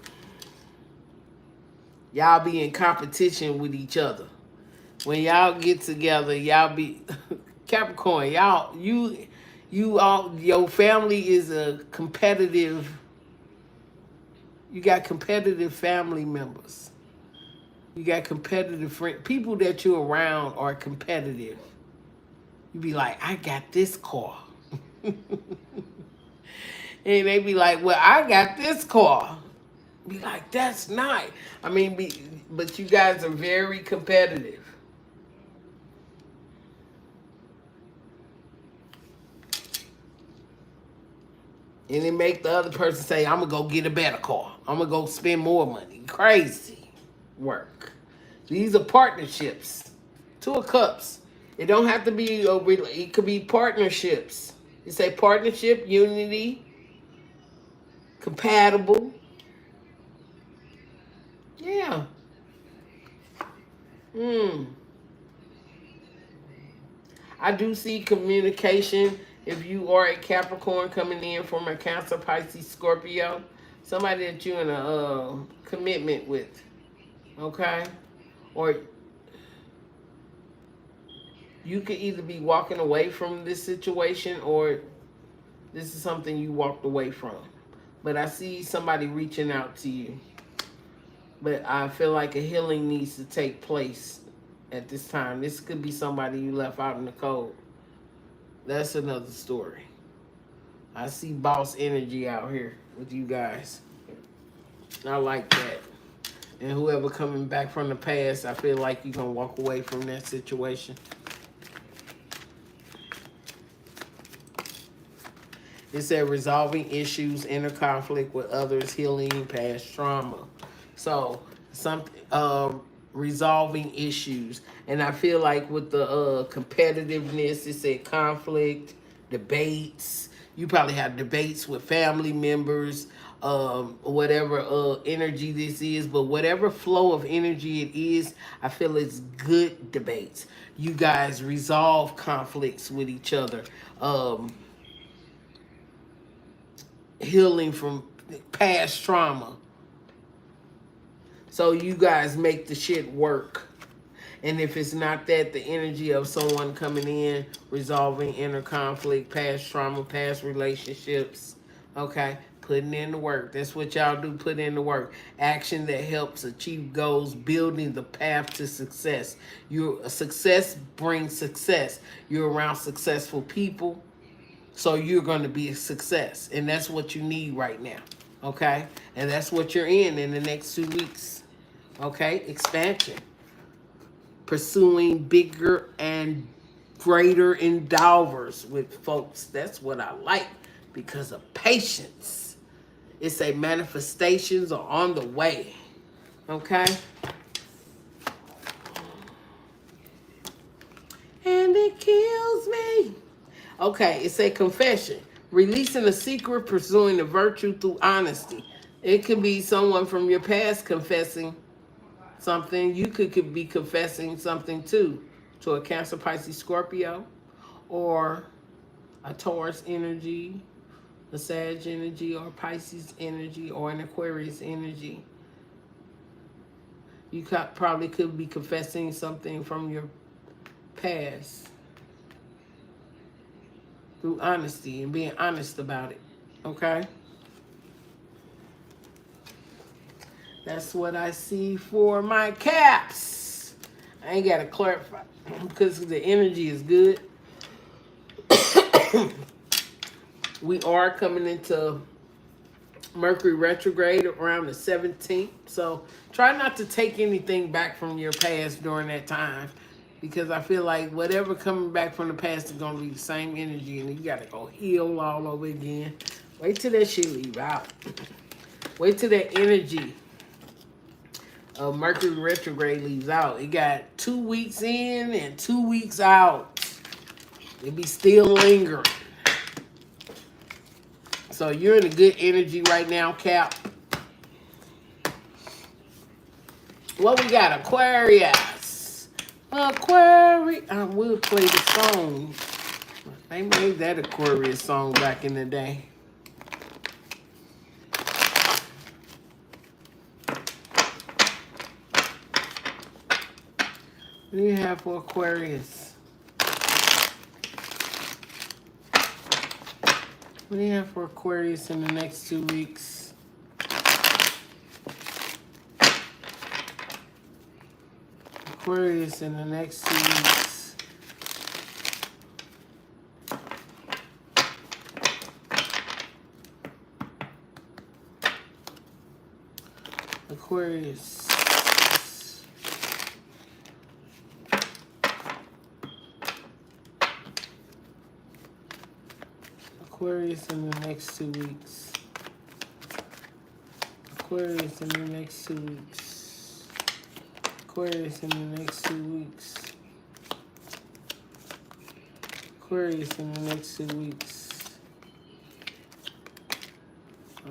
y'all be in competition with each other. When y'all get together, y'all be Capricorn. You all, your family is a competitive. You got competitive family members. You got competitive friends. People that you're around are competitive. You be like, I got this car. And they be like, well, I got this car. Be like, that's nice. But you guys are very competitive. And it make the other person say, I'm going to go get a better car. I'm going to go spend more money. Crazy work. These are partnerships. Two of Cups. It don't have to be, it could be partnerships. You say partnership, unity, compatible. Yeah. I do see communication. If you are a Capricorn coming in from a Cancer, Pisces, Scorpio, somebody that you're in a commitment with, okay? Or you could either be walking away from this situation or this is something you walked away from. But I see somebody reaching out to you. But I feel like a healing needs to take place at this time. This could be somebody you left out in the cold. That's another story. I see boss energy out here with you guys. I like that. And whoever coming back from the past, I feel like you're going to walk away from that situation. It said resolving issues, inner conflict with others, healing past trauma. So resolving issues. And I feel like with the competitiveness, it said conflict, debates. You probably have debates with family members whatever energy this is, but whatever flow of energy it is, I feel it's good debates. You guys resolve conflicts with each other, healing from past trauma. So you guys make the shit work. And if it's not that, the energy of someone coming in, resolving inner conflict, past trauma, past relationships, okay, putting in the work. That's what y'all do, put in the work. Action that helps achieve goals, building the path to success. Success brings success. You're around successful people, so you're going to be a success. And that's what you need right now, okay? And that's what you're in the next 2 weeks, okay? Expansion. Pursuing bigger and greater endeavors with folks. That's what I like because of patience. It's a manifestations are on the way. Okay? And it kills me. Okay, it's a confession. Releasing a secret, pursuing the virtue through honesty. It could be someone from your past confessing something. You could be confessing something too, to a Cancer, Pisces, Scorpio, or a Taurus energy, a Sag energy, or Pisces energy, or an Aquarius energy. You probably could be confessing something from your past through honesty and being honest about it. Okay? That's what I see for my caps. I ain't got to clarify because the energy is good. We are coming into Mercury retrograde around the 17th. So try not to take anything back from your past during that time, because I feel like whatever coming back from the past is going to be the same energy, and you got to go heal all over again. Wait till that shit leave out. Wait till that energy of Mercury retrograde leaves out. It got 2 weeks in and 2 weeks out. It be still lingering. So you're in a good energy right now, Cap. What we got? Aquarius. Aquarius. I will play the song. They made that Aquarius song back in the day. What do you have for Aquarius? What do you have for Aquarius in the next 2 weeks? Aquarius in the next 2 weeks. Aquarius. Aquarius in the next 2 weeks. Aquarius in the next 2 weeks. Aquarius in the next 2 weeks. Aquarius in the next 2 weeks.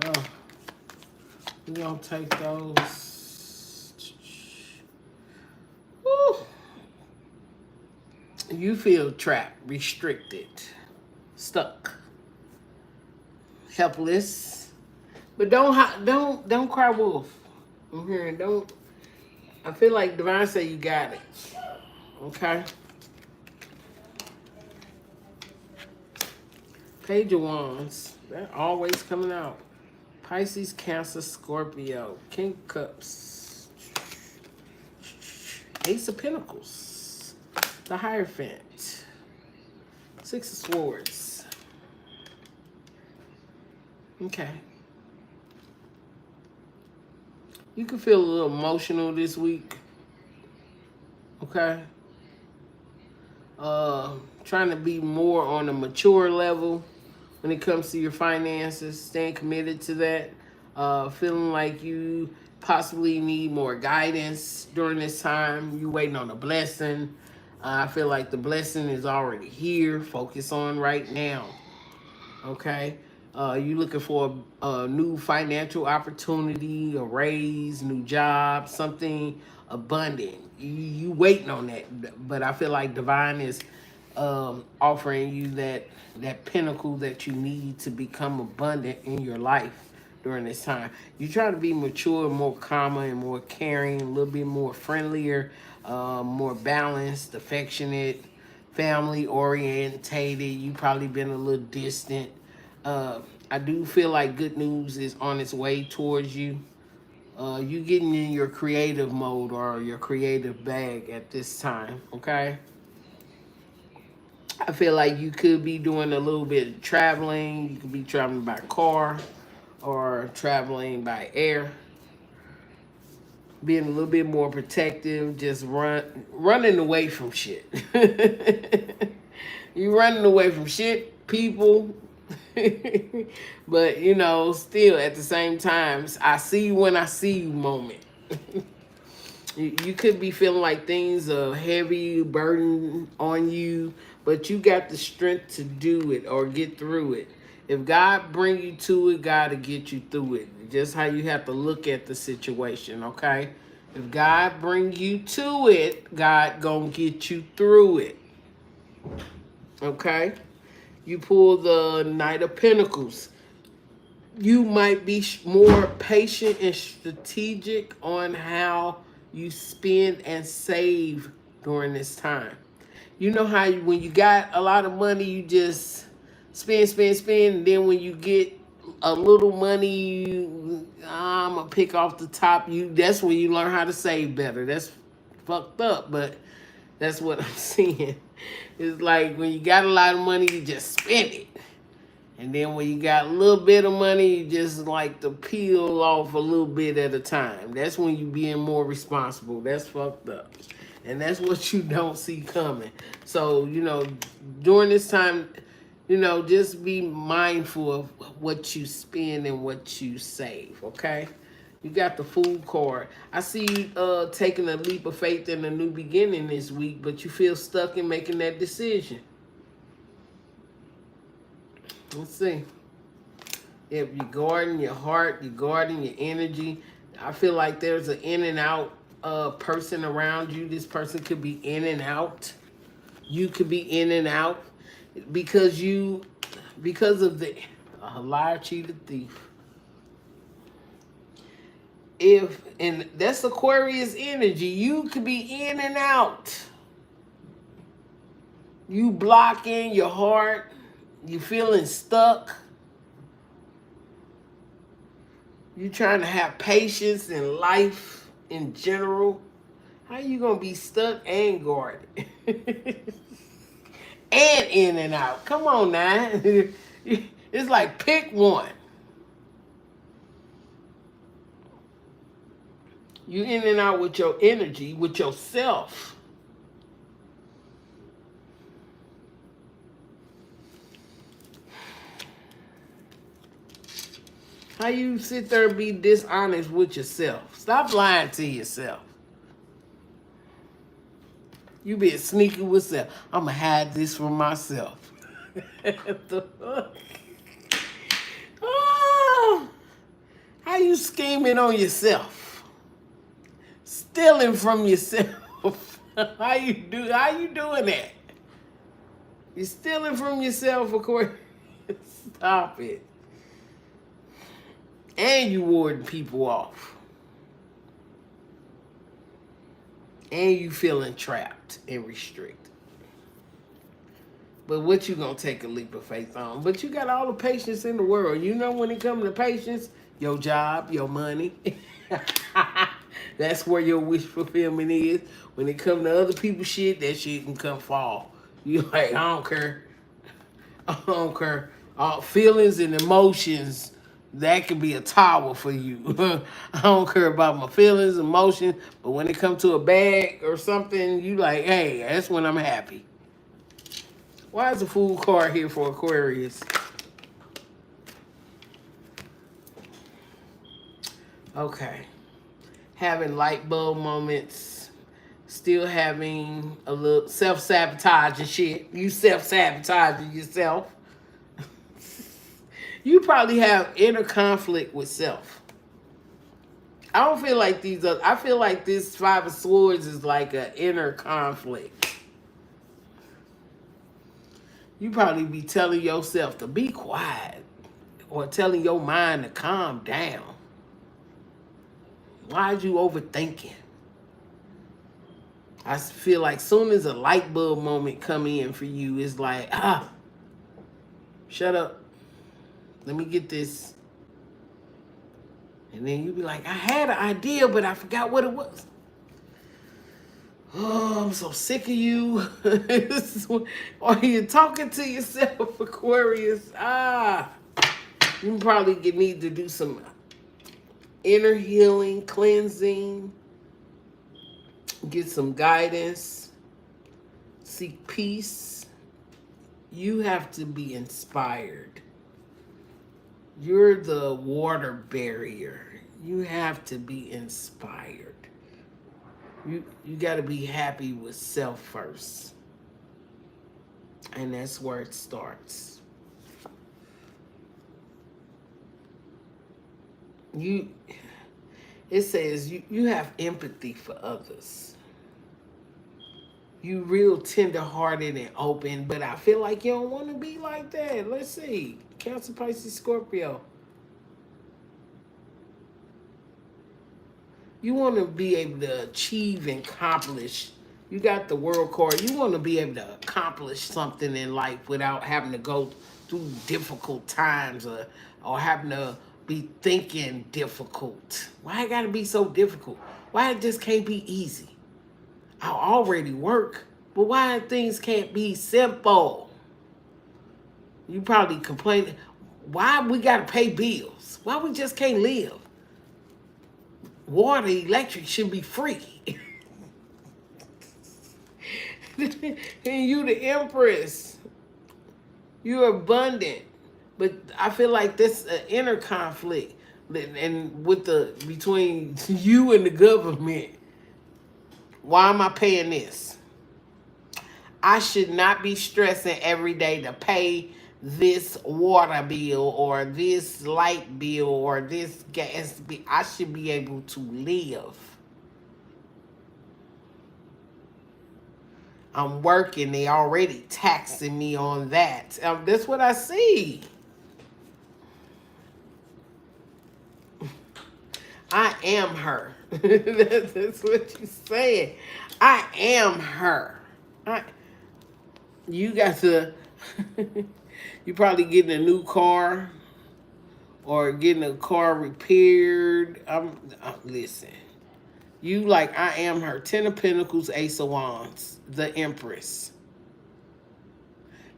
Oh, we're going to take those. Woo. You feel trapped, restricted, stuck, helpless, but don't cry wolf. I'm hearing don't. I feel like Divine say you got it. Okay. Page of Wands. They're always coming out. Pisces, Cancer, Scorpio, King of Cups, Ace of Pentacles, the Hierophant, Six of Swords. Okay. You can feel a little emotional this week. Okay. Trying to be more on a mature level when it comes to your finances, staying committed to that. Feeling like you possibly need more guidance during this time. You waiting on a blessing. I feel like the blessing is already here. Focus on right now. Okay. You looking for a new financial opportunity, a raise, new job, something abundant. You waiting on that, but I feel like divine is offering you that pinnacle that you need to become abundant in your life during this time. You try to be mature, more calmer, and more caring, a little bit more friendlier, more balanced, affectionate, family orientated. You probably been a little distant. I do feel like good news is on its way towards you. You getting in your creative mode or your creative bag at this time, okay? I feel like you could be doing a little bit of traveling. You could be traveling by car or traveling by air. Being a little bit more protective, just running away from shit. You running away from shit, people. But you know, still at the same time, I see you when I see you moment. You could be feeling like things are heavy burden on you, but you got the strength to do it or get through it. If God bring you to it, God will get you through it. Just how you have to look at the situation, okay? If God bring you to it, God gonna get you through it, okay? You pull the Knight of Pentacles. You might be more patient and strategic on how you spend and save during this time. You know how when you got a lot of money, you just spend, and then when you get a little money, I'm gonna pick off the top. That's when you learn how to save better. That's fucked up, but that's what I'm seeing. It's like when you got a lot of money, you just spend it. And then when you got a little bit of money, you just like to peel off a little bit at a time. That's when you being more responsible. That's fucked up. And that's what you don't see coming. So, you know, during this time, you know, just be mindful of what you spend and what you save, okay? You got the Fool card. I see you taking a leap of faith in a new beginning this week, but you feel stuck in making that decision. Let's see. If you're guarding your heart, you're guarding your energy. I feel like there's an in and out person around you. This person could be in and out. You could be in and out because of the liar, cheater, thief. And that's Aquarius energy. You could be in and out. You blocking your heart. You feeling stuck. You trying to have patience in life in general. How you gonna be stuck and guarded? And in and out. Come on now. It's like pick one. You in and out with your energy, with yourself. How you sit there and be dishonest with yourself? Stop lying to yourself. You being sneaky with self. I'm going to hide this from myself. The fuck? Oh, how you scheming on yourself? Stealing from yourself. How you doing that? You're stealing from yourself, of course. Stop it. And you warding people off. And you feeling trapped and restricted. But what you gonna take a leap of faith on? But you got all the patience in the world. You know when it comes to patience, your job, your money. That's where your wish fulfillment is. When it comes to other people's shit, that shit can come fall. You like, I don't care. I don't care. All feelings and emotions, that could be a tower for you. I don't care about my feelings, emotions, but when it comes to a bag or something, you like, hey, that's when I'm happy. Why is the Fool card here for Aquarius? Okay. Having light bulb moments. Still having a little self-sabotage and shit. You self-sabotaging yourself. You probably have inner conflict with self. I don't feel like these are, I feel like this Five of Swords is like an inner conflict. You probably be telling yourself to be quiet or telling your mind to calm down. Why are you overthinking? I feel like soon as a light bulb moment come in for you, it's like, shut up. Let me get this. And then you be like, I had an idea, but I forgot what it was. Oh, I'm so sick of you. Or you're talking to yourself, Aquarius. You probably need to do some inner healing, cleansing, get some guidance, seek peace. You have to be inspired. You're the water barrier. You have to be inspired. You got to be happy with self first. And that's where it starts. It says you have empathy for others. You real tender-hearted and open, but I feel like you don't want to be like that. Let's see. Cancer, Pisces, Scorpio. You want to be able to achieve and accomplish. You got the world card. You want to be able to accomplish something in life without having to go through difficult times or having to be thinking difficult. Why it got to be so difficult? Why it just can't be easy? I already work, but why things can't be simple? You probably complaining, why we got to pay bills? Why we just can't live? Water, electric should be free. And you the Empress. You're abundant. But I feel like this inner conflict and with between you and the government. Why am I paying this? I should not be stressing every day to pay this water bill or this light bill or this gas bill. I should be able to live. I'm working. They already taxing me on that. That's what I see. I am her. That's what you saying. I am her. You got to... You probably getting a new car or getting a car repaired. Listen. You like, I am her. 10 of Pentacles, Ace of Wands, the Empress.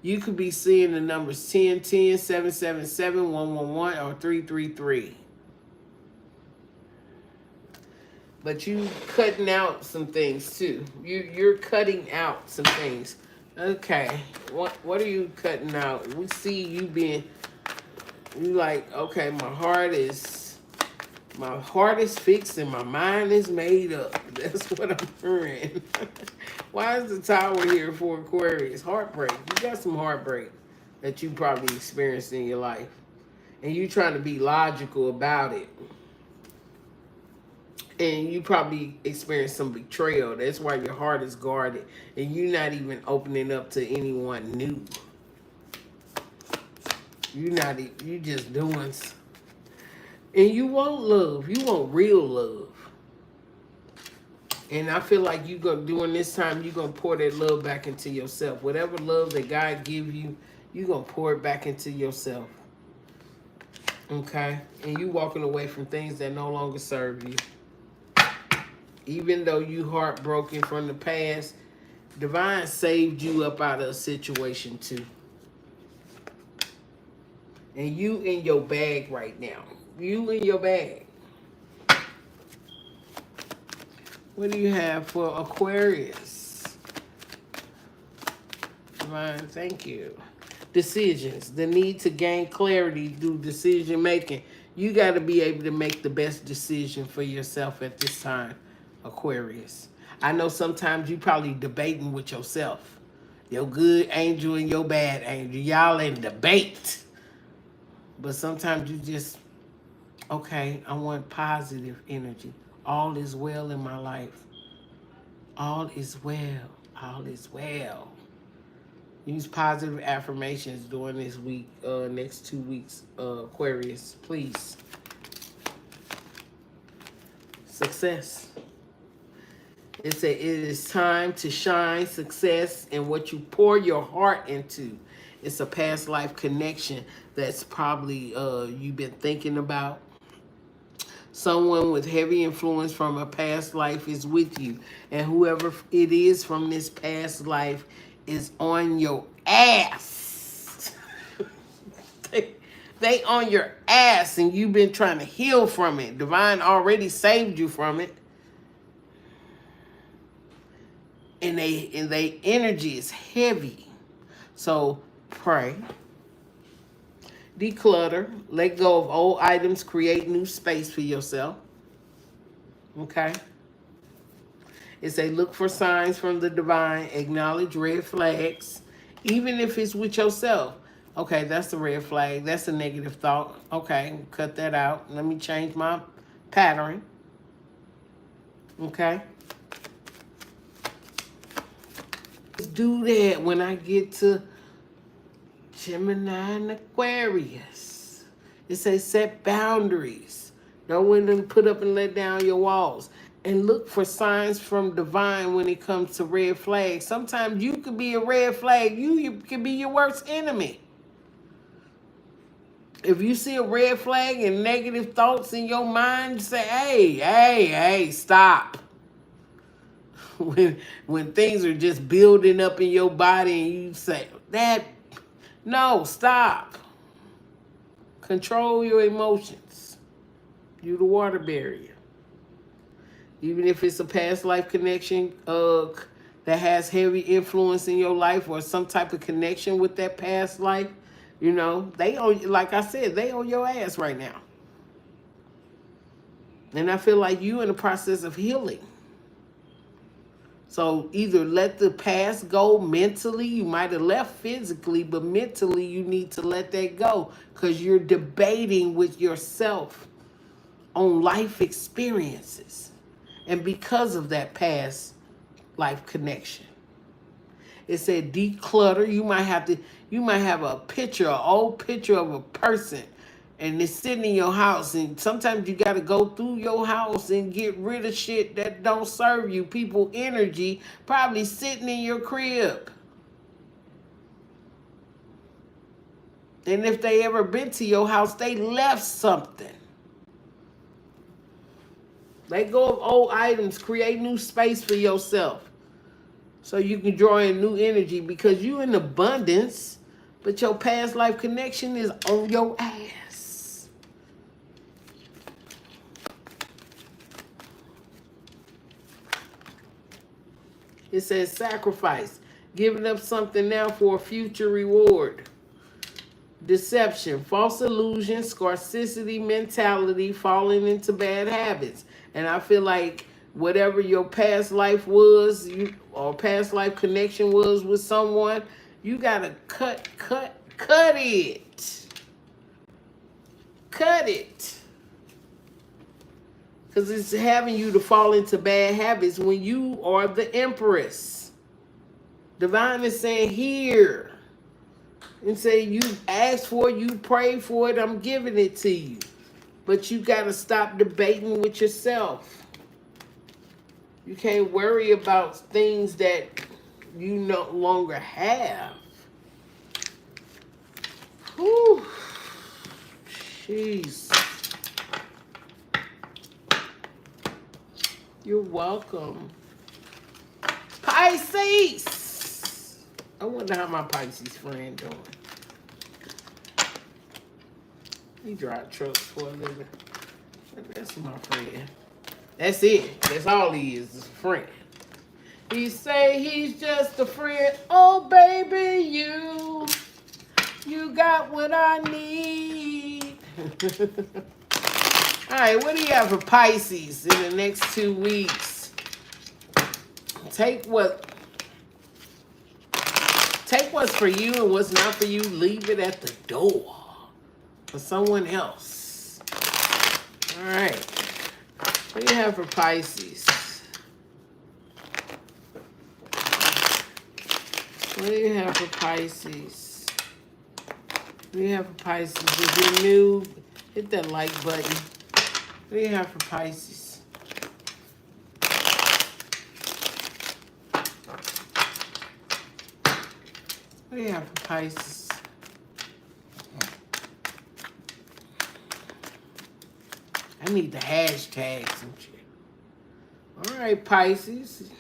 You could be seeing the numbers 10, 10, 7, 7, 7, 1, 1, 1, or 3, 3, 3. But you cutting out some things too. You're cutting out some things. Okay, what are you cutting out? We see you being, you like, okay, my heart is fixed and my mind is made up. That's what I'm hearing. Why is the Tower here for Aquarius? Heartbreak. You got some heartbreak that you probably experienced in your life. And you trying to be logical about it. And you probably experienced some betrayal. That's why your heart is guarded. And you're not even opening up to anyone new. You just doing. And you want love. You want real love. And I feel like during this time, you're going to pour that love back into yourself. Whatever love that God give you, you're going to pour it back into yourself. Okay? And you walking away from things that no longer serve you. Even though you heartbroken from the past, Divine saved you up out of a situation too. And you in your bag right now. You in your bag. What do you have for Aquarius? Divine, thank you. Decisions. The need to gain clarity through decision making. You got to be able to make the best decision for yourself at this time. Aquarius. I know sometimes you probably debating with yourself. Your good angel and your bad angel. Y'all in debate. But sometimes you just, okay, I want positive energy. All is well in my life. All is well. All is well. Use positive affirmations during this week, next 2 weeks, Aquarius, please. Success. It said it is time to shine. Success and what you pour your heart into. It's a past life connection that's probably you've been thinking about. Someone with heavy influence from a past life is with you. And whoever it is from this past life is on your ass. they on your ass and you've been trying to heal from it. Divine already saved you from it. And they energy is heavy. So pray. Declutter. Let go of old items. Create new space for yourself. Okay? It say look for signs from the divine. Acknowledge red flags. Even if it's with yourself. Okay, that's the red flag. That's a negative thought. Okay, cut that out. Let me change my pattern. Okay? Do that when I get to Gemini and Aquarius. It says set boundaries. Know when to put up and let down your walls. And look for signs from divine when it comes to red flags. Sometimes you could be a red flag. You could be your worst enemy. If you see a red flag and negative thoughts in your mind, say, hey, stop. When things are just building up in your body and you say, no, stop. Control your emotions. You the water barrier. Even if it's a past life connection that has heavy influence in your life or some type of connection with that past life, you know, they own, like I said, they on your ass right now. And I feel like you in the process of healing. So either let the past go mentally. You might have left physically, but mentally you need to let that go because you're debating with yourself on life experiences. And because of that past life connection. It said declutter. You might have a picture, an old picture of a person, and it's sitting in your house. And sometimes you got to go through your house and get rid of shit that don't serve you. People energy probably sitting in your crib. And if they ever been to your house, they left something. Let go of old items. Create new space for yourself. So you can draw in new energy because you in abundance, but your past life connection is on your ass. It says sacrifice. Giving up something now for a future reward. Deception, false illusion, scarcity mentality, falling into bad habits. And I feel like whatever your past life was, or past life connection was with someone, you gotta cut it. Cut it. Because it's having you to fall into bad habits when you are the empress. Divine is saying here. And say you asked for it, you prayed for it, I'm giving it to you. But you got to stop debating with yourself. You can't worry about things that you no longer have. Whew. Jeez. You're welcome. Pisces! I wonder how my Pisces friend doing. He drives trucks for a living. That's my friend. That's it. That's all he is a friend. He say he's just a friend. Oh, baby, you got what I need. All right, what do you have for Pisces in the next 2 weeks? Take what's for you and what's not for you. Leave it at the door. for someone else. All right. What do you have for Pisces? What do you have for Pisces? What do you have for Pisces? If you're new, hit that like button. What do you have for Pisces? What do you have for Pisces? I need the hashtag some shit. All right, Pisces.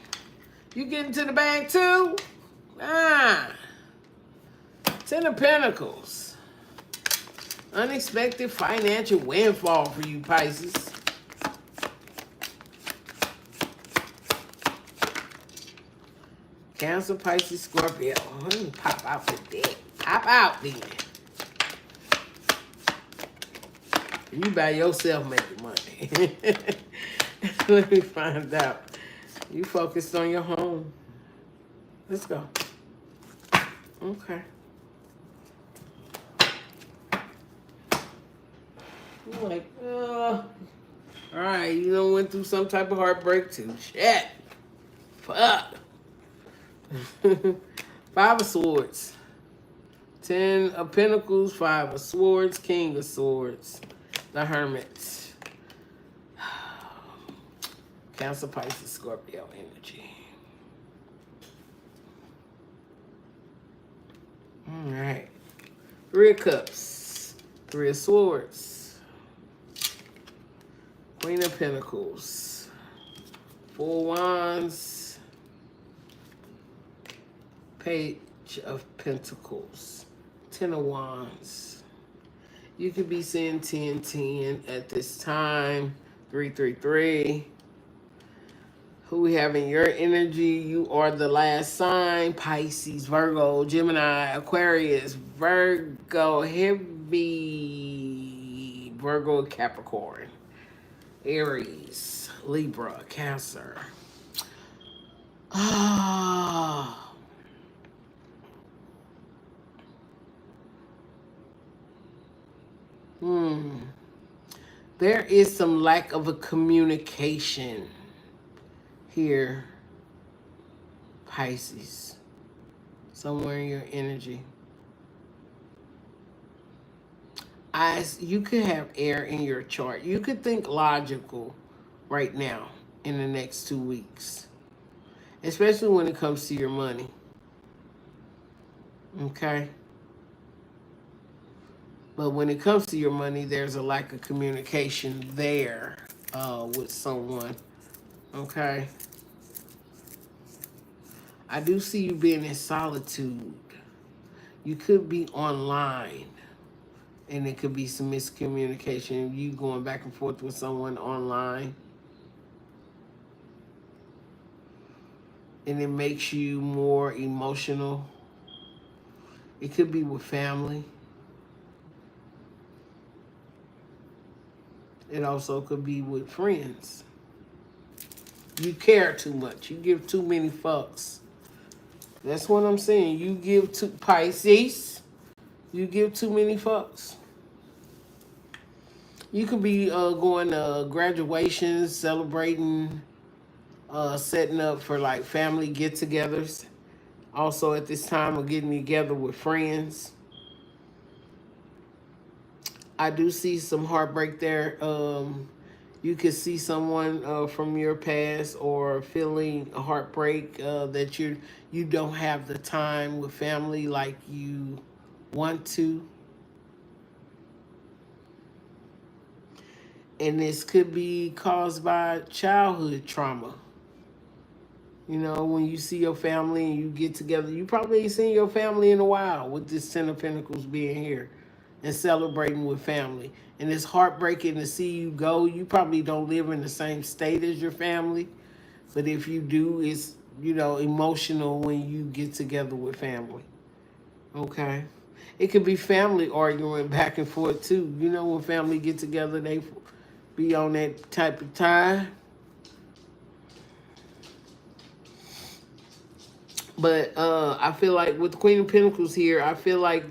You getting to the bag too? Ten of Pentacles. Unexpected financial windfall for you, Pisces. Cancer, Pisces, Scorpio. Pop out the deck. Pop out then. You by yourself making money. Let me find out. You focused on your home. Let's go. Okay. I'm like, all right, you done went through some type of heartbreak too. Shit. Fuck. Five of Swords. 10 of Pentacles, 5 of Swords, King of Swords. The Hermit. Cancer, Pisces, Scorpio energy. All right. 3 of Cups. 3 of Swords. Queen of Pentacles. 4 of Wands. Page of Pentacles. 10 of Wands. You could be seeing 10-10 at this time. 3-3-3. Who we have in your energy? You are the last sign. Pisces, Virgo, Gemini, Aquarius, Virgo, heavy, Virgo, Capricorn, Aries, Libra, Cancer. Ah. There is some lack of a communication here, Pisces. Somewhere in your energy. You could have air in your chart. You could think logical right now in the next 2 weeks. Especially when it comes to your money. Okay? But when it comes to your money, there's a lack of communication there with someone. Okay? I do see you being in solitude. You could be online. And it could be some miscommunication. You going back and forth with someone online. And it makes you more emotional. It could be with family. It also could be with friends. You care too much. You give too many fucks. That's what I'm saying. You give to Pisces. You give too many fucks. You could be going to graduations, celebrating, setting up for like family get-togethers. Also at this time of getting together with friends. I do see some heartbreak there. You could see someone from your past or feeling a heartbreak that you don't have the time with family like you want to. And this could be caused by childhood trauma. You know, when you see your family and you get together, you probably ain't seen your family in a while with this 10 of Pentacles being here and celebrating with family. And it's heartbreaking to see you go. You probably don't live in the same state as your family. But if you do, it's, you know, emotional when you get together with family. Okay? It could be family arguing back and forth too. You know, when family get together, they be on that type of time. But I feel like with the Queen of Pentacles here, I feel like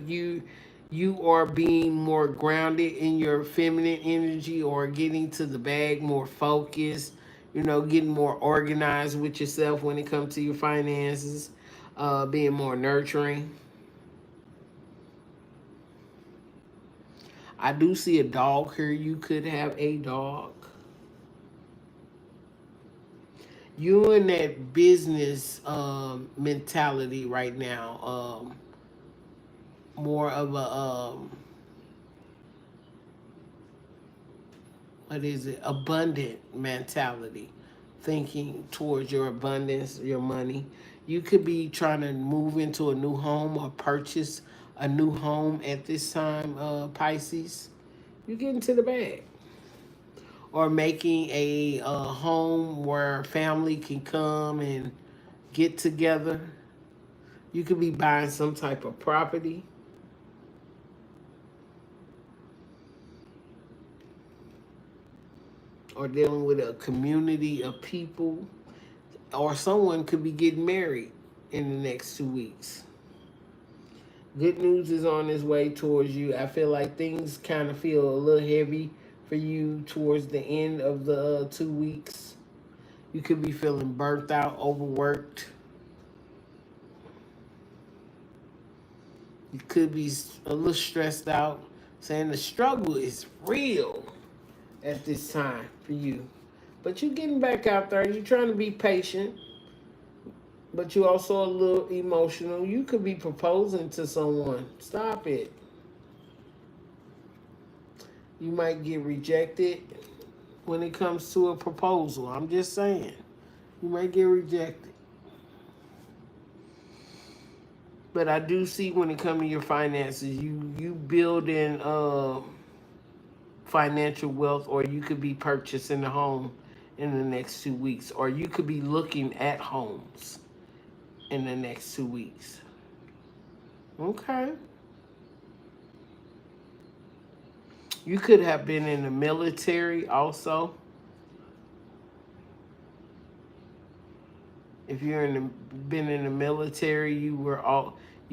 You are being more grounded in your feminine energy, or getting to the bag, more focused, getting more organized with yourself when it comes to your finances, being more nurturing. I do see a dog here. You could have a dog. You in that business mentality right now. More of a what is it? Abundant mentality, thinking towards your abundance, your money. You could be trying to move into a new home or purchase a new home at this time, Pisces. You get into the bag. Or making a home where family can come and get together. You could be buying some type of property, or dealing with a community of people, or someone could be getting married in the next 2 weeks. Good news is on its way towards you. I feel like things kind of feel a little heavy for you towards the end of the 2 weeks. You could be feeling burnt out, overworked. You could be a little stressed out, saying the struggle is real at this time for you. But you're getting back out there. You're trying to be patient, but you're also a little emotional. You could be proposing to someone. Stop it. You might get rejected when it comes to a proposal. I'm just saying. You might get rejected. But I do see when it comes to your finances, you building financial wealth, or you could be purchasing a home in the next 2 weeks, or you could be looking at homes in the next 2 weeks. Okay. You could have been in the military also. If you're been in the military, you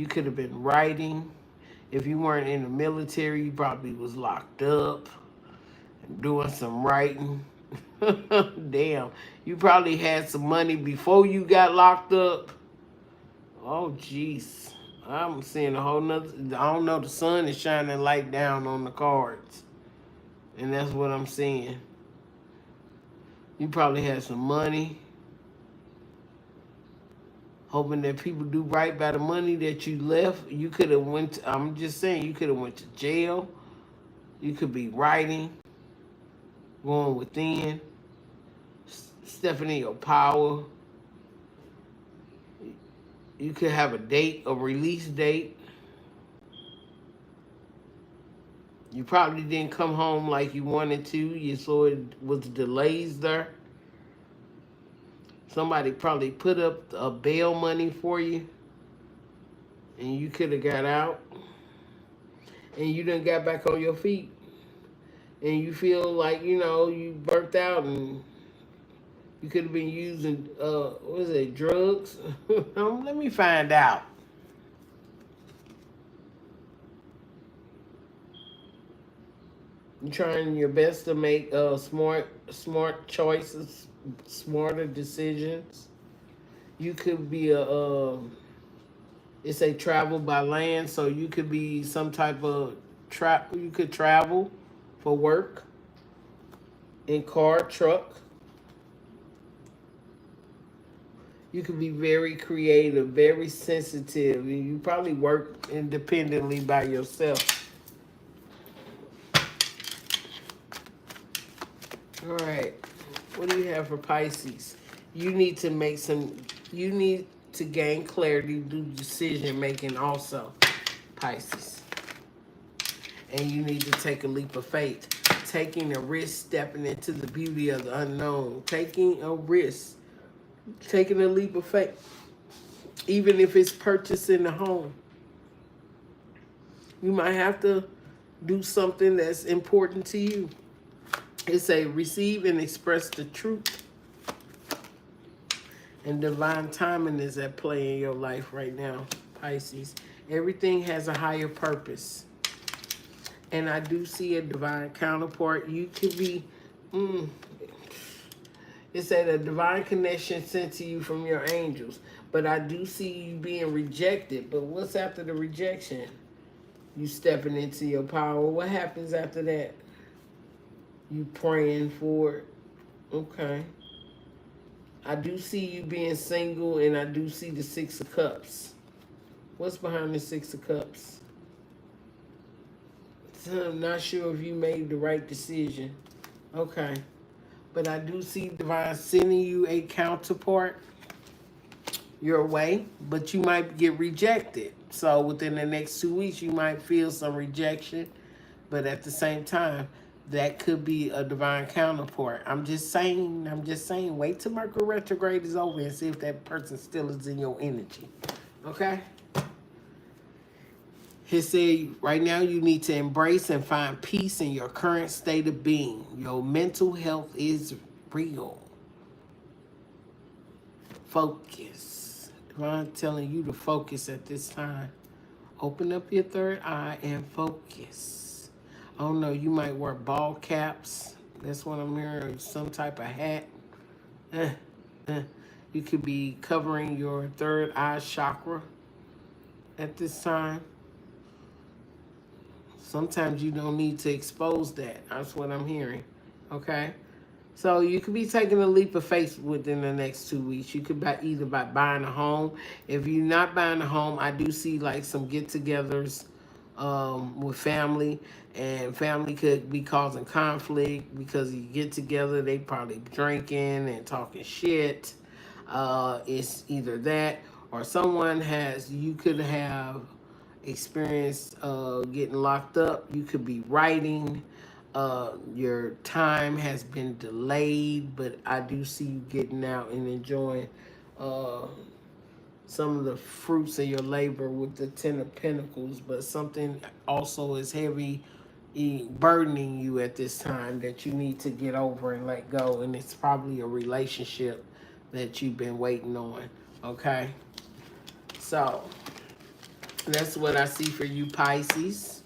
could have been writing. If you weren't in the military, you probably was locked up and doing some writing. Damn, you probably had some money before you got locked up. Oh, jeez. I'm seeing a whole nother. I don't know. The sun is shining light down on the cards, and that's what I'm seeing. You probably had some money, hoping that people do right by the money that you left. You could have went. I'm just saying, you could have went to jail. You could be writing, going within, stepping in your power. You could have a date, a release date. You probably didn't come home like you wanted to. You saw it was delays there. Somebody probably put up a bail money for you, and you could have got out, and you done got back on your feet, and you feel like you burnt out, and you could have been using what is it, drugs? Let me find out. You're trying your best to make smart choices, smarter decisions. You could be it's a travel by land, so you could be some type of you could travel for work in car, truck. You could be very creative, very sensitive, and you probably work independently by yourself. All right. What do you have for Pisces? You need to you need to gain clarity, do decision making also, Pisces. And you need to take a leap of faith. Taking a risk, stepping into the beauty of the unknown. Taking a risk, taking a leap of faith. Even if it's purchasing a home. You might have to do something that's important to you. It's a receive and express the truth. And divine timing is at play in your life right now, Pisces. Everything has a higher purpose. And I do see a divine counterpart. You could be, it said a divine connection sent to you from your angels. But I do see you being rejected. But what's after the rejection? You stepping into your power. What happens after that? You praying for it. Okay. I do see you being single, and I do see the Six of Cups. What's behind the Six of Cups? So I'm not sure if you made the right decision. Okay. But I do see divine sending you a counterpart your way, but you might get rejected. So within the next 2 weeks, you might feel some rejection, but at the same time, that could be a divine counterpart. I'm just saying, wait till Mercury retrograde is over and see if that person still is in your energy. Okay? He said, right now you need to embrace and find peace in your current state of being. Your mental health is real. Focus. Divine telling you to focus at this time. Open up your third eye and focus. I don't know, you might wear ball caps. That's what I'm hearing, some type of hat. You could be covering your third eye chakra at this time. Sometimes you don't need to expose that. That's what I'm hearing. Okay? So you could be taking a leap of faith within the next 2 weeks. You could buy either by buying a home. If you're not buying a home, I do see like some get-togethers with family, and family could be causing conflict because you get together, they probably drinking and talking shit. It's either that or you could have experienced getting locked up. You could be writing. Your time has been delayed, but I do see you getting out and enjoying some of the fruits of your labor with the Ten of Pentacles, but something also is heavy burdening you at this time that you need to get over and let go, and it's probably a relationship that you've been waiting on. Okay, so that's what I see for you, Pisces.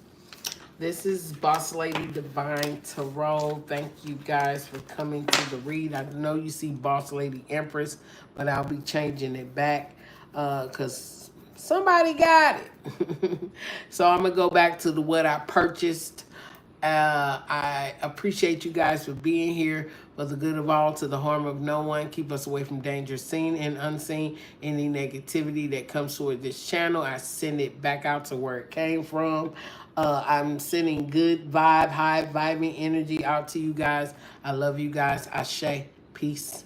This is Boss Lady Divine Tarot. Thank you guys for coming to the read. I know you see Boss Lady Empress, but I'll be changing it back because somebody got it. So I'm going to go back to what I purchased. I appreciate you guys for being here for the good of all, to the harm of no one. Keep us away from danger seen and unseen. Any negativity that comes toward this channel, I send it back out to where it came from. I'm sending good vibe, high vibing energy out to you guys. I love you guys. Ashe. Peace.